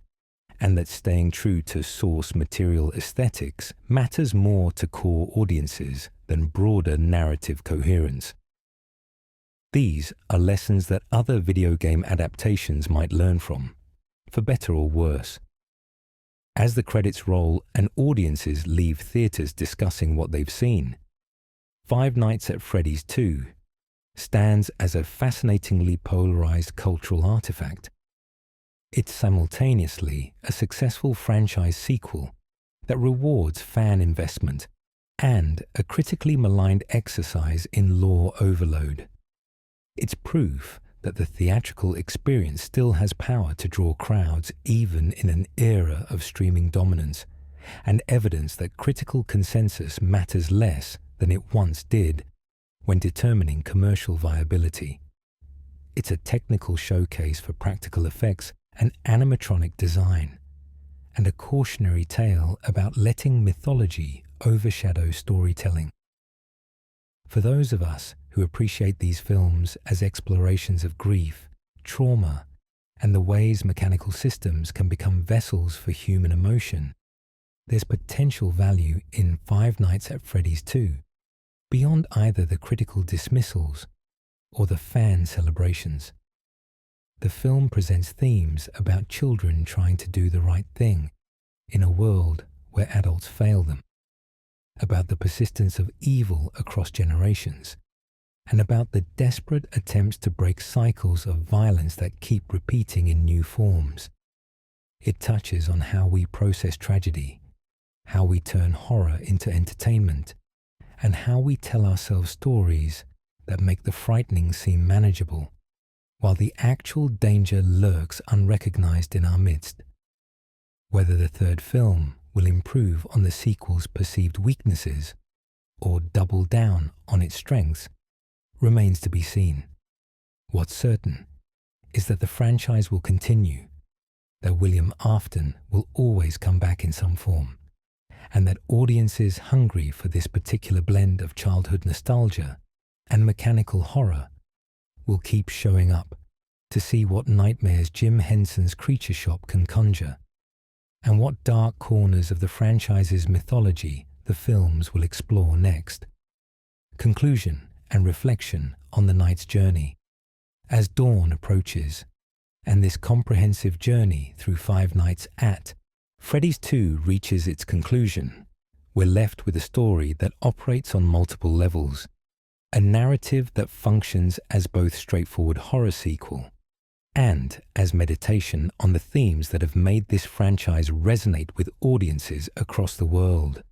and that staying true to source material aesthetics matters more to core audiences than broader narrative coherence. These are lessons that other video game adaptations might learn from, for better or worse. As the credits roll and audiences leave theaters discussing what they've seen, Five Nights at Freddy's 2 stands as a fascinatingly polarized cultural artifact. It's simultaneously a successful franchise sequel that rewards fan investment and a critically maligned exercise in lore overload. It's proof that the theatrical experience still has power to draw crowds even in an era of streaming dominance, and evidence that critical consensus matters less than it once did when determining commercial viability. It's a technical showcase for practical effects and animatronic design, and a cautionary tale about letting mythology overshadow storytelling. For those of us who appreciate these films as explorations of grief, trauma, and the ways mechanical systems can become vessels for human emotion, there's potential value in Five Nights at Freddy's 2, beyond either the critical dismissals or the fan celebrations. The film presents themes about children trying to do the right thing in a world where adults fail them, about the persistence of evil across generations, and about the desperate attempts to break cycles of violence that keep repeating in new forms. It touches on how we process tragedy, how we turn horror into entertainment, and how we tell ourselves stories that make the frightening seem manageable, while the actual danger lurks unrecognized in our midst. Whether the third film will improve on the sequel's perceived weaknesses or double down on its strengths remains to be seen. What's certain is that the franchise will continue, that William Afton will always come back in some form, and that audiences hungry for this particular blend of childhood nostalgia and mechanical horror will keep showing up to see what nightmares Jim Henson's Creature Shop can conjure, and what dark corners of the franchise's mythology the films will explore next. Conclusion and reflection on the night's journey. As dawn approaches, and this comprehensive journey through Five Nights at Freddy's 2 reaches its conclusion, we're left with a story that operates on multiple levels, a narrative that functions as both straightforward horror sequel and as meditation on the themes that have made this franchise resonate with audiences across the world.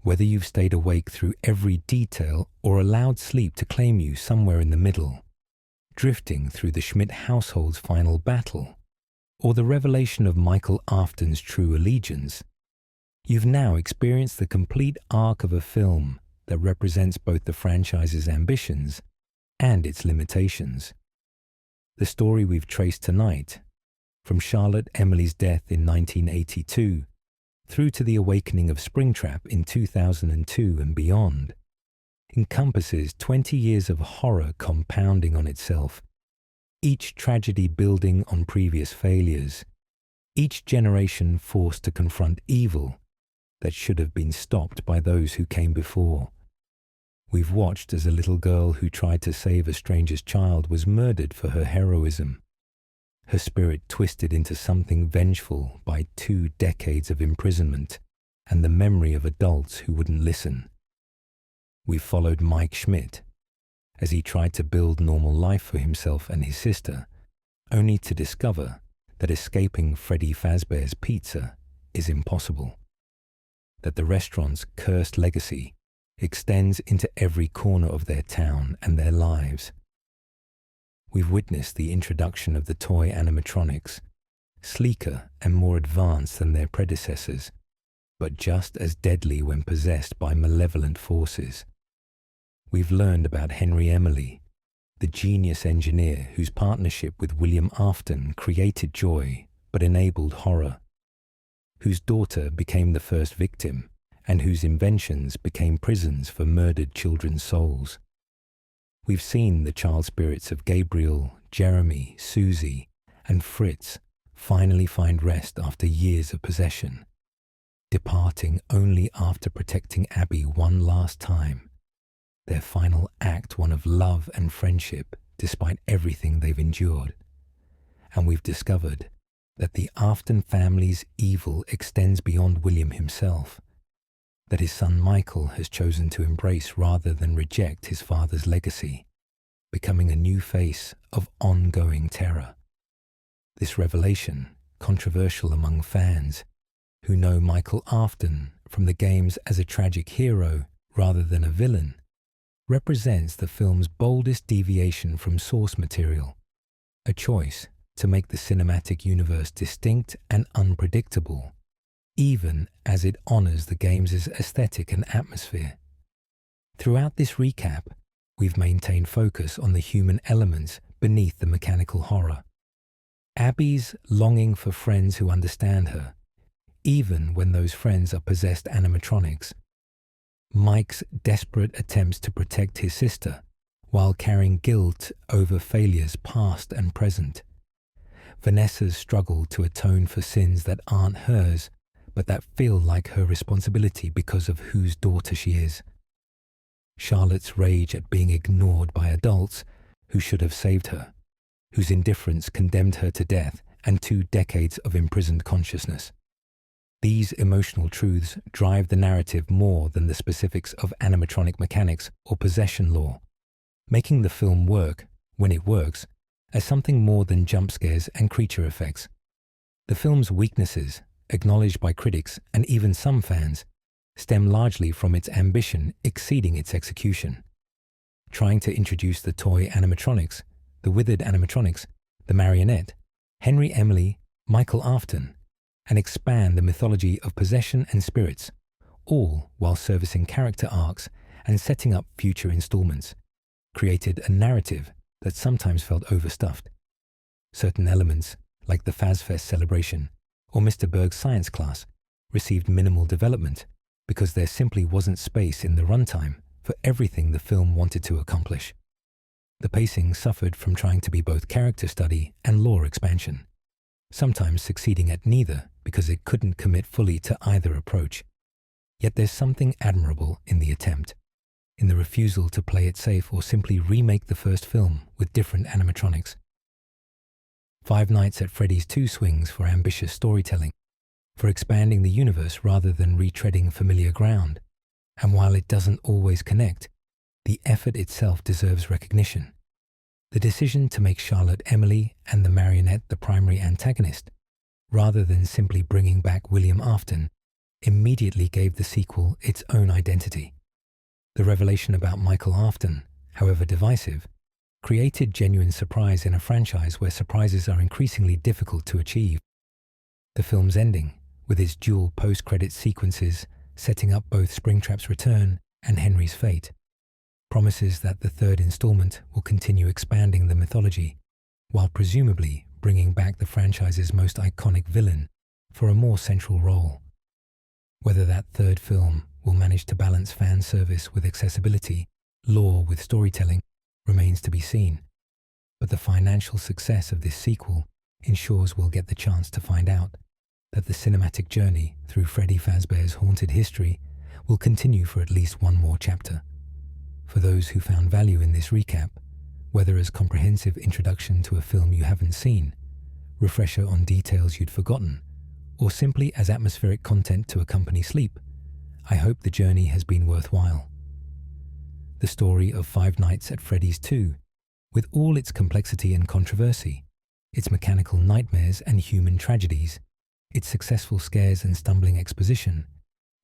Whether you've stayed awake through every detail or allowed sleep to claim you somewhere in the middle, drifting through the Schmidt household's final battle, or the revelation of Michael Afton's true allegiance, you've now experienced the complete arc of a film that represents both the franchise's ambitions and its limitations. The story we've traced tonight, from Charlotte Emily's death in 1982 through to the awakening of Springtrap in 2002 and beyond, encompasses 20 years of horror compounding on itself, each tragedy building on previous failures, each generation forced to confront evil that should have been stopped by those who came before. We've watched as a little girl who tried to save a stranger's child was murdered for her heroism, her spirit twisted into something vengeful by 2 decades of imprisonment and the memory of adults who wouldn't listen. We've followed Mike Schmidt as he tried to build normal life for himself and his sister, only to discover that escaping Freddy Fazbear's Pizza is impossible, that the restaurant's cursed legacy extends into every corner of their town and their lives. We've witnessed the introduction of the toy animatronics, sleeker and more advanced than their predecessors, but just as deadly when possessed by malevolent forces. We've learned about Henry Emily, the genius engineer whose partnership with William Afton created joy but enabled horror, whose daughter became the first victim, and whose inventions became prisons for murdered children's souls. We've seen the child spirits of Gabriel, Jeremy, Susie, and Fritz finally find rest after years of possession, departing only after protecting Abby one last time, their final act one of love and friendship despite everything they've endured. And we've discovered that the Afton family's evil extends beyond William himself, that his son Michael has chosen to embrace rather than reject his father's legacy, becoming a new face of ongoing terror. This revelation, controversial among fans who know Michael Afton from the games as a tragic hero rather than a villain, represents the film's boldest deviation from source material, a choice to make the cinematic universe distinct and unpredictable, even as it honors the game's aesthetic and atmosphere. Throughout this recap, we've maintained focus on the human elements beneath the mechanical horror. Abby's longing for friends who understand her, even when those friends are possessed animatronics. Mike's desperate attempts to protect his sister while carrying guilt over failures past and present. Vanessa's struggle to atone for sins that aren't hers, but that feel like her responsibility because of whose daughter she is. Charlotte's rage at being ignored by adults who should have saved her, whose indifference condemned her to death and 2 decades of imprisoned consciousness. These emotional truths drive the narrative more than the specifics of animatronic mechanics or possession lore, making the film work, when it works, as something more than jump scares and creature effects. The film's weaknesses, acknowledged by critics and even some fans, stem largely from its ambition exceeding its execution. Trying to introduce the toy animatronics, the withered animatronics, the Marionette, Henry Emily, Michael Afton, and expand the mythology of possession and spirits, all while servicing character arcs and setting up future installments, created a narrative that sometimes felt overstuffed. Certain elements, like the FazFest celebration or Mr. Berg's science class, received minimal development because there simply wasn't space in the runtime for everything the film wanted to accomplish. The pacing suffered from trying to be both character study and lore expansion, sometimes succeeding at neither because it couldn't commit fully to either approach. Yet there's something admirable in the attempt, in the refusal to play it safe or simply remake the first film with different animatronics. Five Nights at Freddy's 2 swings for ambitious storytelling, for expanding the universe rather than retreading familiar ground, and while it doesn't always connect, the effort itself deserves recognition. The decision to make Charlotte Emily and the Marionette the primary antagonist, rather than simply bringing back William Afton, immediately gave the sequel its own identity. The revelation about Michael Afton, however divisive, created genuine surprise in a franchise where surprises are increasingly difficult to achieve. The film's ending, with its dual post-credit sequences setting up both Springtrap's return and Henry's fate, promises that the third installment will continue expanding the mythology, while presumably bringing back the franchise's most iconic villain for a more central role. Whether that third film will manage to balance fan service with accessibility, lore with storytelling, remains to be seen. But the financial success of this sequel ensures we'll get the chance to find out that the cinematic journey through Freddy Fazbear's haunted history will continue for at least one more chapter. For those who found value in this recap, whether as comprehensive introduction to a film you haven't seen, refresher on details you'd forgotten, or simply as atmospheric content to accompany sleep, I hope the journey has been worthwhile. The story of Five Nights at Freddy's 2, with all its complexity and controversy, its mechanical nightmares and human tragedies, its successful scares and stumbling exposition,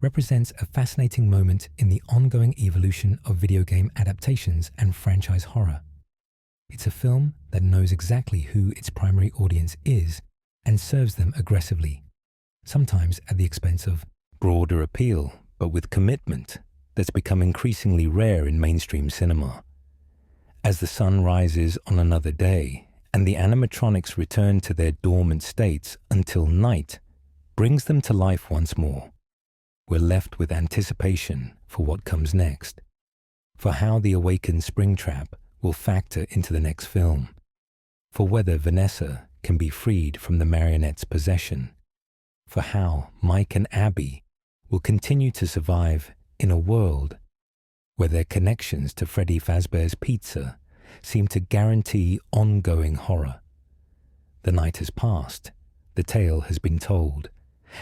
represents a fascinating moment in the ongoing evolution of video game adaptations and franchise horror. It's a film that knows exactly who its primary audience is and serves them aggressively, sometimes at the expense of broader appeal, but with commitment that's become increasingly rare in mainstream cinema. As the sun rises on another day and the animatronics return to their dormant states until night brings them to life once more, we're left with anticipation for what comes next, for how the awakened Springtrap will factor into the next film, for whether Vanessa can be freed from the Marionette's possession, for how Mike and Abby will continue to survive in a world where their connections to Freddy Fazbear's Pizza seem to guarantee ongoing horror. The night has passed, the tale has been told,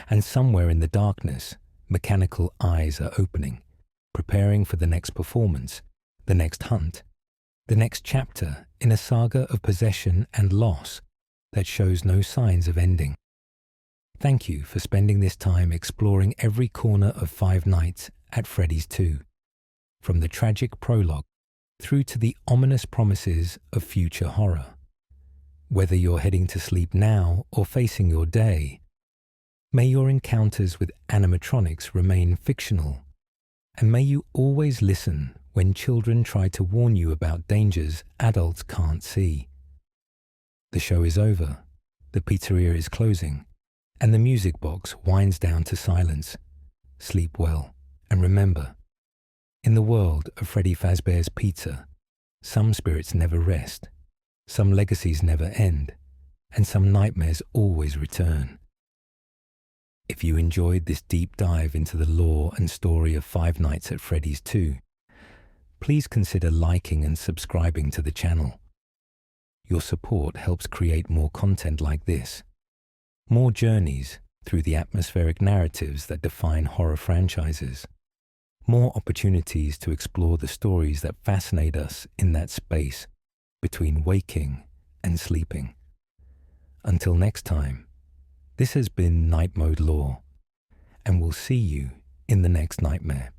and somewhere in the darkness, mechanical eyes are opening, preparing for the next performance, the next hunt, the next chapter in a saga of possession and loss that shows no signs of ending. Thank you for spending this time exploring every corner of Five Nights at Freddy's 2, from the tragic prologue through to the ominous promises of future horror. Whether you're heading to sleep now or facing your day, may your encounters with animatronics remain fictional, and may you always listen when children try to warn you about dangers adults can't see. The show is over, the pizzeria is closing, and the music box winds down to silence. Sleep well, and remember, in the world of Freddy Fazbear's Pizza, some spirits never rest, some legacies never end, and some nightmares always return. If you enjoyed this deep dive into the lore and story of Five Nights at Freddy's 2, please consider liking and subscribing to the channel. Your support helps create more content like this, more journeys through the atmospheric narratives that define horror franchises, more opportunities to explore the stories that fascinate us in that space between waking and sleeping. Until next time, this has been Night Mode Lore, and we'll see you in the next nightmare.